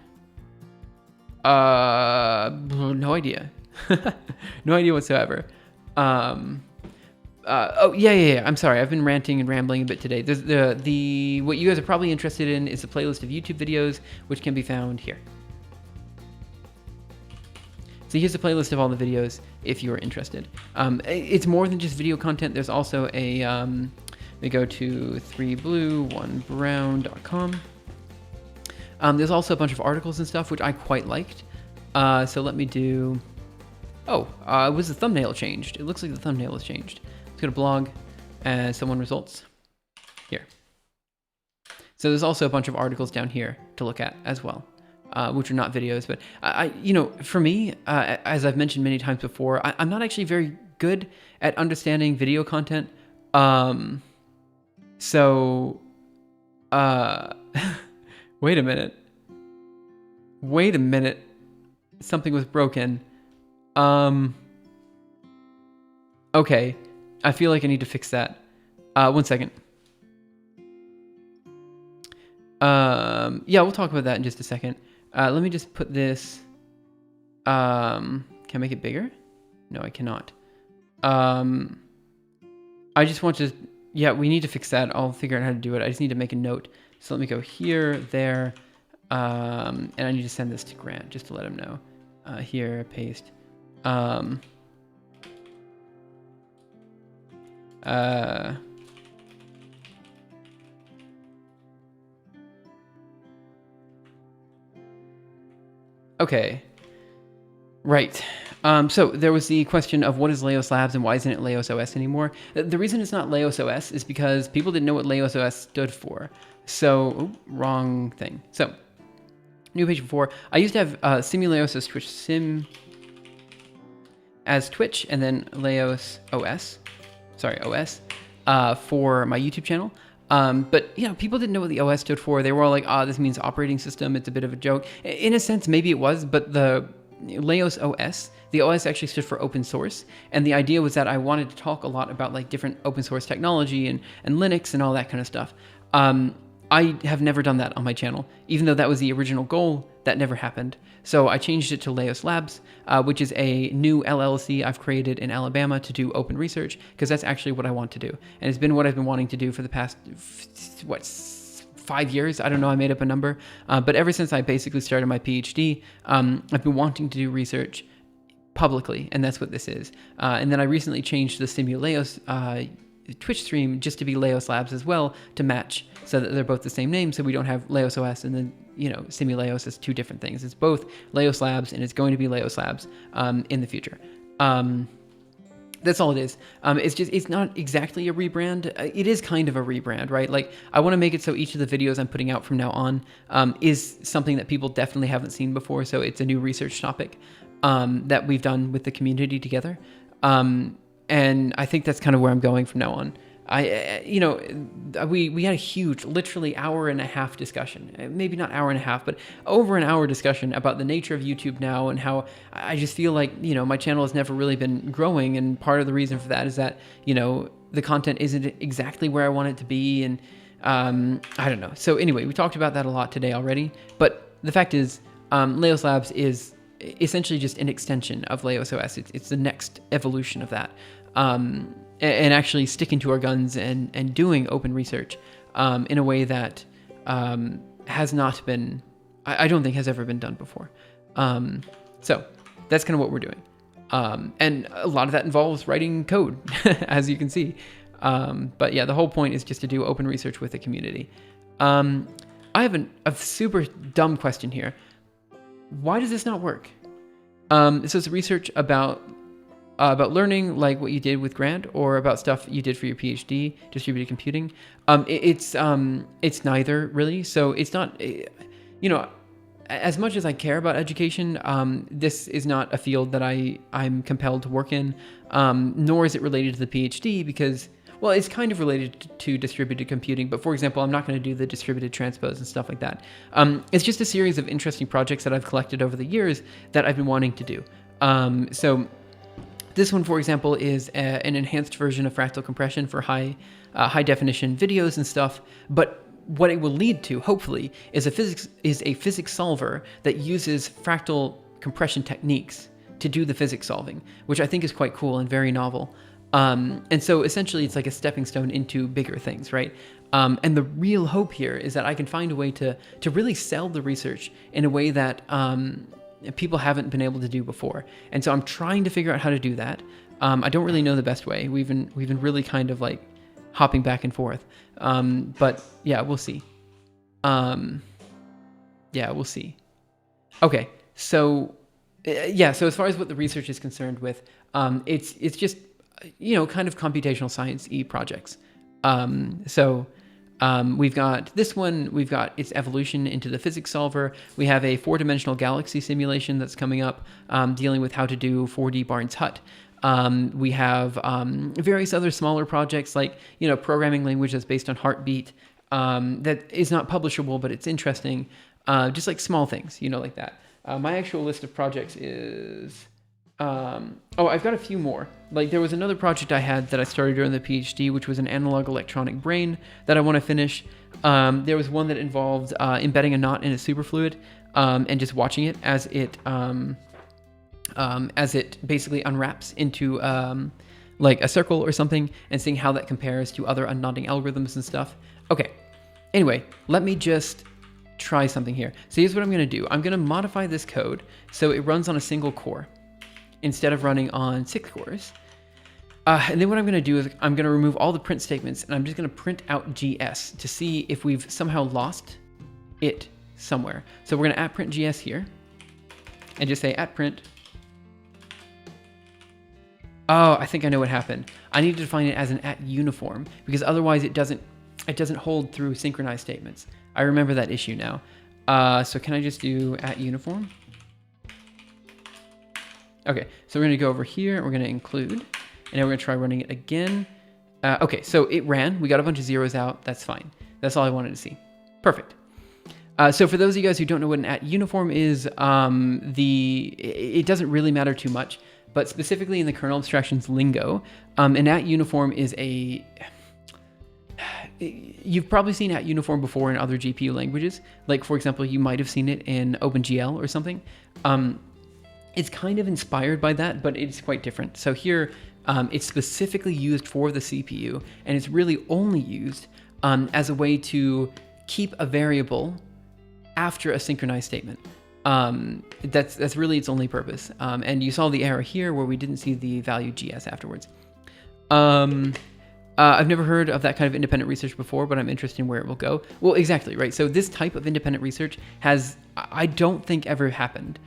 no idea. No idea whatsoever. Oh, yeah. I'm sorry. I've been ranting and rambling a bit today. There's what you guys are probably interested in is a playlist of YouTube videos, which can be found here. So here's a playlist of all the videos if you are interested. It's more than just video content. There's also a, we go to 3blue1brown.com. There's also a bunch of articles and stuff, which I quite liked. So let me do, was the thumbnail changed? It looks like the thumbnail was changed. Let's go to blog and someone results here. So there's also a bunch of articles down here to look at as well. which are not videos. But for me, as I've mentioned many times before, I'm not actually very good at understanding video content. So, wait a minute. Something was broken. Okay. I feel like I need to fix that. 1 second. Yeah, we'll talk about that in just a second. Let me just put this. Can I make it bigger? No, I cannot. I just want to. Yeah, we need to fix that. I'll figure out how to do it. I just need to make a note. So let me go here, there, and I need to send this to Grant just to let him know. Here, paste. Okay. Right. So there was the question of what is Laos Labs and why isn't it Laos OS anymore? The reason it's not Laos OS is because people didn't know what Laos OS stood for. So, wrong thing. So, new page before. I used to have Simulaos as Twitch, and then Laos OS. Sorry, OS. For my YouTube channel. But people didn't know what the OS stood for. They were all like, this means operating system. It's a bit of a joke. In a sense, maybe it was, but the Laos OS, the OS actually stood for open source. And the idea was that I wanted to talk a lot about like different open source technology and Linux and all that kind of stuff. I have never done that on my channel, even though that was the original goal. That never happened. So I changed it to Laos Labs, which is a new LLC I've created in Alabama to do open research, because that's actually what I want to do. And it's been what I've been wanting to do for the past, 5 years? I don't know, I made up a number. But ever since I basically started my PhD, I've been wanting to do research publicly, and that's what this is. And then I recently changed the Simulaos Twitch stream just to be Laos Labs as well, to match, so that they're both the same name, so we don't have Laos OS and then Simulaos as two different things. It's both Laos Labs, and it's going to be Laos Labs in the future. That's all it is. It's not exactly a rebrand. It is kind of a rebrand, right? Like, I want to make it so each of the videos I'm putting out from now on is something that people definitely haven't seen before. So it's a new research topic that we've done with the community together. And I think that's kind of where I'm going from now on. We had a huge, literally hour and a half discussion, maybe not hour and a half, but over an hour discussion about the nature of YouTube now, and how I just feel like, my channel has never really been growing. And part of the reason for that is that, the content isn't exactly where I want it to be. And I don't know. So anyway, we talked about that a lot today already, but the fact is, Laos Labs is essentially just an extension of Laos OS. It's the next evolution of that. And actually sticking to our guns and doing open research in a way that has not been, I don't think has ever been done before. So that's kind of what we're doing. And a lot of that involves writing code, as you can see. But yeah, the whole point is just to do open research with the community. I have a super dumb question here. Why does this not work? So it's research about learning, like what you did with Grant, or about stuff you did for your PhD, distributed computing. It's neither really. So it's not, as much as I care about education, this is not a field that I'm compelled to work in, nor is it related to the PhD, because, well, it's kind of related to distributed computing, but for example, I'm not going to do the distributed transpose and stuff like that. It's just a series of interesting projects that I've collected over the years that I've been wanting to do. So this one, for example, is an enhanced version of fractal compression for high definition videos and stuff. But what it will lead to, hopefully, is a physics solver that uses fractal compression techniques to do the physics solving, which I think is quite cool and very novel. And so essentially, it's like a stepping stone into bigger things, right? And the real hope here is that I can find a way to really sell the research in a way that people haven't been able to do before. And so I'm trying to figure out how to do that. I don't really know the best way. We've been really kind of like hopping back and forth. But yeah, we'll see. We'll see. Okay. So so as far as what the research is concerned with, it's just, kind of computational science-y projects. So We've got this one, we've got its evolution into the physics solver. We have a 4-dimensional galaxy simulation that's coming up, dealing with how to do 4D Barnes Hut. We have various other smaller projects like, programming language that's based on Heartbeat, that is not publishable, but it's interesting. Just like small things, like that. My actual list of projects is... I've got a few more. Like there was another project I had that I started during the PhD, which was an analog electronic brain that I want to finish. There was one that involved embedding a knot in a superfluid and just watching it as it basically unwraps into like a circle or something, and seeing how that compares to other unknotting algorithms and stuff. Okay. Anyway, let me just try something here. So here's what I'm going to do. I'm going to modify this code so it runs on a single core instead of running on 6 cores. And then what I'm going to do is I'm going to remove all the print statements, and I'm just going to print out GS to see if we've somehow lost it somewhere. So we're going to @print GS here and just say @print. Oh, I think I know what happened. I need to define it as an @uniform because otherwise it doesn't hold through synchronized statements. I remember that issue now. So can I just do @uniform? Okay, so we're going to go over here, and we're going to include, and now we're going to try running it again. Okay, so it ran. We got a bunch of zeros out. That's fine. That's all I wanted to see. Perfect. So for those of you guys who don't know what an @uniform is, it doesn't really matter too much, but specifically in the kernel abstractions lingo, an @uniform is a... You've probably seen @uniform before in other GPU languages. Like, for example, you might have seen it in OpenGL or something. It's kind of inspired by that, but it's quite different. So here, it's specifically used for the CPU, and it's really only used as a way to keep a variable after a synchronized statement. That's really its only purpose. And you saw the error here where we didn't see the value GS afterwards. I've never heard of that kind of independent research before, but I'm interested in where it will go. Well, exactly, right? So this type of independent research has, I don't think, ever happened.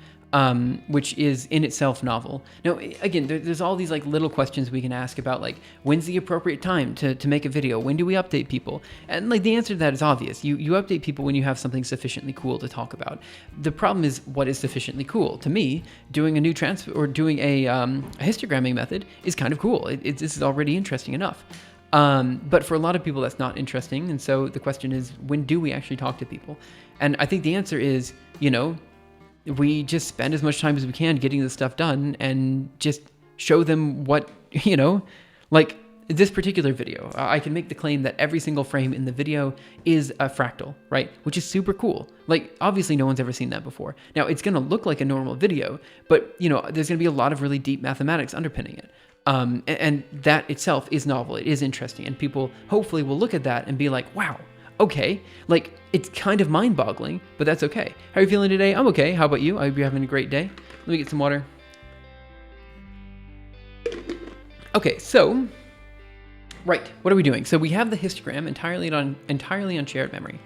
Which is in itself novel. Now, again, there's all these like little questions we can ask about, like, when's the appropriate time to make a video? When do we update people? And like the answer to that is obvious. You update people when you have something sufficiently cool to talk about. The problem is, what is sufficiently cool? To me, doing a new transfer or doing a histogramming method is kind of cool. This is already interesting enough. But for a lot of people, that's not interesting. And so the question is, when do we actually talk to people? And I think the answer is, we just spend as much time as we can getting this stuff done and just show them what, like this particular video. I can make the claim that every single frame in the video is a fractal, right? Which is super cool. Like, obviously no one's ever seen that before. Now, it's going to look like a normal video, but, there's going to be a lot of really deep mathematics underpinning it. And that itself is novel. It is interesting. And people hopefully will look at that and be like, wow, okay, like it's kind of mind-boggling, but that's okay. How are you feeling today? I'm okay. How about you? I hope you're having a great day. Let me get some water. Okay, so, right, what are we doing? So we have the histogram entirely on shared memory.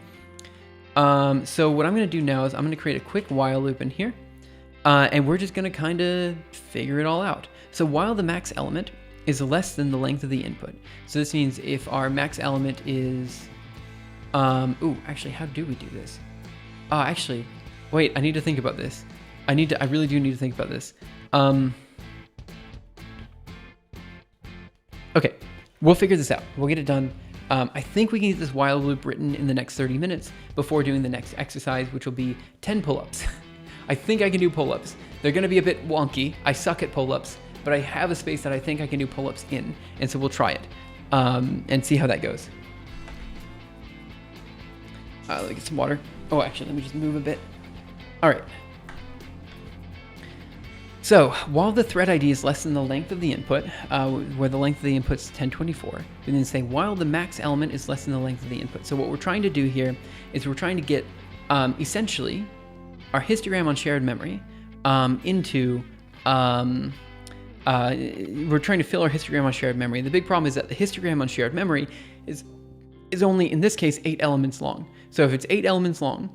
So what I'm going to do now is I'm going to create a quick while loop in here, and we're just going to kind of figure it all out. So while the max element is less than the length of the input, so this means if our max element is actually, how do we do this? Actually, wait, I need to think about this. I really do need to think about this. Okay, we'll figure this out. We'll get it done. I think we can get this while loop written in the next 30 minutes before doing the next exercise, which will be 10 pull-ups. I think I can do pull-ups. They're going to be a bit wonky. I suck at pull-ups, but I have a space that I think I can do pull-ups in, and so we'll try it and see how that goes. Let me get some water. Oh, actually, let me just move a bit. All right. So while the thread ID is less than the length of the input, where the length of the input is 1024, we then say while the max element is less than the length of the input. So what we're trying to do here is we're trying to get essentially our histogram on shared memory into we're trying to fill our histogram on shared memory. The big problem is that the histogram on shared memory is only, in this case, 8 elements long. So if it's 8 elements long,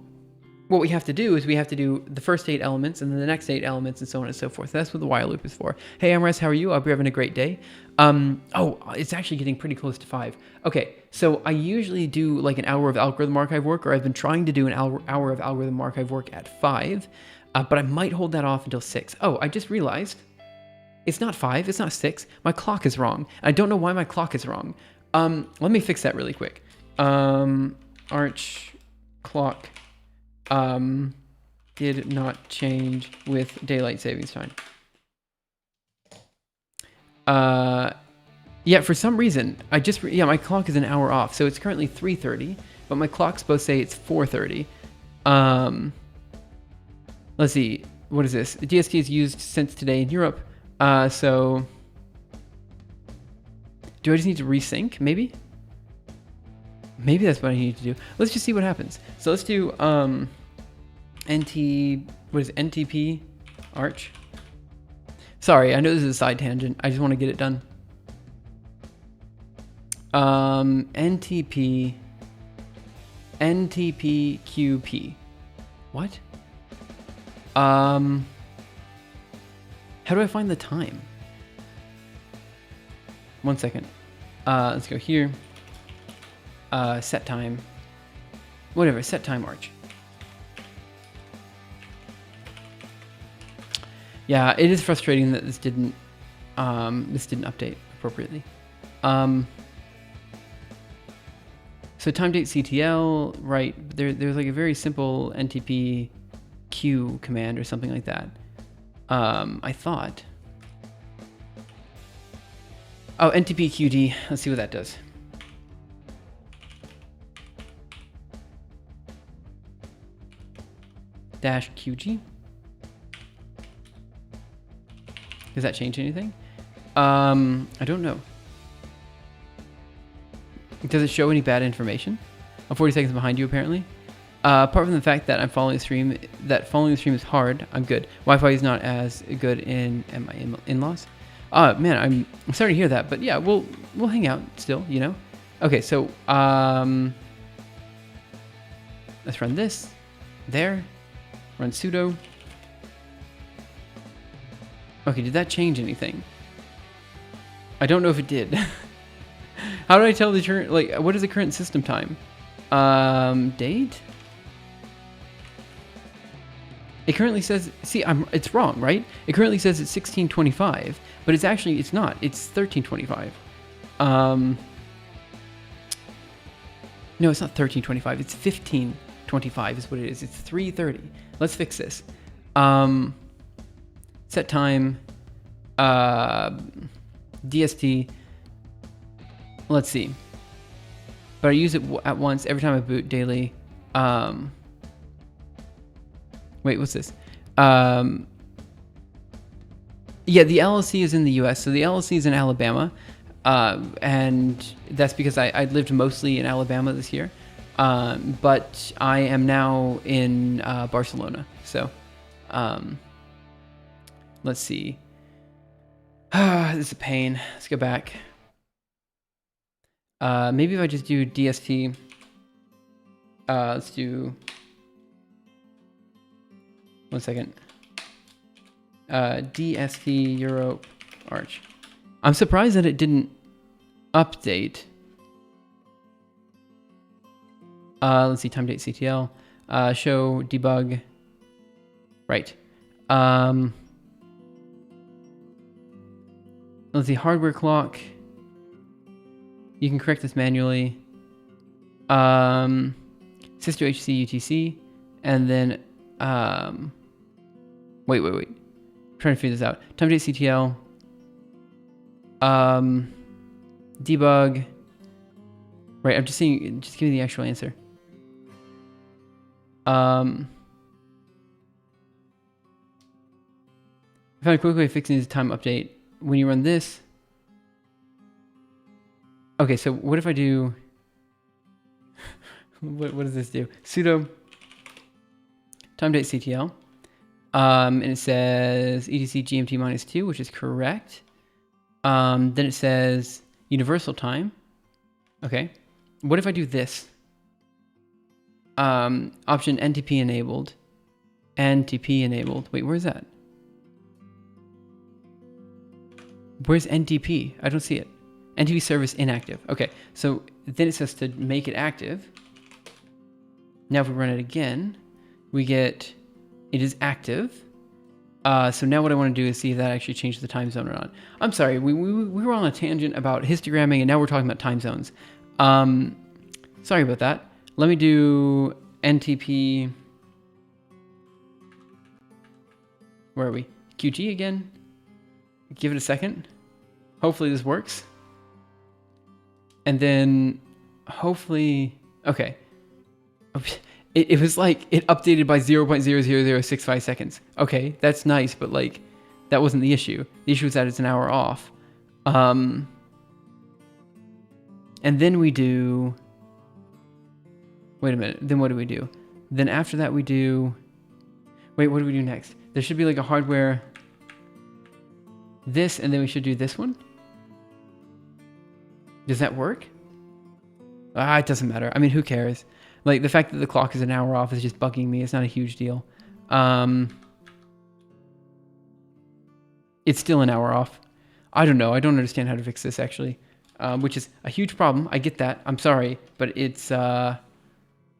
what we have to do is we have to do the first 8 elements and then the next 8 elements and so on and so forth. That's what the while loop is for. Hey, Amres, how are you? I hope you're having a great day. Oh, it's actually getting pretty close to 5. Okay, So I usually do like an hour of algorithm archive work, or I've been trying to do an hour of algorithm archive work at 5, but I might hold that off until 6. Oh, I just realized it's not 5, it's not 6. My clock is wrong. I don't know why my clock is wrong. Let me fix that really quick. Arch clock did not change with daylight savings time. Yeah, for some reason, my clock is an hour off, so it's currently 3:30, but my clock's supposed to say it's 4:30. Let's see, what is this? DST is used since today in Europe, so do I just need to resync, maybe? Maybe that's what I need to do. Let's just see what happens. So let's do NTP Arch. Sorry, I know this is a side tangent. I just want to get it done. NTPQP. What? How do I find the time? 1 second. Let's go here. Set time. Whatever, set time Arch. Yeah, it is frustrating that this didn't update appropriately. So time date CTL, right? There's like a very simple NTP Q command or something like that. I thought. Oh, NTP QD. Let's see what that does. Dash QG. Does that change anything? I don't know. Does it show any bad information? I'm 40 seconds behind you, apparently. Apart from the fact that I'm following the stream, is hard, I'm good. Wi-Fi is not as good in my in-laws. Man, I'm sorry to hear that, but yeah, we'll hang out still, you know? Okay, so, let's run this. There. Run sudo. Okay, did that change anything? I don't know if it did. How do I tell the current, like, what is the current system time? Date? It currently says, see, it's wrong, right? It currently says it's 16:25, but it's not. It's 13:25. No, it's not 13:25. It's 15:25 is what it is. It's 3:30. Let's fix this. Set time, DST. Let's see. But I use it at once every time I boot daily. Wait, what's this? Yeah, the LLC is in the US, so the LLC is in Alabama. And that's because I lived mostly in Alabama this year. But I am now in Barcelona. So, let's see. This is a pain. Let's go back. Maybe if I just do DST. Let's do. 1 second. DST Europe Arch. I'm surprised that it didn't update. Let's see, time date CTL. Show debug. Right. Let's see, hardware clock. You can correct this manually. Sister HC UTC. And then, wait. I'm trying to figure this out. Time date CTL. Debug. Right, I'm just seeing, just give me the actual answer. I found a quick way of fixing this time update. When you run this. Okay, so what if I do, what does this do? Sudo time date CTL. And it says ETC GMT -2, which is correct. Then it says universal time. Okay. What if I do this? Option NTP enabled. NTP enabled. Wait, where's that? Where's NTP? I don't see it. NTP service inactive. Okay, so then it says to make it active. Now if we run it again, we get it is active. So now what I want to do is see if that actually changes the time zone or not. I'm sorry, we were on a tangent about histogramming, and now we're talking about time zones. Sorry about that. Let me do NTP. Where are we? QG again. Give it a second. Hopefully this works. And then hopefully, okay. It was like it updated by 0.00065 seconds. Okay, that's nice, but like that wasn't the issue. The issue is that it's an hour off. And then we do, wait a minute, then what do we do? Then after that we do, wait, what do we do next? There should be like a hardware, this, and then we should do this one. Does that work? It doesn't matter. I mean, who cares? Like, the fact that the clock is an hour off is just bugging me. It's not a huge deal. It's still an hour off. I don't know. I don't understand how to fix this, actually. Which is a huge problem. I get that. I'm sorry. But it's, yeah,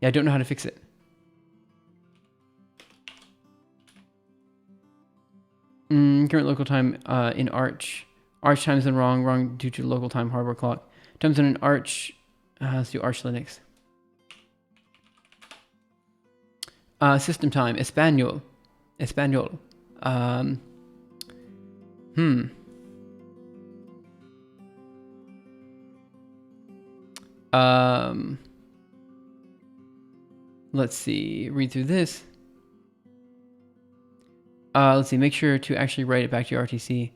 I don't know how to fix it. Current local time in Arch. Arch time zone wrong due to local time hardware clock. Time zone in Arch. Let's do Arch Linux. System time, Espanol. Let's see, read through this. Let's see, make sure to actually write it back to your RTC.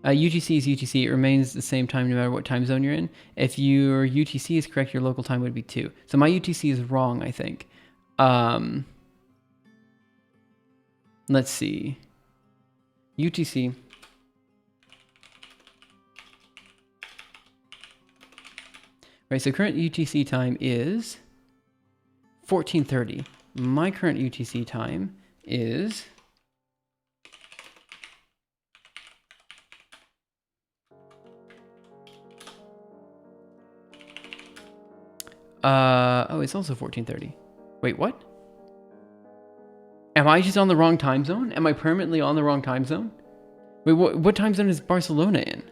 UTC is UTC. It remains the same time no matter what time zone you're in. If your UTC is correct, your local time would be 2. So my UTC is wrong, I think. Let's see. UTC. Right, so current UTC time is 14:30. My current UTC time is... oh, it's also 14:30. Wait, what? Am I just on the wrong time zone? Am I permanently on the wrong time zone? Wait, what time zone is Barcelona in?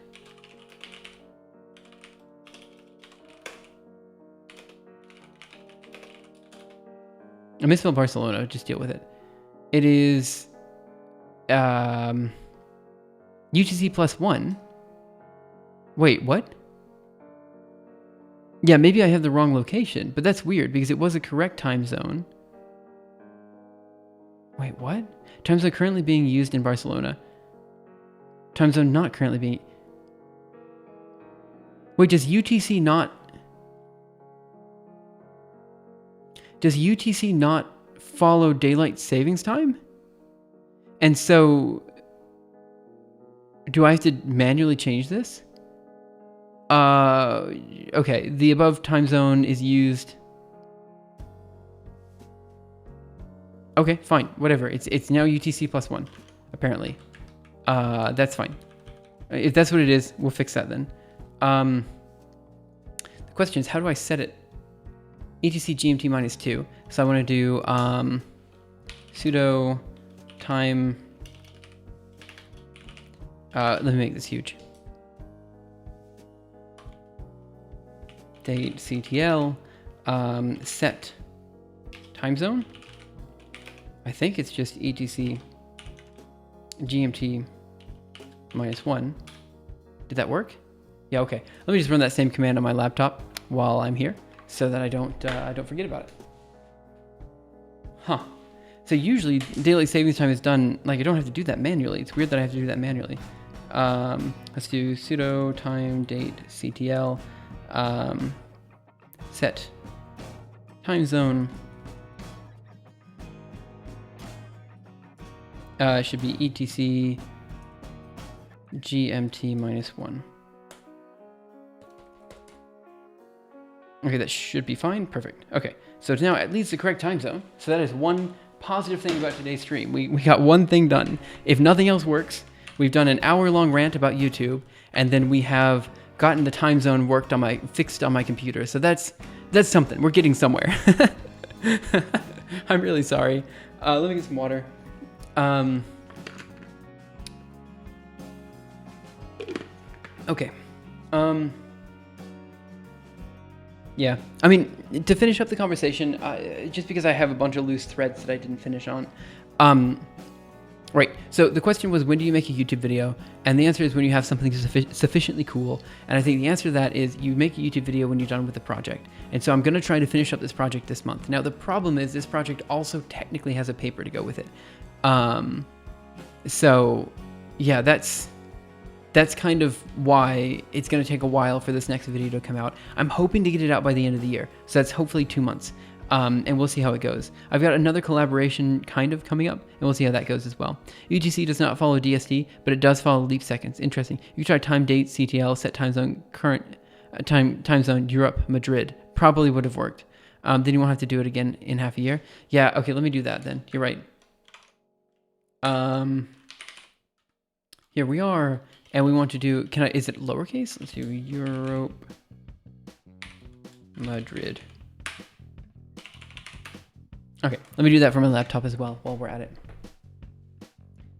I misspelled Barcelona, just deal with it. It is UTC +1. Wait, what? Yeah, maybe I have the wrong location, but that's weird because it was a correct time zone. Wait, what? Time zone currently being used in Barcelona. Time zone not currently being... Wait, does UTC not... Does UTC not follow daylight savings time? And so... Do I have to manually change this? Okay, the above time zone is used. Okay, fine, whatever. It's now UTC +1, apparently. That's fine. If that's what it is, we'll fix that then. The question is, how do I set it? ETC GMT -2. So I want to do sudo time. Let me make this huge. Date CTL set time zone. I think it's just ETC GMT -1. Did that work? Yeah, okay. Let me just run that same command on my laptop while I'm here so that I don't forget about it. Huh. So usually daylight savings time is done, like I don't have to do that manually. It's weird that I have to do that manually. Let's do sudo time date CTL set time zone. Should be ETC GMT -1. Okay, that should be fine. Perfect. Okay, so it's now at least the correct time zone. So that is one positive thing about today's stream. We got one thing done. If nothing else works, We've done an hour-long rant about YouTube, and then we have gotten the time zone fixed on my computer. So that's something. We're getting somewhere. I'm really sorry. Let me get some water. Okay. Yeah. I mean, to finish up the conversation, just because I have a bunch of loose threads that I didn't finish on. Right. So the question was, when do you make a YouTube video? And the answer is when you have something sufficiently cool. And I think the answer to that is you make a YouTube video when you're done with the project. And so I'm going to try to finish up this project this month. Now, the problem is this project also technically has a paper to go with it. So yeah, that's kind of why it's going to take a while for this next video to come out. I'm hoping to get it out by the end of the year. So that's hopefully 2 months. And we'll see how it goes. I've got another collaboration kind of coming up, and we'll see how that goes as well. UTC does not follow DSD, but it does follow leap seconds. Interesting. You try time, date, CTL, set time zone, current time zone, Europe, Madrid. Probably would have worked. Then you won't have to do it again in half a year. Yeah, okay, let me do that then. You're right. Here we are, and we want to do, is it lowercase? Let's do Europe, Madrid. Okay, let me do that from my laptop as well while we're at it.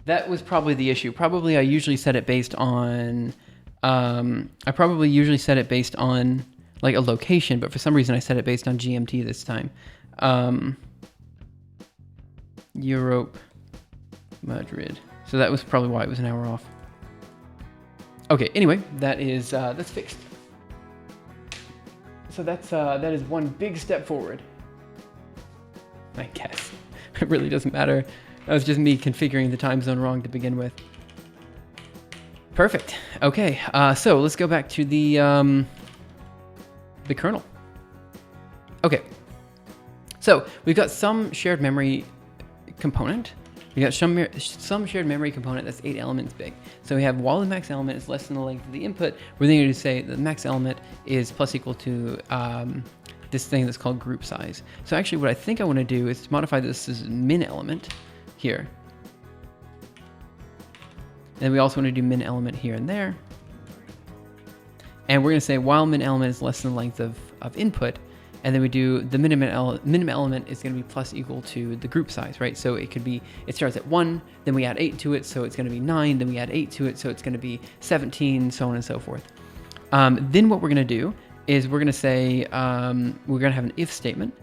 That was probably the issue. Probably I usually set it based on, like a location, but for some reason I set it based on GMT this time. Europe, Madrid. So that was probably why it was an hour off. Okay, anyway, that's fixed. So that is one big step forward. I guess. It really doesn't matter. That was just me configuring the time zone wrong to begin with. Perfect. Okay, so let's go back to the kernel. Okay. So we've got some shared memory component. We got some shared memory component that's 8 elements big. So we have while the max element is less than the length of the input, we're then going to say the max element is plus equal to this thing that's called group size. So actually what I think I want to do is modify this as min element here. And we also want to do min element here and there. And we're going to say while min element is less than the length of input, and then we do the minimum element is going to be plus equal to the group size, right? So it starts at 1, then we add 8 to it, so it's going to be 9, then we add 8 to it, so it's going to be 17, so on and so forth. Then what we're going to do is we're going to say, we're going to have an if statement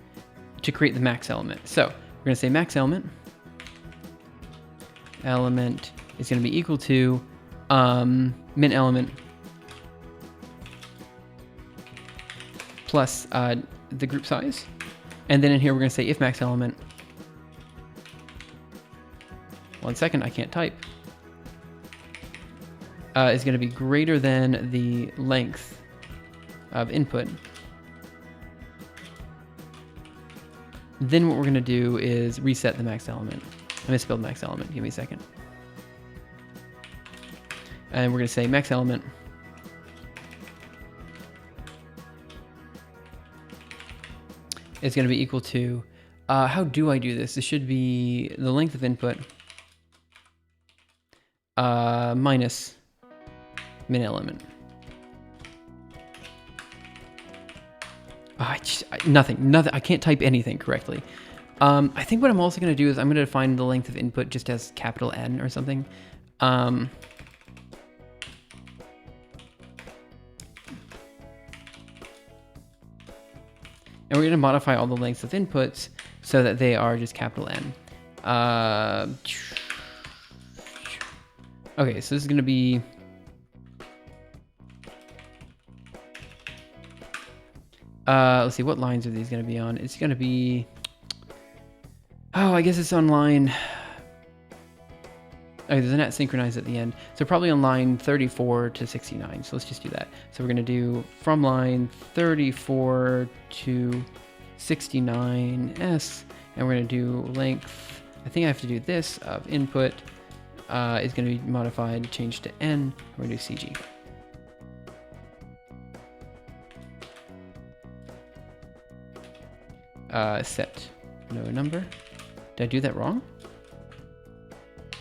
to create the max element. So we're going to say max element is going to be equal to min element plus the group size. And then in here, we're going to say if max element, 1 second, I can't type, is going to be greater than the length of input. Then what we're going to do is reset the max element. I misspelled max element. Give me a second. And we're going to say max element is going to be equal to, how do I do this? This should be the length of input minus min element. Nothing. I can't type anything correctly. I think what I'm also going to do is I'm going to define the length of input just as capital N or something. And we're going to modify all the lengths of inputs so that they are just capital N. Okay, so this is going to be... let's see, what lines are these going to be on? It's going to be... Oh, I guess it's on line... Okay, there's a net synchronize at the end. So probably on line 34 to 69. So let's just do that. So we're going to do from line 34 to 69s. And we're going to do length. I think I have to do this of input is going to be modified, changed to N. We're going to do CG. Set no number. Did I do that wrong?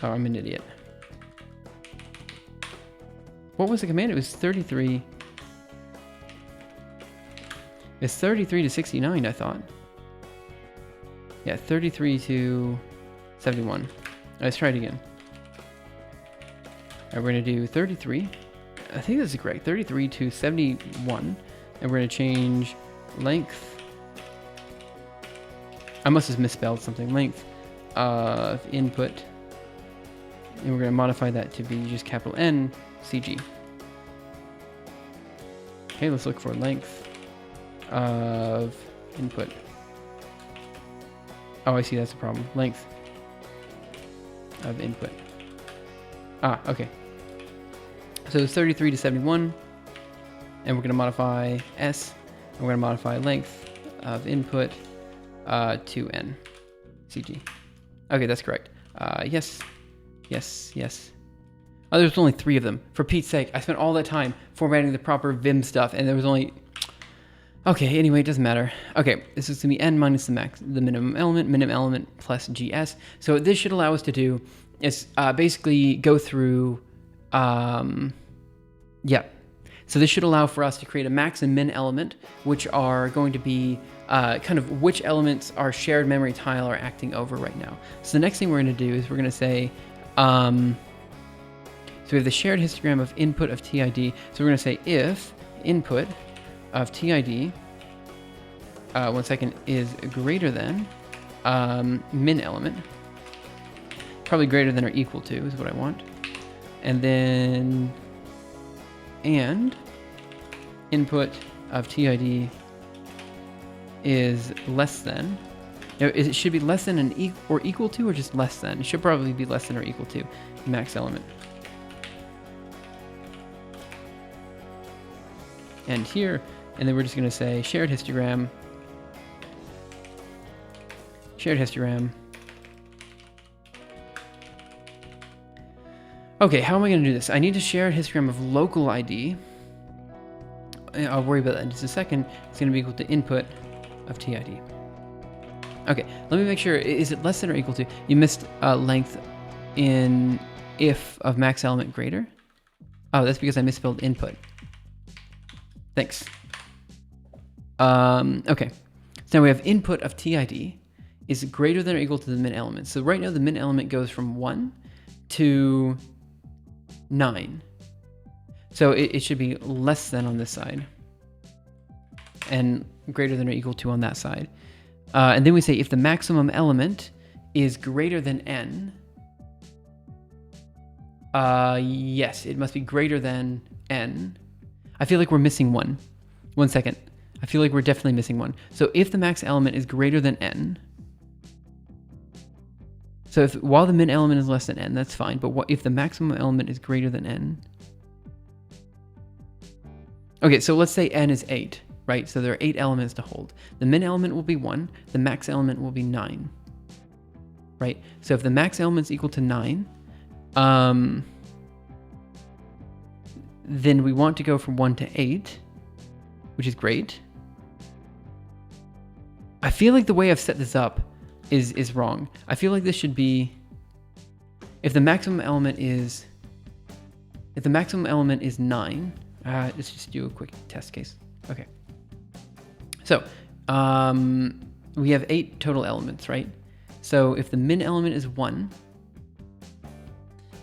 Oh, I'm an idiot. what was the command? It was 33. It's 33 to 69, I thought. Yeah, 33 to 71. Let's try it again. All right, we're going to do 33. I think this is correct. 33 to 71. And we're going to change length. I must have misspelled something. Length of input. And we're going to modify that to be just capital N CG. Okay, let's look for length of input. Oh, I see, that's a problem. Length of input. Ah, okay. So it's 33 to 71, and we're going to modify S, and we're going to modify length of input to N CG. Okay, that's correct. Yes, yes, yes. Oh, there's only 3 of them. For Pete's sake, I spent all that time formatting the proper Vim stuff, and there was only... Okay, anyway, it doesn't matter. Okay, this is going to be N minus the minimum element plus GS. So what this should allow us to do is basically go through... yeah. So this should allow for us to create a max and min element, which are going to be kind of which elements our shared memory tile are acting over right now. So the next thing we're going to do is we're going to say... so we have the shared histogram of input of TID. So we're going to say if input of TID, 1 second, is greater than min element, probably greater than or equal to is what I want. And then, and input of TID is less than, it should be less than and or equal to, or just less than? It should probably be less than or equal to max element. And here, and then we're just going to say shared histogram. Okay, how am I going to do this? I need a shared histogram of local ID. I'll worry about that in just a second. It's going to be equal to input of TID. Okay, let me make sure. Is it less than or equal to? You missed length in if of max element greater. Oh, that's because I misspelled input. Thanks. Okay, so now we have input of TID is greater than or equal to the min element. So right now the min element goes from 1 to 9. So it should be less than on this side and greater than or equal to on that side. And then we say if the maximum element is greater than n, yes, it must be greater than n. I feel like we're missing one. 1 second. I feel like we're definitely missing one. So if the max element is greater than n, so while the min element is less than n, that's fine. But what if the maximum element is greater than n? Okay, so let's say n is 8, right? So there are 8 elements to hold. The min element will be 1. The max element will be 9, right? So if the max element is equal to 9, then we want to go from 1 to 8, which is great. I feel like the way I've set this up is wrong. I feel like this should be, if the maximum element is 9, let's just do a quick test case. Okay. So, we have 8 total elements, right? So if the min element is 1,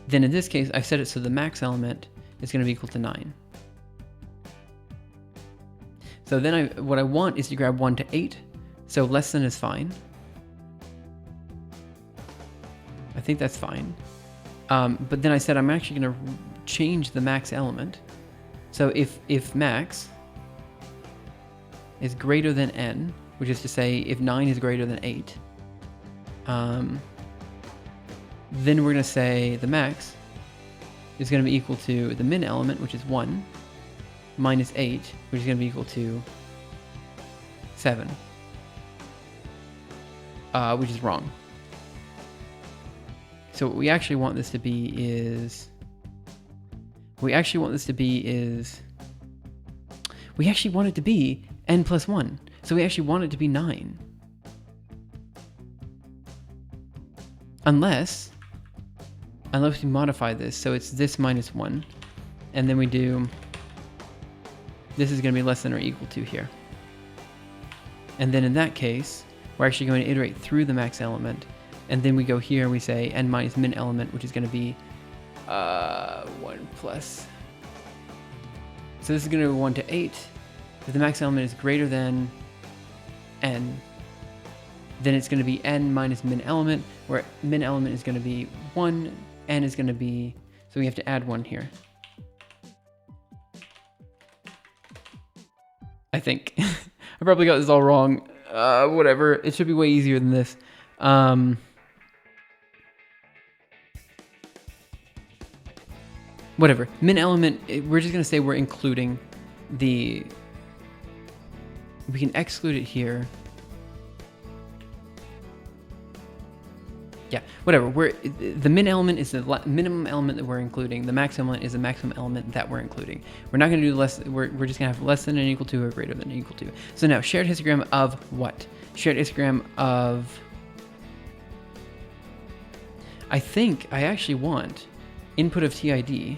then in this case, I set it so the max element is going to be equal to 9. So then what I want is to grab 1 to 8. So less than is fine. I think that's fine. But then I said I'm actually going to change the max element. So if max is greater than n, which is to say if 9 is greater than 8, then we're going to say the max is going to be equal to the min element, which is 1, minus 8, which is going to be equal to 7, which is wrong. So what we actually want this to be is, we actually want it to be n plus 1. So we actually want it to be 9. Unless we modify this, so it's this minus 1, and then we do, this is going to be less than or equal to here. And then in that case, we're actually going to iterate through the max element. And then we go here and we say n minus min element, which is going to be 1 plus. So this is going to go 1 to 8. If the max element is greater than n, then it's going to be n minus min element, where min element is going to be 1, n is going to be, so we have to add 1 here. I think. I probably got this all wrong. Whatever. It should be way easier than this. Whatever. Min element, we're just going to say we're including the... We can exclude it here. Yeah, whatever. The min element is the minimum element that we're including. The max element is the maximum element that we're including. We're not going to do less. We're just going to have less than and equal to or greater than and equal to. So now, shared histogram of what? Shared histogram of... I think I actually want input of TID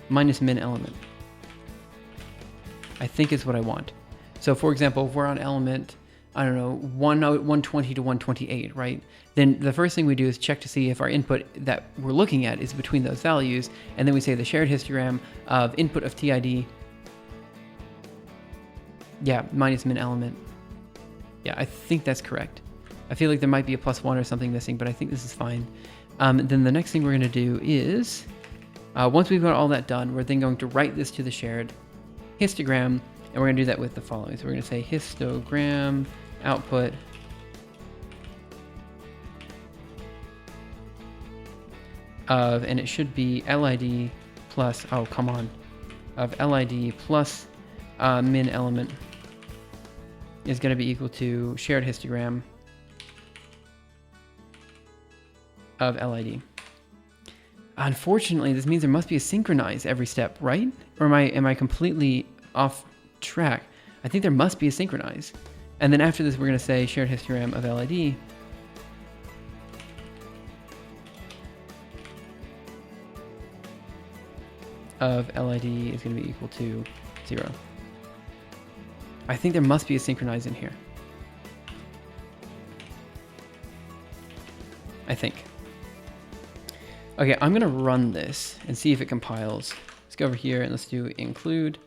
minus min element. I think is what I want. So for example, if we're on element, I don't know, 120 to 128, right? Then the first thing we do is check to see if our input that we're looking at is between those values. And then we say the shared histogram of input of TID, yeah, minus min element. Yeah, I think that's correct. I feel like there might be a +1 or something missing, but I think this is fine. Then the next thing we're going to do is, once we've got all that done, we're then going to write this to the shared histogram, and we're going to do that with the following. So we're going to say histogram output of, and it should be LID plus, oh, come on, of LID plus min element is going to be equal to shared histogram of LID. Unfortunately, this means there must be a synchronize every step, right? Or am I completely off track? I think there must be a synchronize. And then after this, we're going to say shared histogram of LID is going to be equal to 0. I think there must be a synchronize in here. I think. Okay, I'm gonna run this and see if it compiles. Let's go over here and let's do include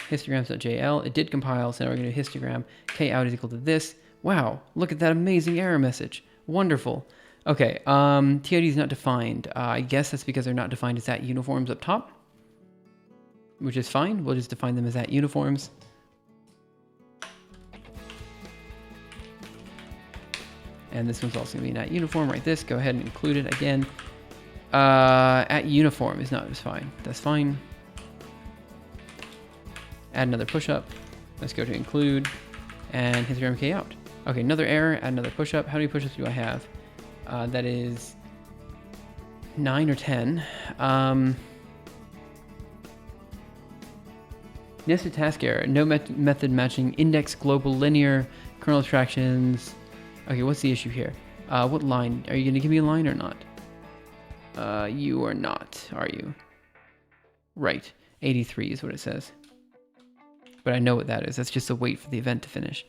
histograms.jl. It did compile, so now we're gonna do histogram. K out is equal to this. Wow, look at that amazing error message. Wonderful. Okay, TID is not defined. I guess that's because they're not defined as at uniforms up top, which is fine. We'll just define them as at uniforms. And this one's also gonna be an at uniform, right? This, go ahead and include it again. At uniform is not fine. That's fine. Add another push-up. Let's go to include and histogram K out. Okay, another error, add another push-up. How many push-ups do I have? That is 9 or 10. Nested task error. No method matching index global linear kernel abstractions. Okay, what's the issue here? What line? Are you going to give me a line or not? You are not, are you? Right. 83 is what it says. But I know what that is. That's just a wait for the event to finish.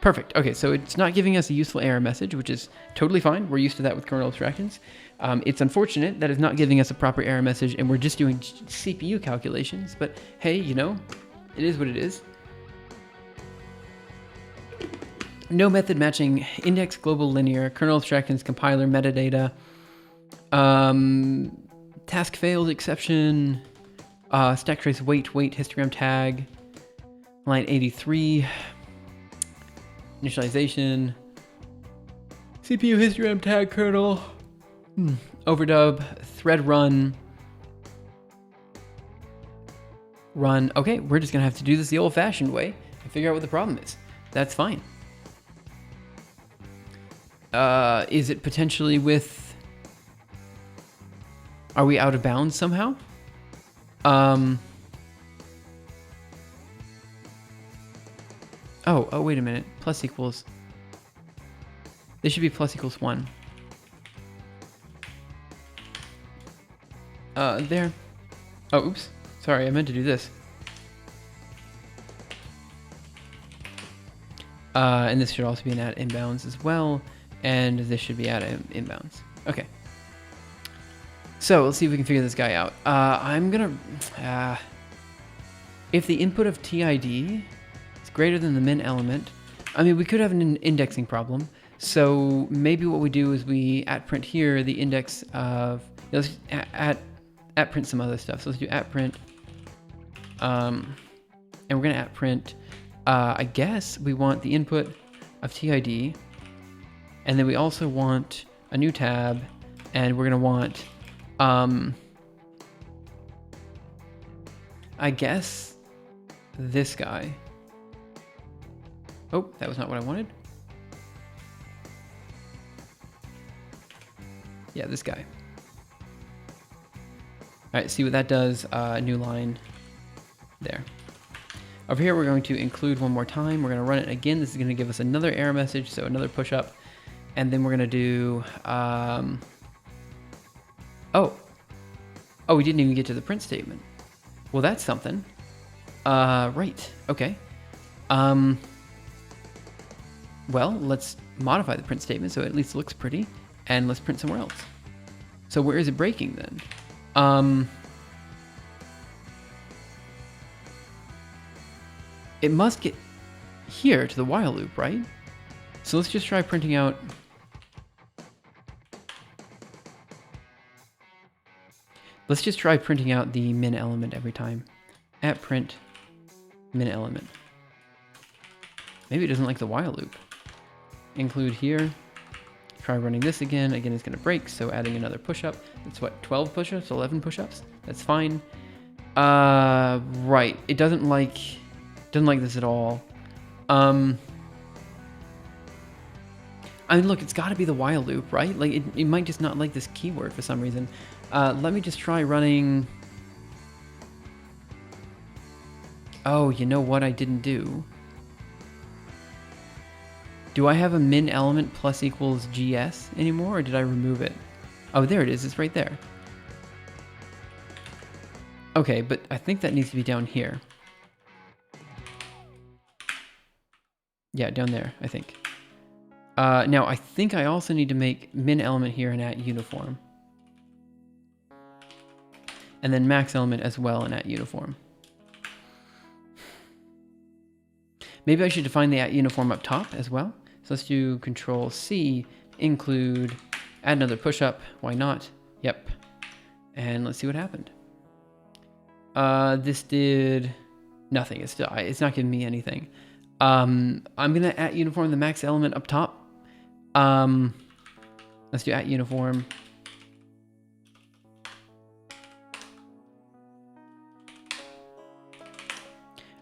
Perfect. Okay, so it's not giving us a useful error message, which is totally fine. We're used to that with kernel abstractions. It's unfortunate that it's not giving us a proper error message and we're just doing CPU calculations. But hey, you know, it is what it is. No method matching index global linear kernel abstractions compiler metadata task failed exception stack trace wait histogram tag line 83 initialization CPU histogram tag kernel overdub thread run. Okay, we're just gonna have to do this the old-fashioned way and figure out what the problem is. That's fine. Is it potentially with... Are we out of bounds somehow? Oh, wait a minute. Plus equals... This should be plus equals 1. There. Oh, oops. Sorry, I meant to do this. And this should also be an at inbounds as well. And this should be at inbounds. Okay. So let's see if we can figure this guy out. I'm gonna... if the input of TID is greater than the min element, I mean, we could have an indexing problem. So maybe what we do is we at print here the index of... Let's at print some other stuff. So let's do at print. And we're gonna at print... I guess we want the input of TID, and then we also want a new tab, and we're gonna want, I guess, this guy. Oh, that was not what I wanted. Yeah, this guy. All right, see what that does. New line there. Over here, we're going to include one more time. We're going to run it again. This is going to give us another error message, so another push up. And then we're going to do... Oh, we didn't even get to the print statement. Well, that's something. Right. Okay. Well, let's modify the print statement so it at least looks pretty. And let's print somewhere else. So where is it breaking then? It must get here to the while loop, right? So let's just try printing out... Let's just try printing out the min element every time. At print min element. Maybe it doesn't like the while loop. Include here. Try running this again. Again, it's going to break, so adding another push-up. That's what, 12 push-ups, 11 push-ups? That's fine. Right. It doesn't like this at all. I mean, look, it's got to be the while loop, right? Like, it might just not like this keyword for some reason. Let me just try running... Oh, you know what I didn't do? Do I have a min element plus equals GS anymore, or did I remove it? Oh, there it is. It's right there. Okay, but I think that needs to be down here. Yeah, down there, I think. Now, I think I also need to make min element here and at uniform. And then max element as well and at uniform. Maybe I should define the at uniform up top as well. So let's do Control C, include, add another push up. Why not? Yep. And let's see what happened. This did nothing. It's not giving me anything. I'm gonna at uniform the max element up top. Let's do at uniform.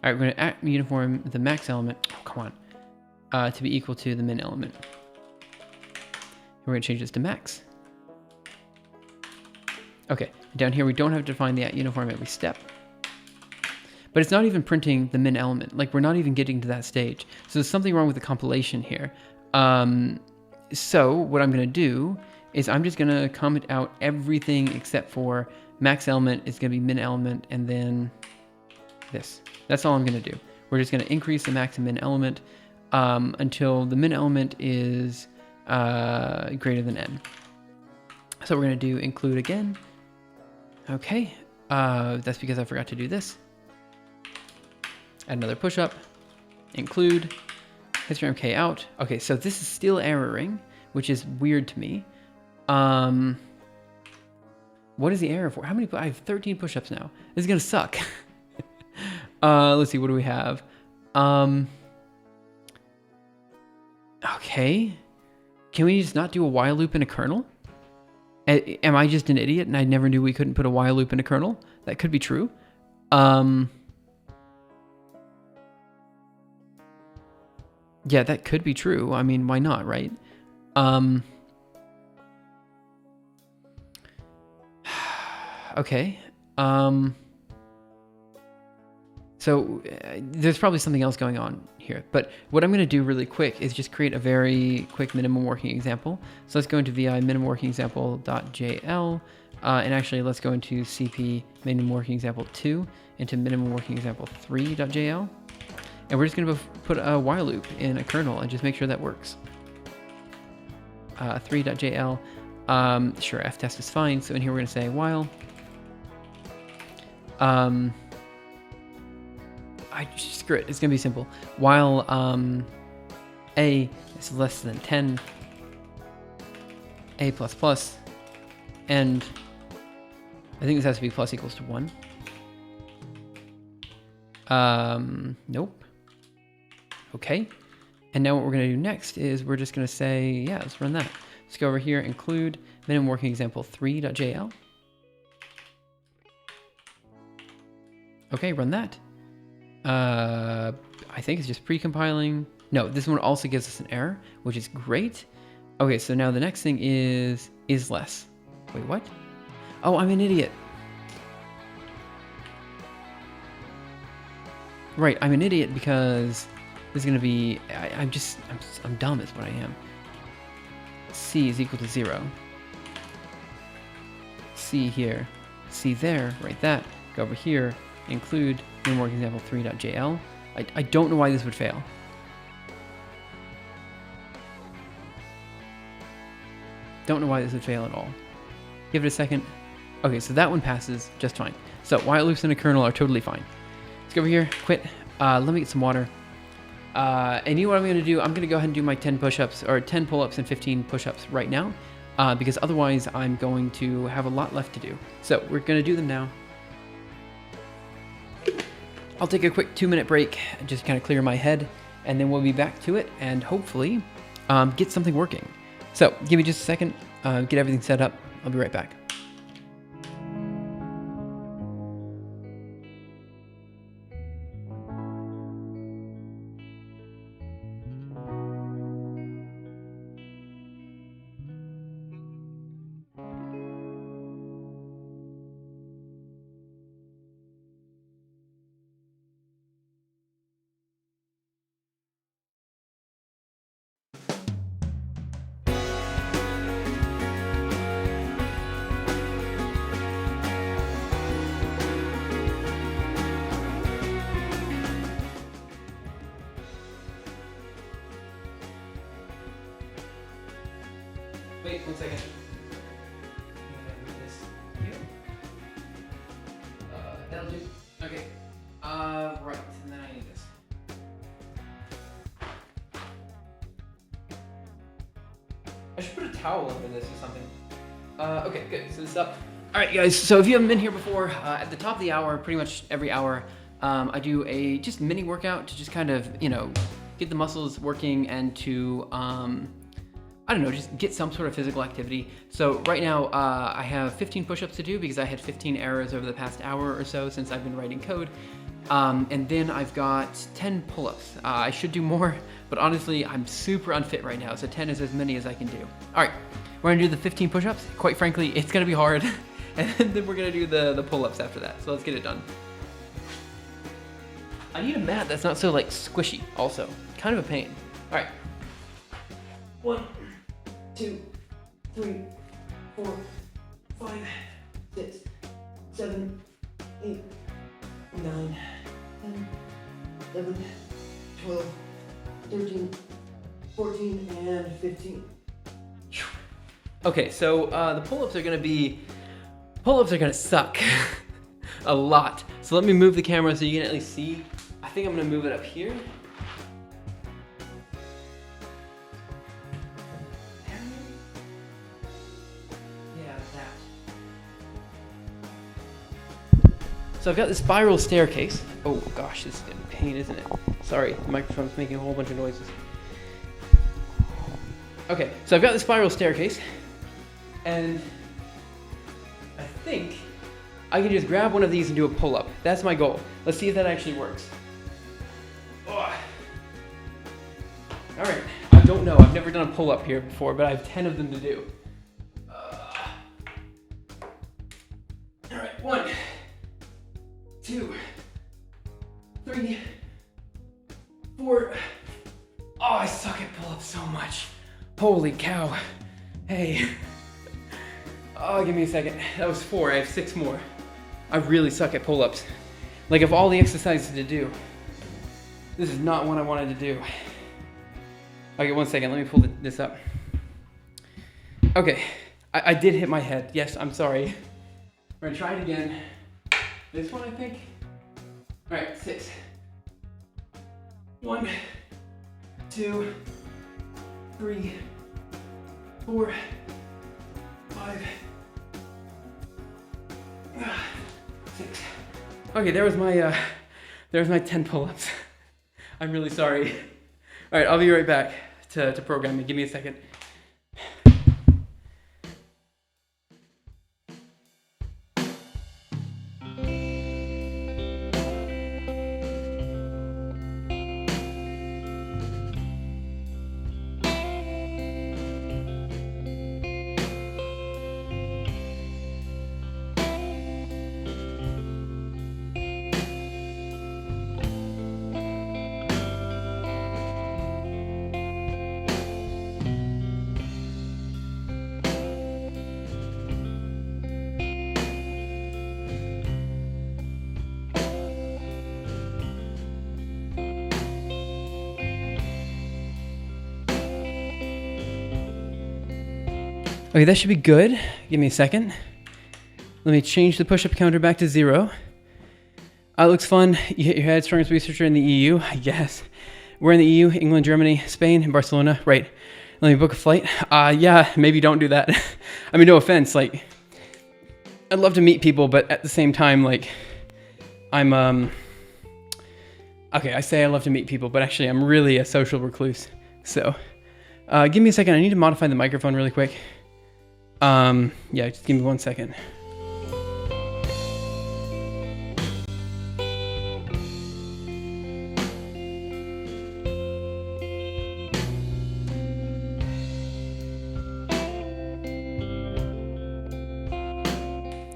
All right, we're gonna at uniform the max element. Oh, come on. To be equal to the min element. And we're gonna change this to max. Okay, down here we don't have to define the at uniform every step. But it's not even printing the min element. Like, we're not even getting to that stage. So there's something wrong with the compilation here. So what I'm going to do is I'm just going to comment out everything except for max element is going to be min element, and then this. That's all I'm going to do. We're just going to increase the max and min element until the min element is greater than n. So we're going to do include again. Okay. That's because I forgot to do this. Add another push up, include, histogram k out. Okay, so this is still erroring, which is weird to me. What is the error for? How many? I have 13 push-ups now. This is gonna suck. Let's see. What do we have? Okay. Can we just not do a while loop in a kernel? Am I just an idiot and I never knew we couldn't put a while loop in a kernel? That could be true. Yeah, that could be true. I mean, why not, right? Okay. So there's probably something else going on here. But what I'm going to do really quick is just create a very quick minimum working example. So let's go into vi minimum working example.jl. And actually, let's go into cp minimum working example 2 into minimum working example 3.jl. And we're just going to put a while loop in a kernel and just make sure that works. 3.jl. Sure, ftest is fine. So in here, we're going to say while. Screw it. It's going to be simple. While a is less than 10, a plus plus, and I think this has to be plus equals to 1. Nope. Okay. And now what we're going to do next is we're just going to say, yeah, let's run that. Let's go over here, include minimum working example 3.jl. Okay, run that. I think it's just pre-compiling. No, this one also gives us an error, which is great. Okay, so now the next thing is less. Wait, what? Oh, I'm an idiot. Right, I'm an idiot because this is going to be, I'm dumb is what I am. C is equal to 0. C here, C there, write that, go over here, include minimum working example 3.jl. I don't know why this would fail. Don't know why this would fail at all. Give it a second. Okay, so that one passes just fine. So while loops in a kernel are totally fine. Let's go over here, quit. Let me get some water. And you know what I'm going to do? I'm going to go ahead and do my 10 push-ups, or 10 pull-ups and 15 push-ups right now, because otherwise I'm going to have a lot left to do. So we're going to do them now. I'll take a quick 2-minute break and just kind of clear my head, and then we'll be back to it and hopefully get something working. So give me just a second, get everything set up. I'll be right back. Wait 1 second. That'll do. Okay. Right, and then I need this. I should put a towel over this or something. Okay, good. So this is up. All right, guys. So if you haven't been here before, at the top of the hour, pretty much every hour, I do a just mini workout to just kind of, get the muscles working and to, I don't know, just get some sort of physical activity. So right now, I have 15 push-ups to do because I had 15 errors over the past hour or so since I've been writing code. And then I've got 10 pull-ups. I should do more, but honestly, I'm super unfit right now, so 10 is as many as I can do. All right, we're gonna do the 15 push-ups. Quite frankly, it's gonna be hard. And then we're gonna do the pull-ups after that, so let's get it done. I need a mat that's not so like squishy also. Kind of a pain. All right. 1, 2, 3, 4, 5, 6, 7, 8, 9, 10, 11, 12, 13, 14, and 15. Okay, so the pull-ups are gonna suck a lot. So let me move the camera so you can at least see. I think I'm gonna move it up here. So I've got this spiral staircase. Oh gosh, this is gonna be a pain, isn't it? Sorry, the microphone's making a whole bunch of noises. Okay, so I've got the spiral staircase, and I think I can just grab one of these and do a pull-up. That's my goal. Let's see if that actually works. Oh. All right, I don't know. I've never done a pull-up here before, but I have 10 of them to do. All right, 1, 2, 4. Oh, I suck at pull-ups so much. Holy cow. Hey. Oh, give me a second. That was 4. I have 6 more. I really suck at pull-ups. Like, of all the exercises to do, this is not one I wanted to do. Okay, 1 second. Let me pull this up. Okay. I did hit my head. Yes, I'm sorry. We're gonna try it again. This one, I think. All right, 6. 1, 2, 3, 4, 5, 6. Okay, there's my 10 pull-ups. I'm really sorry. All right, I'll be right back to programming. Give me a second. Okay, that should be good. Give me a second. Let me change the push-up counter back to 0. It looks fun. You hit your head, strongest researcher in the EU, I guess. We're in the EU, England, Germany, Spain, and Barcelona. Right. Let me book a flight. Yeah, maybe don't do that. I mean, no offense. Like, I'd love to meet people, but at the same time, like, I'm, okay, I say I love to meet people, but actually I'm really a social recluse. So, give me a second. I need to modify the microphone really quick. Yeah, just give me 1 second.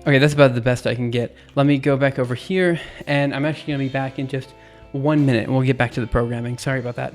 Okay, that's about the best I can get. Let me go back over here, and I'm actually going to be back in just 1 minute, and we'll get back to the programming. Sorry about that.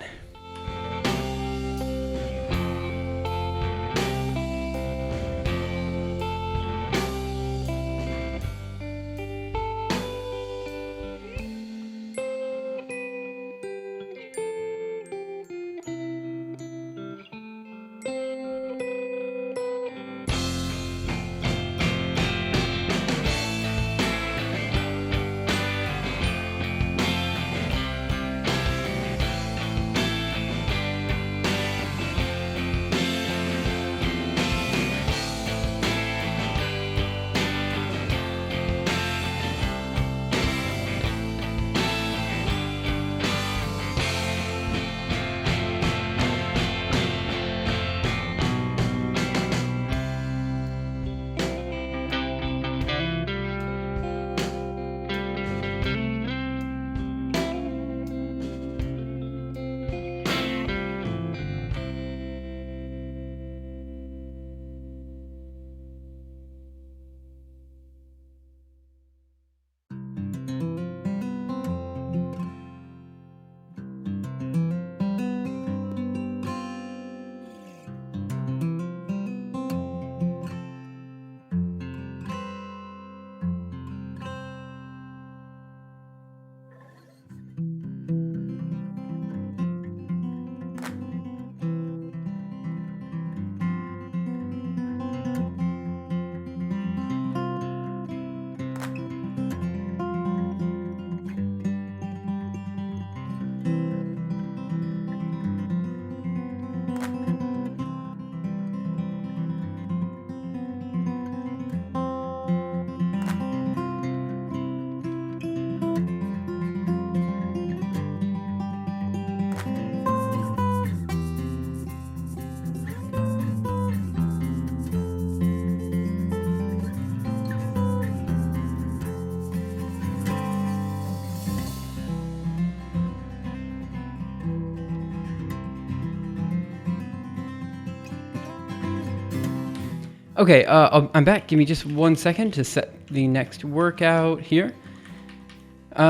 Okay, I'm back. Give me just 1 second to set the next workout here.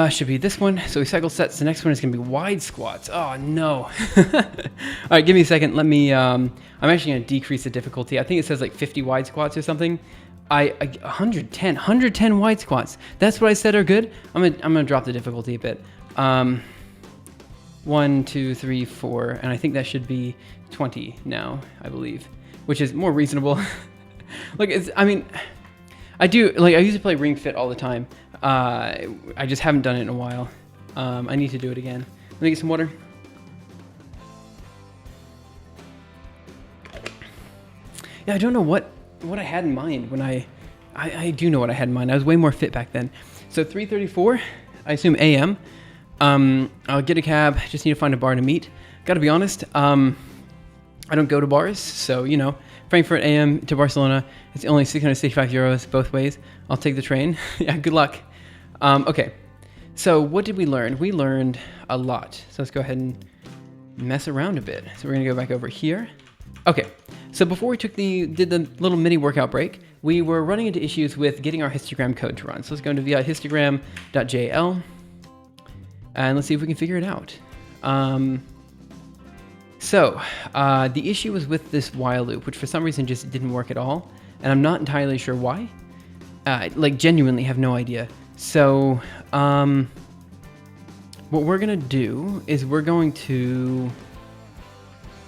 Should be this one. So we cycle sets. The next one is going to be wide squats. Oh, no. All right, give me a second. Let me, I'm actually going to decrease the difficulty. I think it says like 50 wide squats or something. 110 wide squats. That's what I said are good. I'm gonna drop the difficulty a bit. 1, 2, 3, 4, and I think that should be 20 now, I believe, which is more reasonable. Like, I used to play Ring Fit all the time. I just haven't done it in a while. I need to do it again. Let me get some water. Yeah, I don't know what I had in mind when I do know what I had in mind. I was way more fit back then. So 3:34, I assume AM. I'll get a cab. Just need to find a bar to meet. Got to be honest. I don't go to bars, so Frankfurt AM to Barcelona. It's only 665 euros both ways. I'll take the train. Yeah, good luck. Okay, so what did we learn? We learned a lot. So let's go ahead and mess around a bit. So we're gonna go back over here. Okay, so before we did the little mini workout break, we were running into issues with getting our histogram code to run. So let's go into vi-histogram.jl and let's see if we can figure it out. The issue was with this while loop, which for some reason just didn't work at all. And I'm not entirely sure why. Genuinely have no idea. So, what we're going to do is we're going to...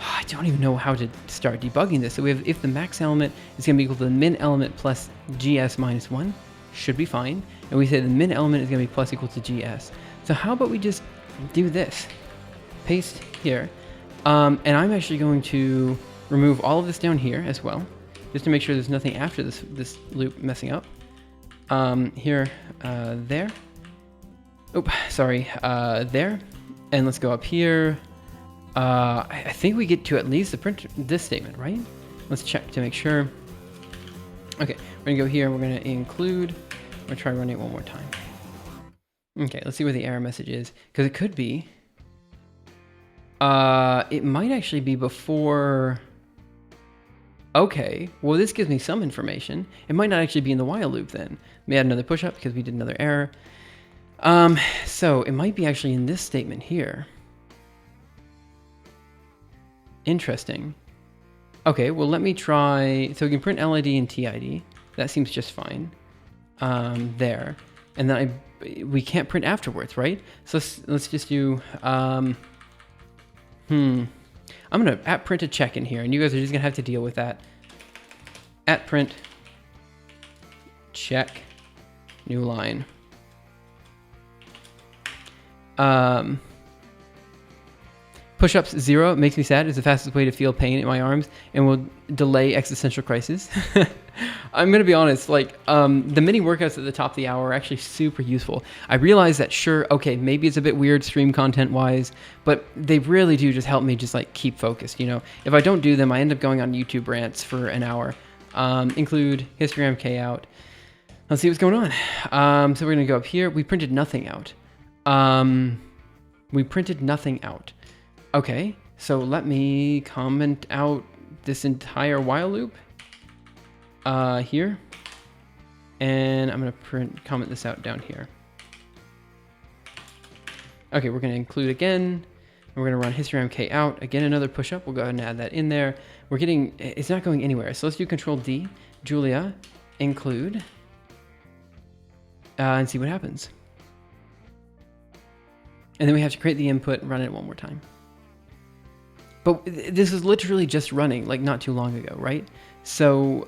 I don't even know how to start debugging this. So we have if the max element is going to be equal to the min element plus gs minus 1, should be fine. And we say the min element is going to be plus equal to gs. So how about we just do this? Paste here. And I'm actually going to remove all of this down here as well, just to make sure there's nothing after this loop messing up. Here, there. Oh, sorry, there. And let's go up here. I think we get to at least the print this statement, right? Let's check to make sure. Okay, we're gonna go here. We're gonna include. We're gonna try running it one more time. Okay, let's see where the error message is, because it could be. It might actually be before. Okay, well this gives me some information. It might not actually be in the while loop then. Let me add another push up because we did another error. So it might be actually in this statement here. Interesting. Okay, well let me try, so we can print LID and TID. That seems just fine. There. And then we can't print afterwards, right? So let's just do, I'm gonna @print a check in here, and you guys are just gonna have to deal with that. @print check new line. Push-ups 0 makes me sad. It's the fastest way to feel pain in my arms and will delay existential crisis. I'm gonna be honest, the mini workouts at the top of the hour are actually super useful. I realize that sure, okay, maybe it's a bit weird stream content wise, but they really do just help me just keep focused, If I don't do them, I end up going on YouTube rants for an hour. Include histogram K out. Let's see what's going on. So we're gonna go up here. We printed nothing out. Okay, so let me comment out this entire while loop here, and I'm gonna comment this out down here. Okay, we're gonna include again. We're gonna run histogram K out again. Another push up. We'll go ahead and add that in there. It's not going anywhere. So let's do Control D, Julia, include, and see what happens. And then we have to create the input and run it one more time. But this is literally just running not too long ago, right? So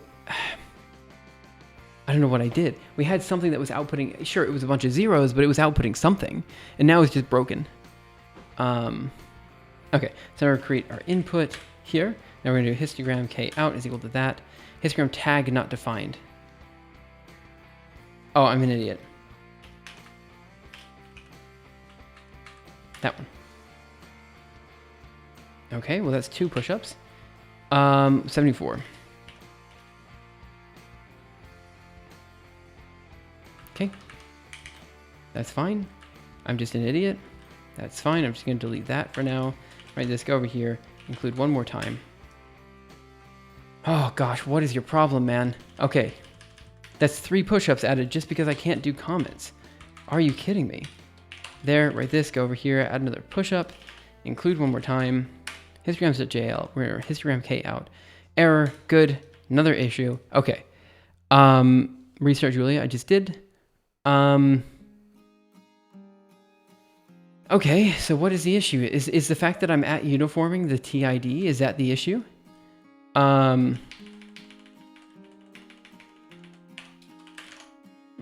I don't know what I did. We had something that was outputting, sure, it was a bunch of zeros, but it was outputting something. And now it's just broken. Okay, so we're gonna create our input here. Now we're gonna do histogram K out is equal to that. Histogram tag not defined. Oh, I'm an idiot. That one. Okay, well that's 2 push-ups. 74. Okay. That's fine. I'm just an idiot. That's fine. I'm just going to delete that for now. Right, let's go over here. Include one more time. Oh gosh, what is your problem, man? Okay. That's 3 push-ups added just because I can't do comments. Are you kidding me? There, write this, go over here, add another push-up, include one more time, histograms.jl, we're going to histogram k out. Error, good, another issue. Okay. Restart Julia, I just did. Okay, so what is the issue? Is the fact that I'm at uniforming the TID, is that the issue?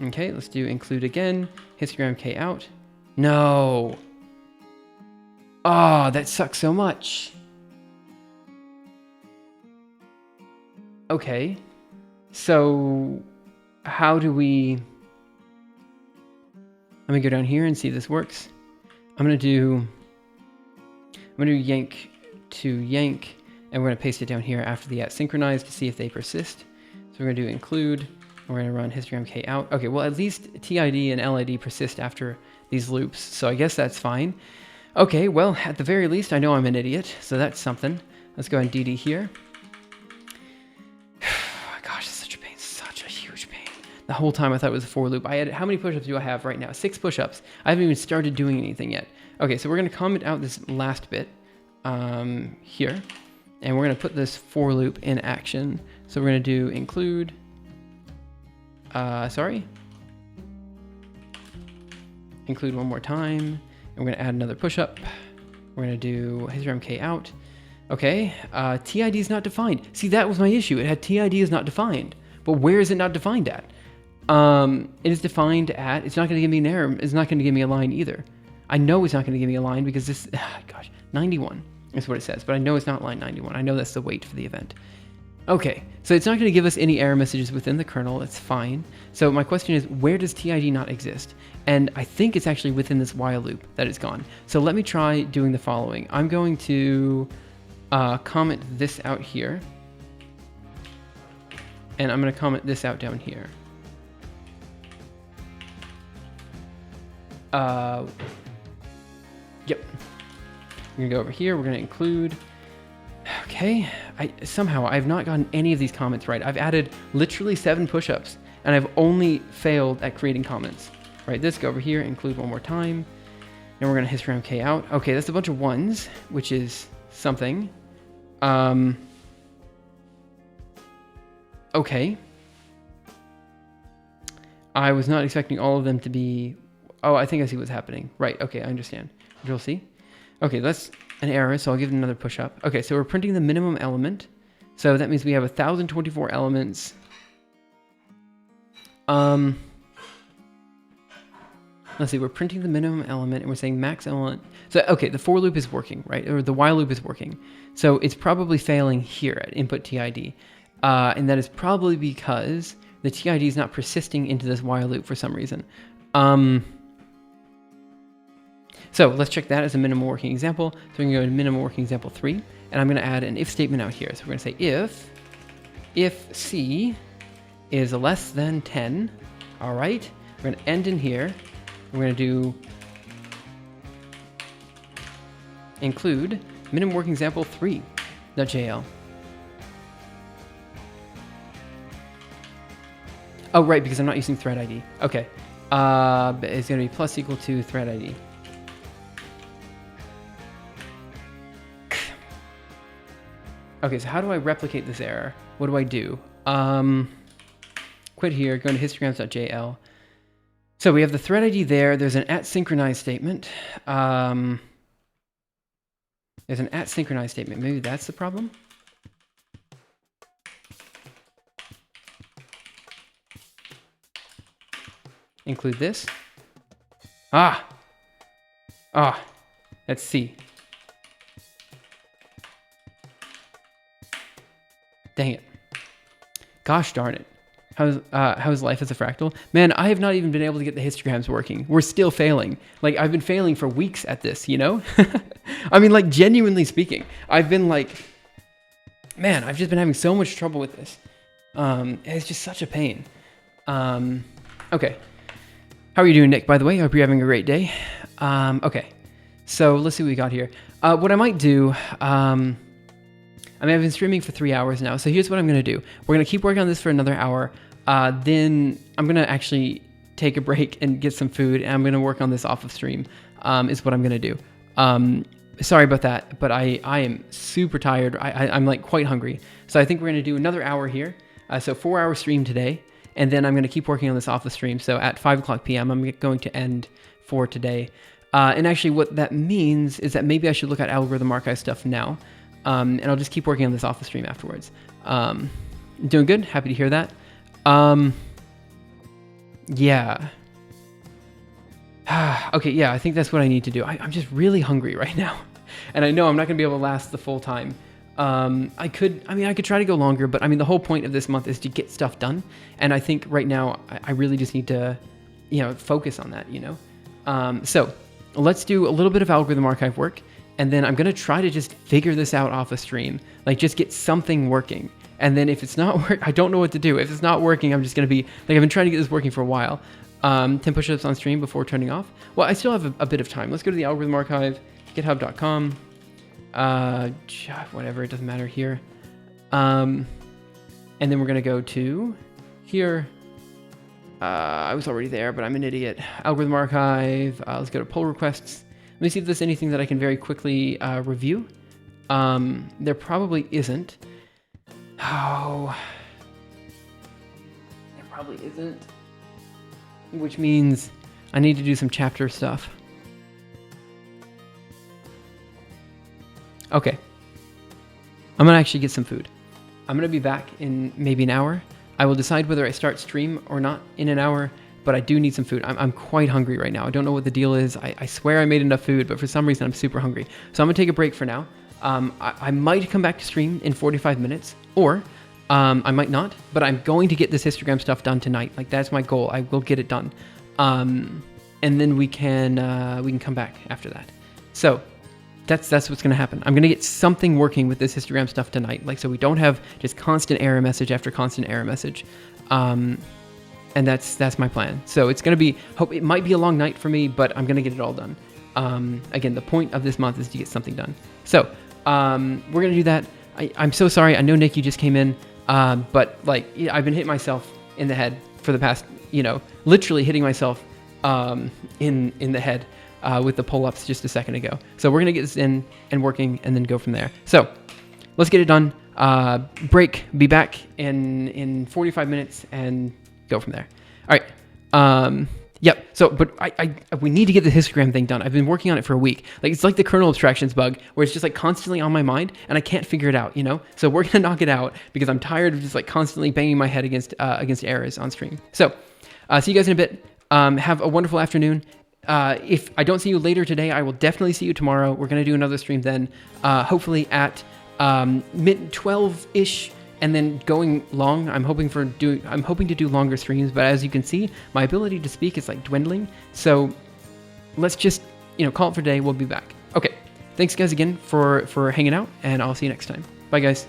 Okay, let's do include again, histogram k out. No. Oh, that sucks so much. Okay, so how do we... Let me go down here and see if this works. I'm gonna do yank to yank, and we're gonna paste it down here after the @synchronize to see if they persist. So we're gonna do include, we're gonna run histogram k out. Okay, well at least TID and LID persist after these loops, so I guess that's fine. Okay, well at the very least I know I'm an idiot, so that's something. Let's go ahead and DD here. Gosh, it's such a pain, such a huge pain. The whole time I thought it was a for loop. How many push-ups do I have right now? 6 push-ups. I haven't even started doing anything yet. Okay, so we're going to comment out this last bit here, and we're going to put this for loop in action. So we're going to do include, include one more time, and we're going to add another push-up. We're going to do histogram k out. Okay, TID is not defined. See, that was my issue. It had TID is not defined, but where is it not defined at? It is defined at, it's not going to give me an error. It's not going to give me a line either. I know it's not going to give me a line because this, gosh, 91 is what it says, but I know it's not line 91. I know that's the wait for the event. Okay, so it's not going to give us any error messages within the kernel. It's fine. So my question is, where does TID not exist? And I think it's actually within this while loop that it's gone. So let me try doing the following. I'm going to comment this out here, and I'm going to comment this out down here. Yep. We're gonna go over here. We're gonna include. Okay. Somehow I've not gotten any of these comments right. I've added literally 7 push-ups, and I've only failed at creating comments. Right. This, go over here, include one more time, and we're gonna histogram k out. Okay, that's a bunch of 1s, which is something. Okay. I was not expecting all of them to be. Oh, I think I see what's happening. Right, okay, I understand. Control C. Okay, that's an error, so I'll give it another push up. Okay, so we're printing the minimum element. So that means we have 1,024 elements. Let's see, we're printing the minimum element and we're saying max element. So, okay, the for loop is working, right? Or the while loop is working. So it's probably failing here at input TID. And that is probably because the TID is not persisting into this while loop for some reason. So let's check that as a minimal working example. So we can go to minimal working example 3, and I'm going to add an if statement out here. So we're going to say if C is less than 10, all right, we're going to end in here. We're going to do include minimum working example 3.jl. Oh, right, because I'm not using thread ID. Okay. It's going to be plus equal to thread ID. Okay, so how do I replicate this error? What do I do? Quit here, go into histograms.jl. So we have the thread ID there. There's an @synchronize statement. There's an @synchronize statement. Maybe that's the problem? Include this. That's C. Dang it. Gosh darn it. How's life as a fractal? Man, I have not even been able to get the histograms working. We're still failing. Like, I've been failing for weeks at this, you know? I mean, like, genuinely speaking, I've been like, man, I've just been having so much trouble with this. It's just such a pain. Okay. How are you doing, Nick, by the way? I hope you're having a great day. Okay. So let's see what we got here. What I might do, I mean, I've been streaming for 3 hours now, so here's what I'm going to do. We're going to keep working on this for another hour. Then I'm going to actually take a break and get some food, and I'm going to work on this off of stream, is what I'm going to do. Sorry about that, but I am super tired. I'm like quite hungry. So I think we're going to do another hour here. So 4-hour stream today, and then I'm going to keep working on this off the stream. So at 5 o'clock p.m., I'm going to end for today. And actually what that means is that maybe I should look at algorithm archive stuff now. And I'll just keep working on this off the stream afterwards. Doing good. Happy to hear that. Yeah. Okay, yeah, I think that's what I need to do. I'm just really hungry right now. And I know I'm not going to be able to last the full time. I could try to go longer, but I mean, the whole point of this month is to get stuff done. And I think right now I really just need to, focus on that, So let's do a little bit of algorithm archive work. And then I'm going to try to just figure this out off a stream, like just get something working. And then if it's not working, I don't know what to do. If it's not working, I'm just going to be like, I've been trying to get this working for a while. 10 push-ups on stream before turning off. Well, I still have a bit of time. Let's go to the algorithm archive, github.com. Whatever, it doesn't matter here. And then we're going to go to here. I was already there, but I'm an idiot. Algorithm archive. Let's go to pull requests. Let me see if there's anything that I can very quickly review. There probably isn't. Oh. There probably isn't. Which means I need to do some chapter stuff. Okay. I'm going to actually get some food. I'm going to be back in maybe an hour. I will decide whether I start stream or not in an hour, but I do need some food. I'm quite hungry right now. I don't know what the deal is. I swear I made enough food, but for some reason I'm super hungry. So I'm going to take a break for now. I might come back to stream in 45 minutes, or I might not, but I'm going to get this histogram stuff done tonight. Like, that's my goal. I will get it done. And then we can come back after that. So that's what's going to happen. I'm going to get something working with this histogram stuff tonight. Like, so we don't have just constant error message after constant error message. And that's my plan. So it's going to be, it might be a long night for me, but I'm going to get it all done. Again, the point of this month is to get something done. So, we're going to do that. I'm so sorry. I know, Nick, you just came in. But like, I've been hitting myself in the head for the past, literally hitting myself, in the head, with the pull-ups just a second ago. So we're going to get this in and working and then go from there. So let's get it done. Break, be back in 45 minutes and go from there. All right. Yep. So, but we need to get the histogram thing done. I've been working on it for a week. Like, it's like the kernel abstractions bug where it's just like constantly on my mind and I can't figure it out, So we're going to knock it out because I'm tired of just like constantly banging my head against errors on stream. So, see you guys in a bit. Have a wonderful afternoon. If I don't see you later today, I will definitely see you tomorrow. We're going to do another stream then, hopefully at mid 12-ish. And then going long, I'm hoping to do longer streams, but as you can see, my ability to speak is like dwindling. So let's just, call it for today. We'll be back. Okay. Thanks guys again for hanging out, and I'll see you next time. Bye guys.